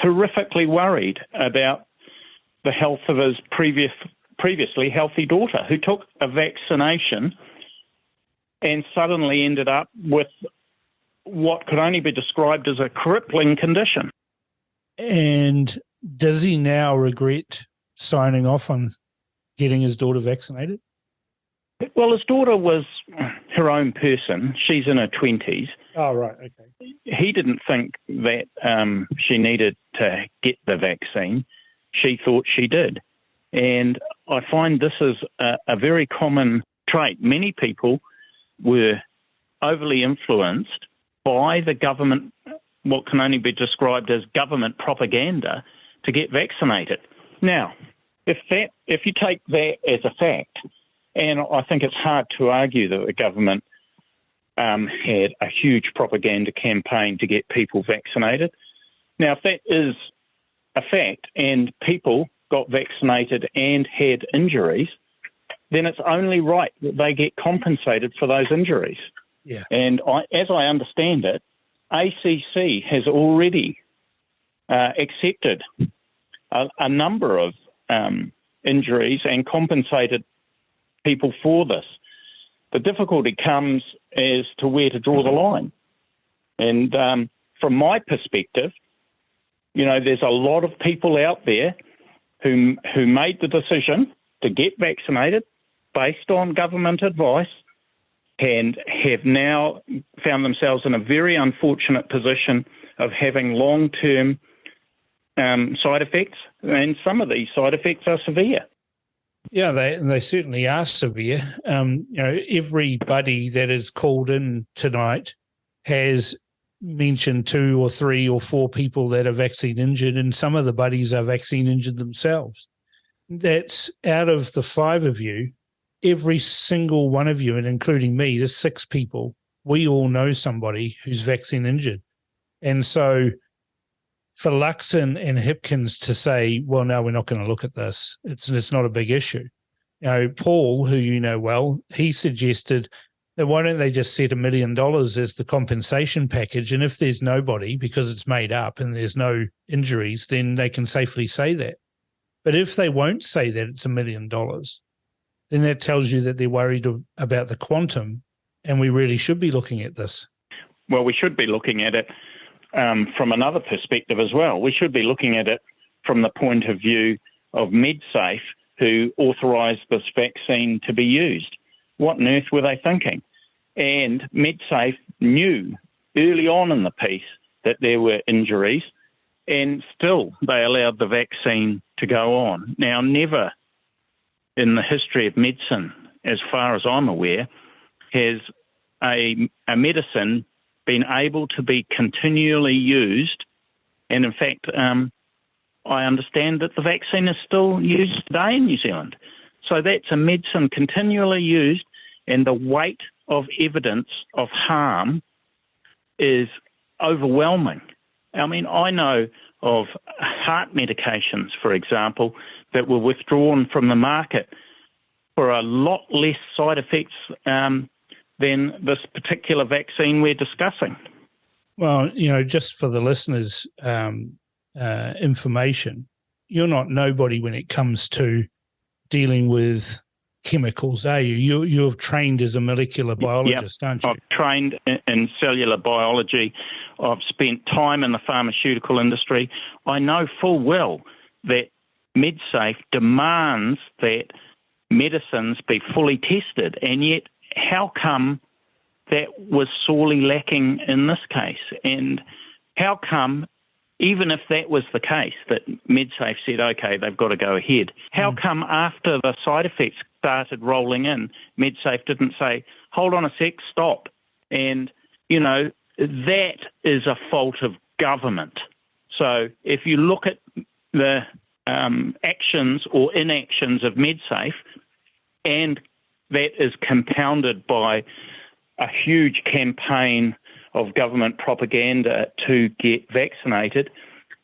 horrifically worried about the health of his previously healthy daughter, who took a vaccination and suddenly ended up with what could only be described as a crippling condition. And does he now regret signing off on getting his daughter vaccinated? Well, his daughter was her own person. She's in her 20s. Oh, right, okay. He didn't think that she needed to get the vaccine, she thought she did. And I find this is a very common trait. Many people were overly influenced by the government, what can only be described as government propaganda, to get vaccinated. Now, if you take that as a fact, and I think it's hard to argue that the government had a huge propaganda campaign to get people vaccinated. Now, if that is a fact and people got vaccinated and had injuries, then it's only right that they get compensated for those injuries. Yeah. And as I understand it, ACC has already accepted a number of injuries and compensated people for this. The difficulty comes as to where to draw the line. And from my perspective, there's a lot of people out there who made the decision to get vaccinated based on government advice and have now found themselves in a very unfortunate position of having long-term side effects, and some of these side effects are severe. Yeah, they certainly are severe. Everybody that is called in tonight has mentioned 2 or 3 or 4 people that are vaccine injured, and some of the buddies are vaccine injured themselves. That's out of the 5 of you, every single one of you, and including me, there's 6 people, we all know somebody who's vaccine injured. And so for Luxon and Hipkins to say, well, no, we're not going to look at this, it's not a big issue. Paul, who you know well, he suggested that why don't they just set $1 million as the compensation package, and if there's nobody, because it's made up and there's no injuries, then they can safely say that. But if they won't say that it's $1 million, then that tells you that they're worried about the quantum, and we really should be looking at this. Well, we should be looking at it from another perspective as well. We should be looking at it from the point of view of MedSafe, who authorised this vaccine to be used. What on earth were they thinking? And MedSafe knew early on in the piece that there were injuries, and still they allowed the vaccine to go on. Now, never in the history of medicine, as far as I'm aware, has a medicine been able to be continually used. And in fact, I understand that the vaccine is still used today in New Zealand. So that's a medicine continually used, and the weight of evidence of harm is overwhelming. I mean, I know of heart medications, for example, that were withdrawn from the market for a lot less side effects than this particular vaccine we're discussing. Well, just for the listeners' information, you're not nobody when it comes to dealing with chemicals, are you? You've trained as a molecular biologist, aren't you? I've trained in cellular biology. I've spent time in the pharmaceutical industry. I know full well that MedSafe demands that medicines be fully tested, and yet how come that was sorely lacking in this case? And how come, even if that was the case, that MedSafe said, OK, they've got to go ahead, how come after the side effects started rolling in, MedSafe didn't say, hold on a sec, stop? And, that is a fault of government. So if you look at the actions or inactions of MedSafe, and that is compounded by a huge campaign of government propaganda to get vaccinated,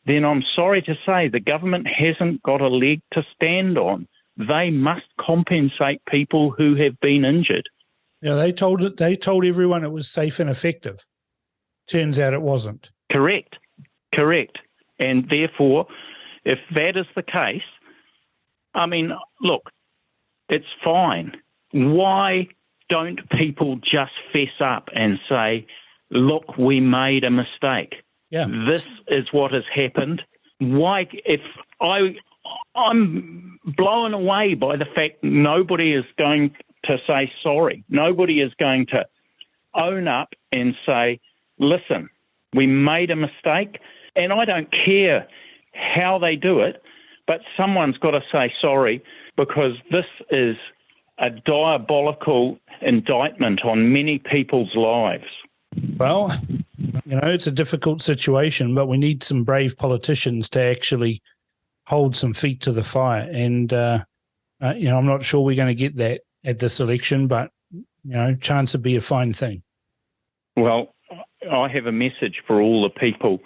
then I'm sorry to say the government hasn't got a leg to stand on. They must compensate people who have been injured. Yeah, they told everyone it was safe and effective. Turns out it wasn't. Correct. And therefore, if that is the case, I mean, look, it's fine. Why don't people just fess up and say, look, we made a mistake. Yeah. This is what has happened. Why, if I'm blown away by the fact nobody is going to say sorry. Nobody is going to own up and say, listen, we made a mistake. And I don't care how they do it, but someone's got to say sorry, because this is a diabolical indictment on many people's lives. Well, it's a difficult situation, but we need some brave politicians to actually hold some feet to the fire. And, I'm not sure we're going to get that at this election, but, chance would be a fine thing. Well, I have a message for all the people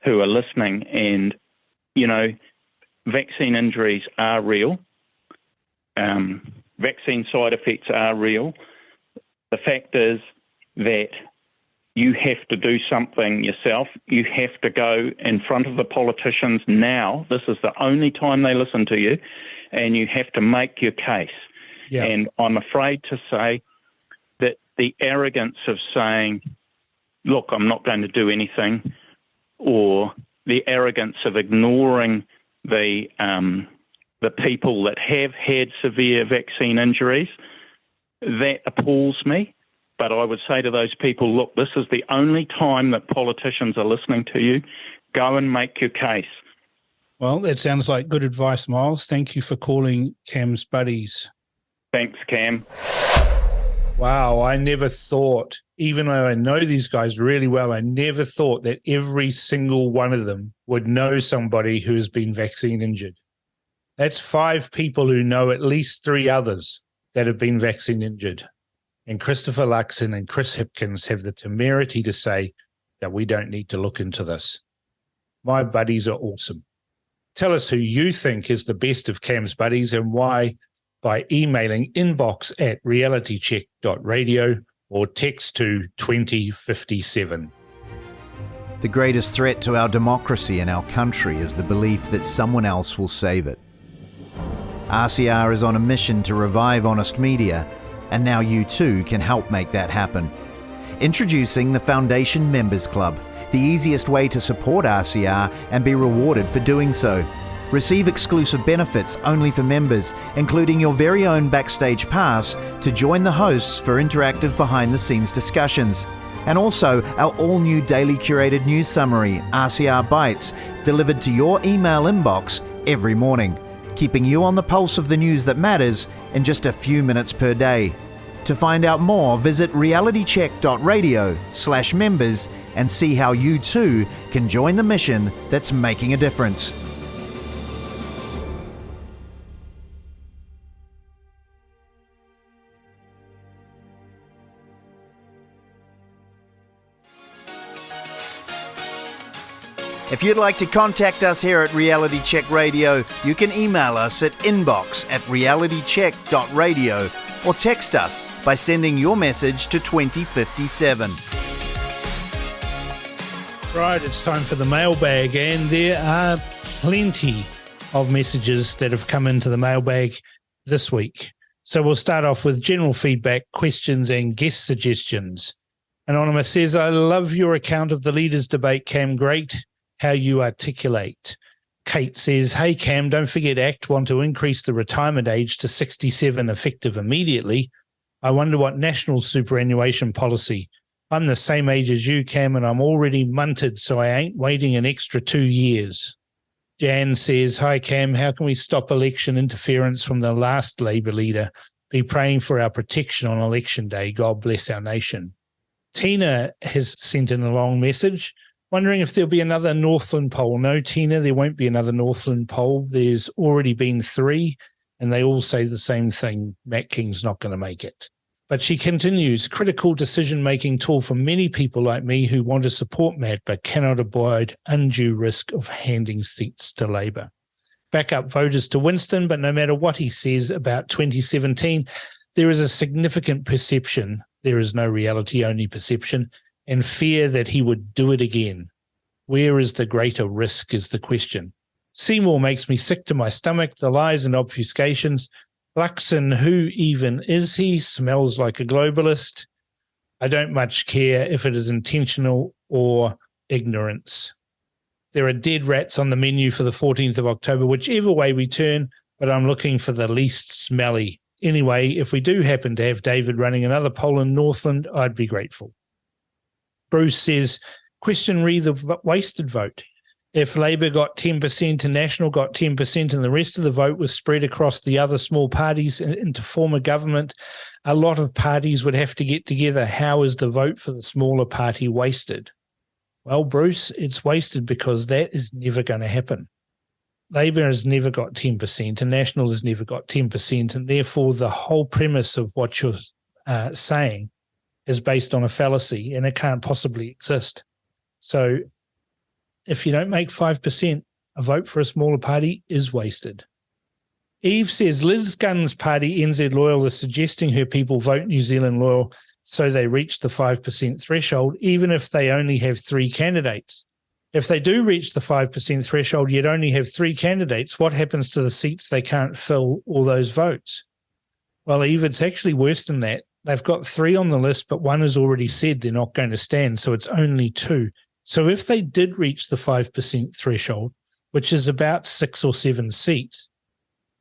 who are listening, and, vaccine injuries are real. Vaccine side effects are real. The fact is that you have to do something yourself. You have to go in front of the politicians now. This is the only time they listen to you, and you have to make your case. Yeah. And I'm afraid to say that the arrogance of saying, look, I'm not going to do anything, or the arrogance of ignoring the people that have had severe vaccine injuries, that appalls me. But I would say to those people, look, this is the only time that politicians are listening to you. Go and make your case. Well, that sounds like good advice, Miles. Thank you for calling Cam's Buddies. Thanks, Cam. Wow, I never thought, even though I know these guys really well, I never thought that every single one of them would know somebody who has been vaccine injured. That's 5 people who know at least 3 others that have been vaccine injured. And Christopher Luxon and Chris Hipkins have the temerity to say that we don't need to look into this. My buddies are awesome. Tell us who you think is the best of Cam's buddies and why by emailing inbox@realitycheck.radio or text to 2057. The greatest threat to our democracy and our country is the belief that someone else will save it. RCR is on a mission to revive honest media, and now you too can help make that happen. Introducing the Foundation Members Club, the easiest way to support RCR and be rewarded for doing so. Receive exclusive benefits only for members, including your very own backstage pass to join the hosts for interactive behind-the-scenes discussions. And also our all-new daily curated news summary, RCR Bites, delivered to your email inbox every morning, keeping you on the pulse of the news that matters in just a few minutes per day. To find out more, visit realitycheck.radio/members and see how you too can join the mission that's making a difference. If you'd like to contact us here at Reality Check Radio, you can email us at inbox@realitycheck.radio or text us by sending your message to 2057. Right, it's time for the mailbag, and there are plenty of messages that have come into the mailbag this week. So we'll start off with general feedback, questions, and guest suggestions. Anonymous says, I love your account of the leaders' debate, Cam. Great how you articulate. Kate says, hey, Cam, don't forget ACT want to increase the retirement age to 67 effective immediately. I wonder what national superannuation policy. I'm the same age as you, Cam, and I'm already munted, so I ain't waiting an extra 2 years. Jan says, hi, Cam, how can we stop election interference from the last Labour leader? Be praying for our protection on election day. God bless our nation. Tina has sent in a long message, wondering if there'll be another Northland poll. No, Tina, there won't be another Northland poll. There's already been 3, and they all say the same thing. Matt King's not going to make it. But she continues, critical decision-making tool for many people like me who want to support Matt but cannot avoid undue risk of handing seats to Labour. Back up voters to Winston, but no matter what he says about 2017, there is a significant perception, there is no reality, only perception, and fear that he would do it again. Where is the greater risk is the question. Seymour makes me sick to my stomach, the lies and obfuscations. Luxon, who even is he? Smells like a globalist. I don't much care if it is intentional or ignorance. There are dead rats on the menu for the 14th of October, whichever way we turn, but I'm looking for the least smelly. Anyway, if we do happen to have David running another poll in Northland, I'd be grateful. Bruce says, question re the wasted vote. If Labour got 10% and National got 10% and the rest of the vote was spread across the other small parties into form a government, a lot of parties would have to get together. How is the vote for the smaller party wasted? Well, Bruce, it's wasted because that is never going to happen. Labour has never got 10% and National has never got 10%, and therefore the whole premise of what you're saying is based on a fallacy, and it can't possibly exist. So if you don't make 5%, a vote for a smaller party is wasted. Eve says Liz Gunn's party, NZ Loyal, is suggesting her people vote New Zealand Loyal so they reach the 5% threshold, even if they only have 3 candidates. If they do reach the 5% threshold, yet only have 3 candidates, what happens to the seats they can't fill all those votes? Well, Eve, it's actually worse than that. They've got 3 on the list, but 1 has already said they're not going to stand, so it's only 2. So if they did reach the 5% threshold, which is about 6 or 7 seats,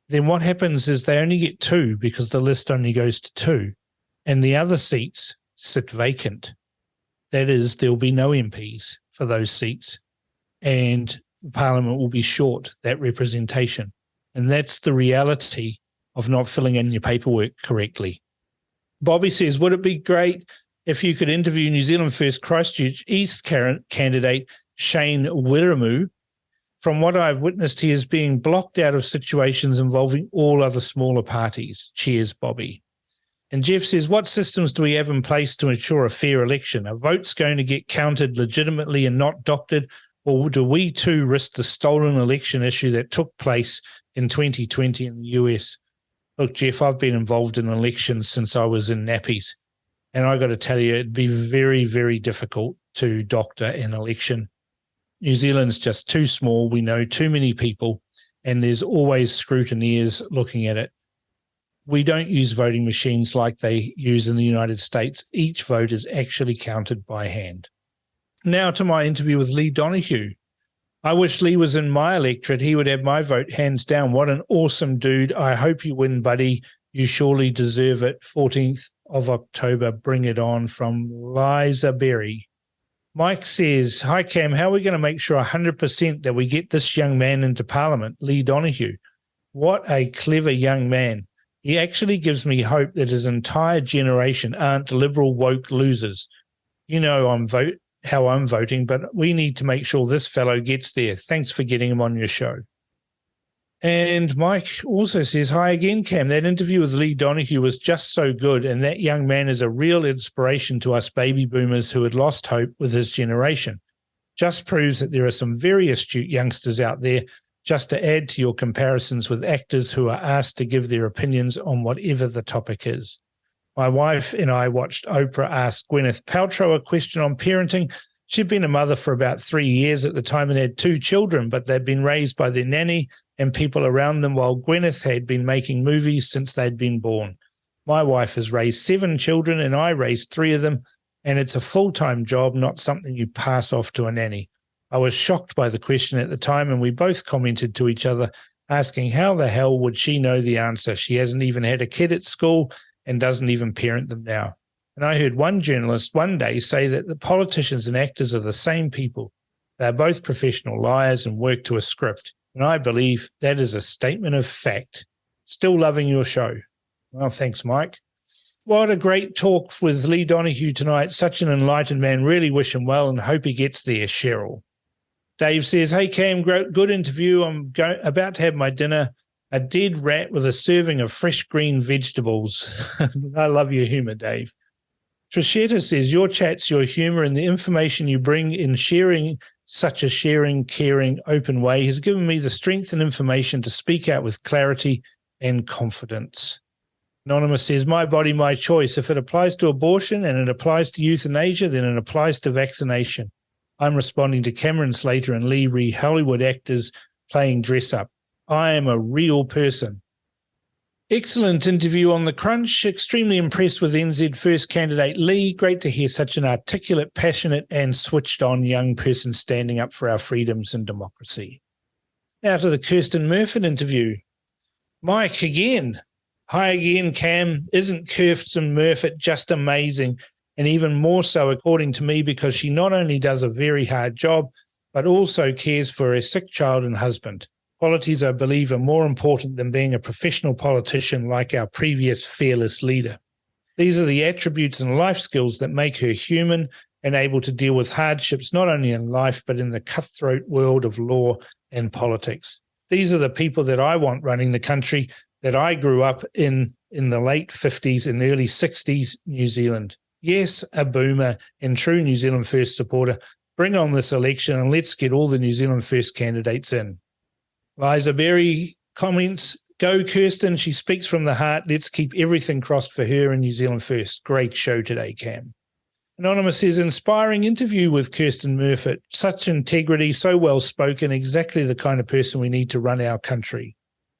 then what happens is they only get 2 because the list only goes to 2, and the other seats sit vacant. That is, there'll be no MPs for those seats, and Parliament will be short that representation. And that's the reality of not filling in your paperwork correctly. Bobby says, would it be great if you could interview New Zealand First Christchurch East candidate Shane Wiremu? From what I've witnessed, he is being blocked out of situations involving all other smaller parties. Cheers, Bobby. And Jeff says, what systems do we have in place to ensure a fair election? Are votes going to get counted legitimately and not doctored? Or do we too risk the stolen election issue that took place in 2020 in the US? Look, Jeff, I've been involved in elections since I was in nappies. And I got to tell you, it'd be very, very difficult to doctor an election. New Zealand's just too small. We know too many people, and there's always scrutineers looking at it. We don't use voting machines like they use in the United States. Each vote is actually counted by hand. Now to my interview with Lee Donoghue. I wish Lee was in my electorate. He would have my vote hands down. What an awesome dude. I hope you win, buddy. You surely deserve it. 14th of October, bring it on, from Liza Berry. Mike says, hi, Cam, how are we going to make sure 100% that we get this young man into Parliament, Lee Donoghue? What a clever young man. He actually gives me hope that his entire generation aren't liberal woke losers. You know how I'm voting, but we need to make sure this fellow gets there. Thanks for getting him on your show. And Mike also says, hi again, Cam. That interview with Lee Donoghue was just so good, and that young man is a real inspiration to us baby boomers who had lost hope with his generation. Just proves that there are some very astute youngsters out there, just to add to your comparisons with actors who are asked to give their opinions on whatever the topic is. My wife and I watched Oprah ask Gwyneth Paltrow a question on parenting. She'd been a mother for about 3 years at the time and had 2 children, but they'd been raised by their nanny and people around them, while Gwyneth had been making movies since they'd been born. My wife has raised 7 children and I raised 3 of them, and it's a full-time job, not something you pass off to a nanny. I was shocked by the question at the time, and we both commented to each other, asking how the hell would she know the answer? She hasn't even had a kid at school and doesn't even parent them now. And I heard one journalist one day say that the politicians and actors are the same people. They're both professional liars and work to a script. And I believe that is a statement of fact. Still loving your show. Well, thanks, Mike. What a great talk with Lee Donoghue tonight. Such an enlightened man. Really wish him well and hope he gets there, Cheryl. Dave says, hey, Cam, good interview. I'm about to have my dinner. A dead rat with a serving of fresh green vegetables. I love your humor, Dave. Trishetta says, your chats, your humor, and the information you bring in sharing such a sharing, caring, open way has given me the strength and information to speak out with clarity and confidence. Anonymous says, my body, my choice. If it applies to abortion and it applies to euthanasia, then it applies to vaccination. I'm responding to Cameron Slater and Lee Ree, Hollywood actors playing dress up. I am a real person. Excellent interview on The Crunch. Extremely impressed with NZ First candidate Lee. Great to hear such an articulate, passionate and switched-on young person standing up for our freedoms and democracy. Now to the Kirsten Murfitt interview. Mike again. Hi again, Cam. Isn't Kirsten Murfitt just amazing? And even more so, according to me, because she not only does a very hard job, but also cares for a sick child and husband. Qualities I believe are more important than being a professional politician like our previous fearless leader. These are the attributes and life skills that make her human and able to deal with hardships not only in life but in the cutthroat world of law and politics. These are the people that I want running the country that I grew up in the late 50s and early 60s New Zealand. Yes, a boomer and true New Zealand First supporter. Bring on this election and let's get all the New Zealand First candidates in. Liza Berry comments, go Kirsten, she speaks from the heart. Let's keep everything crossed for her and New Zealand First. Great show today, Cam. Anonymous says, inspiring interview with Kirsten Murfitt. Such integrity, so well spoken, exactly the kind of person we need to run our country.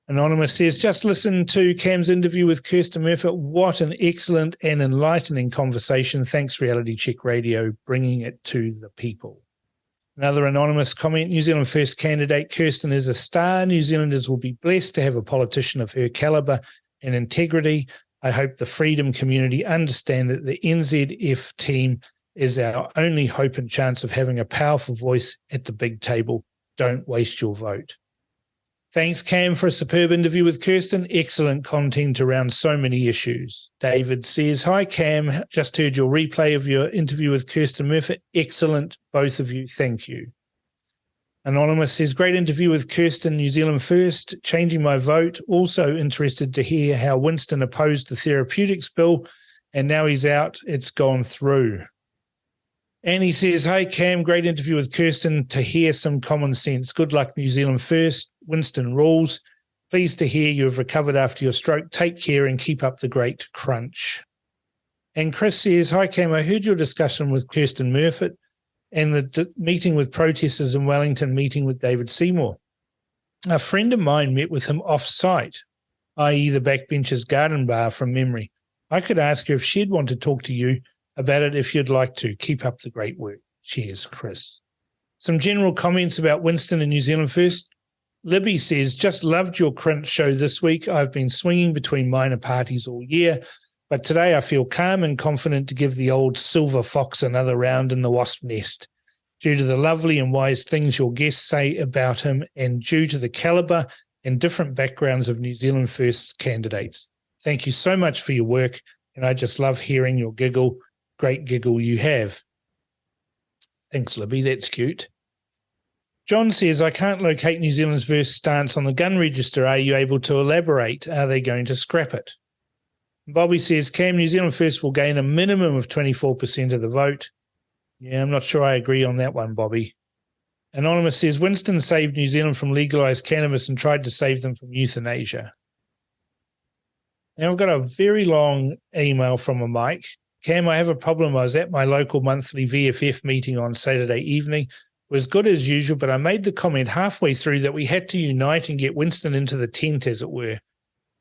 Anonymous says, just listen to Cam's interview with Kirsten Murfitt. What an excellent and enlightening conversation. Thanks, Reality Check Radio, bringing it to the people. Another anonymous comment, New Zealand First candidate Kirsten is a star. New Zealanders will be blessed to have a politician of her calibre and integrity. I hope the freedom community understand that the NZF team is our only hope and chance of having a powerful voice at the big table. Don't waste your vote. Thanks, Cam, for a superb interview with Kirsten. Excellent content around so many issues. David says, hi, Cam. Just heard your replay of your interview with Kirsten Murfitt. Excellent, both of you. Thank you. Anonymous says, great interview with Kirsten, New Zealand First. Changing my vote. Also interested to hear how Winston opposed the therapeutics bill, and now he's out. It's gone through. And he says, hey, Cam, great interview with Kirsten to hear some common sense. Good luck, New Zealand First. Winston rules. Pleased to hear you have recovered after your stroke. Take care and keep up the great crunch. And Chris says, hi, Cam, I heard your discussion with Kirsten Murfitt and the meeting with protesters in Wellington, meeting with David Seymour. A friend of mine met with him off-site, i.e. the Backbenchers Garden Bar from memory. I could ask her if she'd want to talk to you about it if you'd like to. Keep up the great work. Cheers, Chris. Some general comments about Winston and New Zealand First. Libby says, just loved your crunch show this week. I've been swinging between minor parties all year, but today I feel calm and confident to give the old silver fox another round in the wasp nest. Due to the lovely and wise things your guests say about him and due to the calibre and different backgrounds of New Zealand First candidates. Thank you so much for your work, and I just love hearing your giggle. Great giggle you have. Thanks, Libby. That's cute. John says, I can't locate New Zealand's First stance on the gun register. Are you able to elaborate? Are they going to scrap it? Bobby says, Cam, New Zealand First will gain a minimum of 24% of the vote. Yeah, I'm not sure I agree on that one, Bobby. Anonymous says, Winston saved New Zealand from legalised cannabis and tried to save them from euthanasia. Now I've got a very long email from a Mike. Cam, I have a problem. I was at my local monthly VFF meeting on Saturday evening. It was good as usual, but I made the comment halfway through that we had to unite and get Winston into the tent, as it were.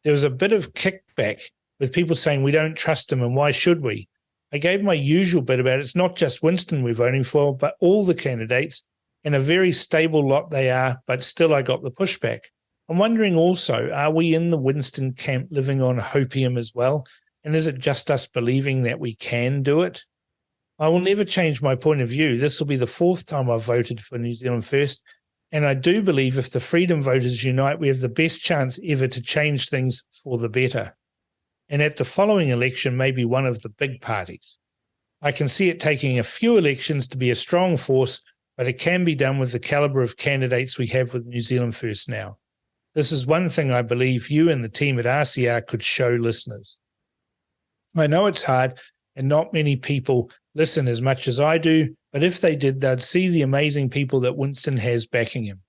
There was a bit of kickback with people saying we don't trust him and why should we? I gave my usual bit about it's not just Winston we're voting for, but all the candidates, and a very stable lot they are, but still I got the pushback. I'm wondering also, are we in the Winston camp living on hopium as well? And is it just us believing that we can do it? I will never change my point of view. This will be the fourth time I've voted for New Zealand First. And I do believe if the freedom voters unite, we have the best chance ever to change things for the better. And at the following election, maybe one of the big parties. I can see it taking a few elections to be a strong force, but it can be done with the calibre of candidates we have with New Zealand First now. This is one thing I believe you and the team at RCR could show listeners. I know it's hard and not many people listen as much as I do, but if they did, they'd see the amazing people that Winston has backing him.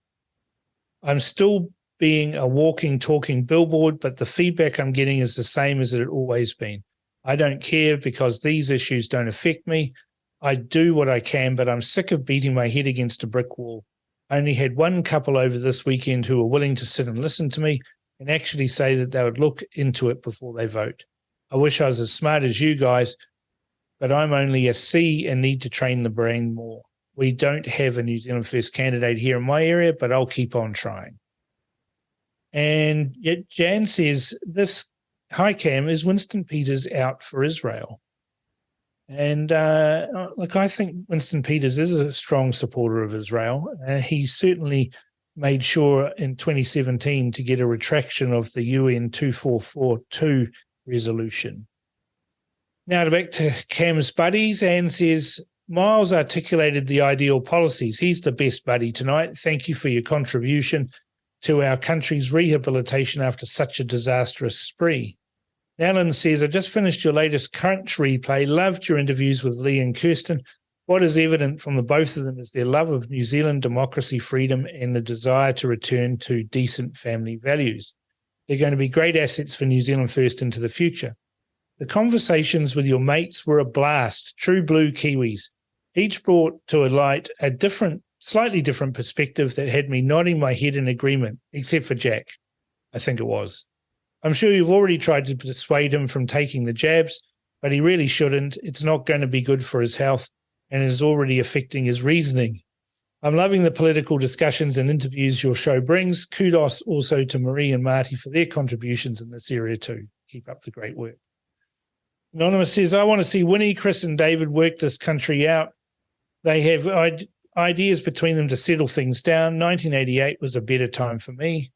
I'm still being a walking, talking billboard, but the feedback I'm getting is the same as it had always been. I don't care because these issues don't affect me. I do what I can, but I'm sick of beating my head against a brick wall. I only had one couple over this weekend who were willing to sit and listen to me and actually say that they would look into it before they vote. I wish I was as smart as you guys, but I'm only a C and need to train the brain more. We don't have a New Zealand First candidate here in my area, but I'll keep on trying. And yet Jan says, hi Cam, is Winston Peters out for Israel? And look, I think Winston Peters is a strong supporter of Israel. He certainly made sure in 2017 to get a retraction of the UN 2442 resolution. Now back to Cam's buddies. Anne says, Miles articulated the ideal policies. He's the best buddy tonight. Thank you for your contribution to our country's rehabilitation after such a disastrous spree. Alan says, I just finished your latest Crunch replay. Loved your interviews with Lee and Kirsten. What is evident from the both of them is their love of New Zealand democracy, freedom, and the desire to return to decent family values. They're going to be great assets for New Zealand First into the future. The conversations with your mates were a blast, true blue Kiwis. Each brought to a light a slightly different perspective that had me nodding my head in agreement, except for Jack, I think it was. I'm sure you've already tried to persuade him from taking the jabs, but he really shouldn't. It's not going to be good for his health, and it is already affecting his reasoning. I'm loving the political discussions and interviews your show brings. Kudos also to Marie and Marty for their contributions in this area too. Keep up the great work. Anonymous says, I want to see Winnie, Chris and David work this country out. They have ideas between them to settle things down. 1988 was a better time for me.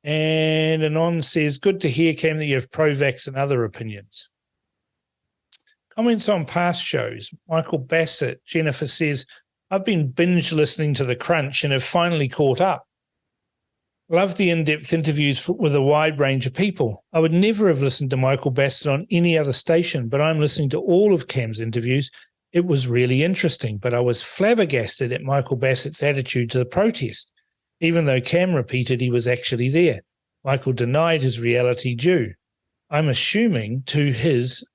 And Anon says, good to hear, Cam, that you have pro-vax and other opinions. Comments on past shows. Michael Bassett, Jennifer says, I've been binge listening to The Crunch and have finally caught up. Love the in-depth interviews with a wide range of people. I would never have listened to Michael Bassett on any other station, but I'm listening to all of Cam's interviews. It was really interesting, but I was flabbergasted at Michael Bassett's attitude to the protest, even though Cam repeated he was actually there. Michael denied his reality due, I'm assuming, to his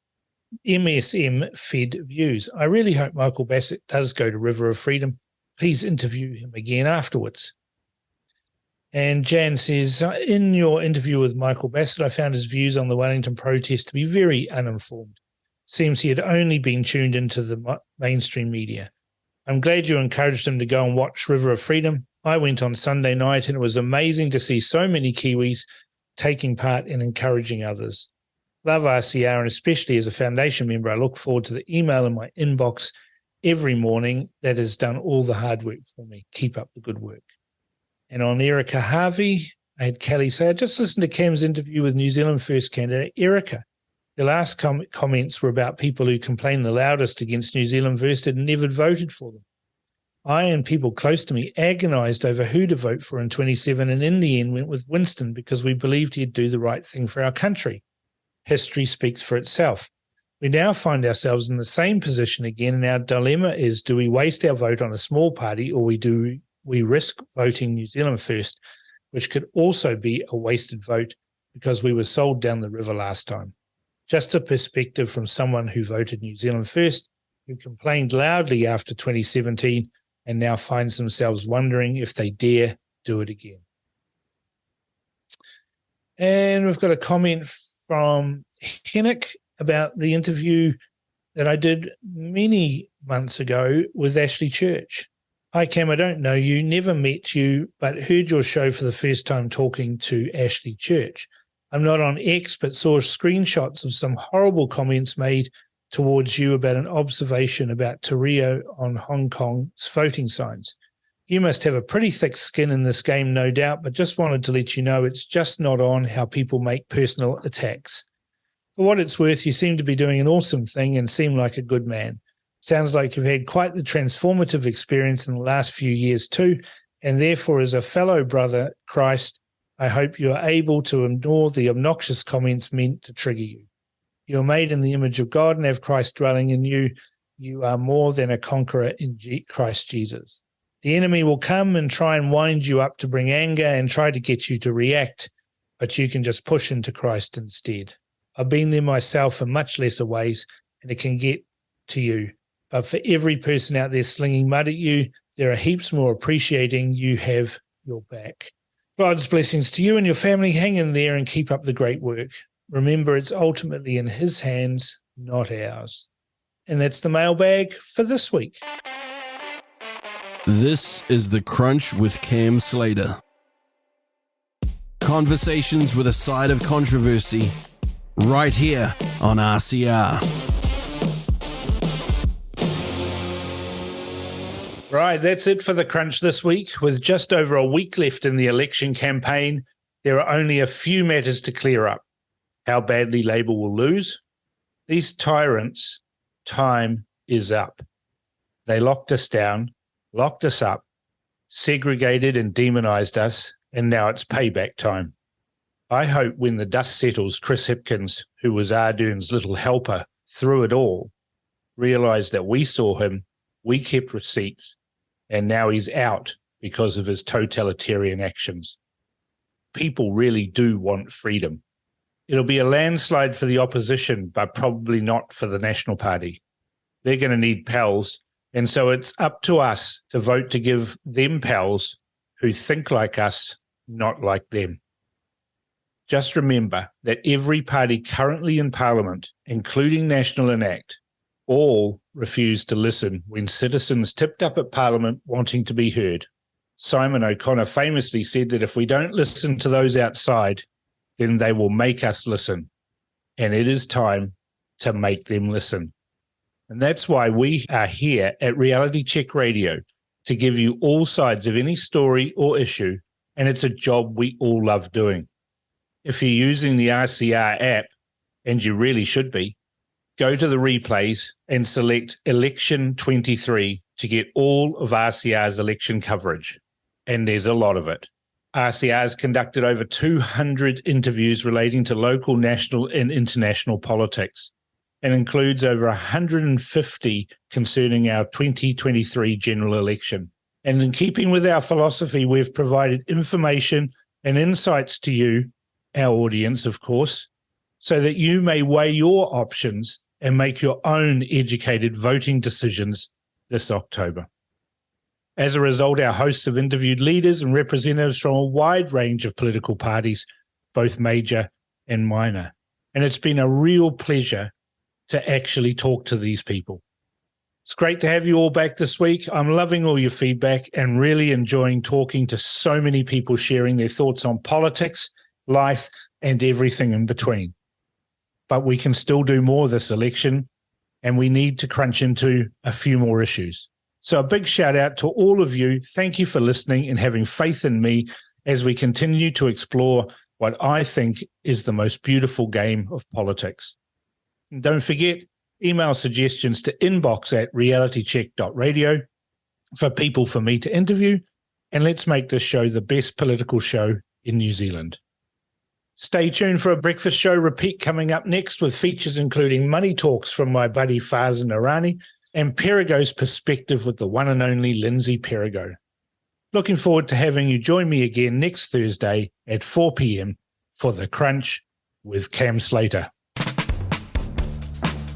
MSM-fed views. I really hope Michael Bassett does go to River of Freedom. Please interview him again afterwards. And Jan says, in your interview with Michael Bassett, I found his views on the Wellington protest to be very uninformed. Seems he had only been tuned into the mainstream media. I'm glad you encouraged him to go and watch River of Freedom. I went on Sunday night and it was amazing to see so many Kiwis taking part and encouraging others. Love RCR, and especially as a foundation member, I look forward to the email in my inbox every morning that has done all the hard work for me. Keep up the good work. And on Erica Harvey, I had Kelly say, I just listened to Cam's interview with New Zealand First candidate Erica. The last comments were about people who complained the loudest against New Zealand First and never voted for them. I and people close to me agonised over who to vote for in 27 and in the end went with Winston because we believed he'd do the right thing for our country. History speaks for itself. We now find ourselves in the same position again, and our dilemma is, do we waste our vote on a small party, or do we risk voting New Zealand First, which could also be a wasted vote because we were sold down the river last time? Just a perspective from someone who voted New Zealand First, who complained loudly after 2017 and now finds themselves wondering if they dare do it again. And we've got a comment from Hennick about the interview that I did many months ago with Ashley Church. Hi, Cam, I don't know you, never met you, but heard your show for the first time talking to Ashley Church. I'm not on X, but saw screenshots of some horrible comments made towards you about an observation about Te Reo on Hong Kong's voting signs. You must have a pretty thick skin in this game, no doubt, but just wanted to let you know it's just not on how people make personal attacks. For what it's worth, you seem to be doing an awesome thing and seem like a good man. Sounds like you've had quite the transformative experience in the last few years too, and therefore as a fellow brother, Christ, I hope you are able to ignore the obnoxious comments meant to trigger you. You are made in the image of God and have Christ dwelling in you. You are more than a conqueror in Christ Jesus. The enemy will come and try and wind you up to bring anger and try to get you to react, but you can just push into Christ instead. I've been there myself in much lesser ways, and it can get to you. But for every person out there slinging mud at you, there are heaps more appreciating you have your back. God's blessings to you and your family. Hang in there and keep up the great work. Remember, it's ultimately in his hands, not ours. And that's the mailbag for this week. This is The Crunch with Cam Slater. Conversations with a side of controversy, right here on RCR. Right, that's it for the Crunch this week. With just over a week left in the election campaign, there are only a few matters to clear up. How badly Labour will lose. These tyrants, time is up. They locked us down, locked us up, segregated and demonised us, and now it's payback time. I hope when the dust settles, Chris Hipkins, who was Ardern's little helper through it all, realised that we saw him, we kept receipts, and now he's out because of his totalitarian actions. People really do want freedom. It'll be a landslide for the opposition, but probably not for the National Party. They're going to need pals, and so it's up to us to vote to give them pals who think like us, not like them. Just remember that every party currently in Parliament, including National Enact, all refused to listen when citizens tipped up at Parliament wanting to be heard. Simon O'Connor famously said that if we don't listen to those outside, then they will make us listen. And it is time to make them listen. And that's why we are here at Reality Check Radio, to give you all sides of any story or issue, and it's a job we all love doing. If you're using the RCR app, and you really should be, go to the replays and select Election 23 to get all of RCR's election coverage. And there's a lot of it. RCR has conducted over 200 interviews relating to local, national, and international politics, and includes over 150 concerning our 2023 general election. And in keeping with our philosophy, we've provided information and insights to you, our audience, of course, so that you may weigh your options and make your own educated voting decisions this October. As a result, our hosts have interviewed leaders and representatives from a wide range of political parties, both major and minor. And it's been a real pleasure to actually talk to these people. It's great to have you all back this week. I'm loving all your feedback and really enjoying talking to so many people sharing their thoughts on politics, life, and everything in between. But we can still do more this election, and we need to crunch into a few more issues. So a big shout out to all of you. Thank you for listening and having faith in me as we continue to explore what I think is the most beautiful game of politics. And don't forget, email suggestions to inbox@realitycheck.radio for people for me to interview, and let's make this show the best political show in New Zealand. Stay tuned for a breakfast show repeat coming up next with features including money talks from my buddy Farzan Irani and Perigo's perspective with the one and only Lindsay Perigo. Looking forward to having you join me again next Thursday at 4 p.m. for The Crunch with Cam Slater.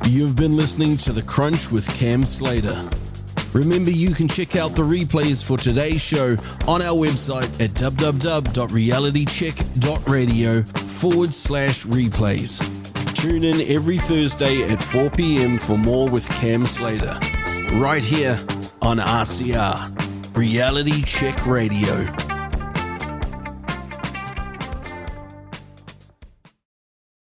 You've been listening to The Crunch with Cam Slater. Remember, you can check out the replays for today's show on our website at www.realitycheck.radio/replays. Tune in every Thursday at 4 p.m. for more with Cam Slater, right here on RCR, Reality Check Radio.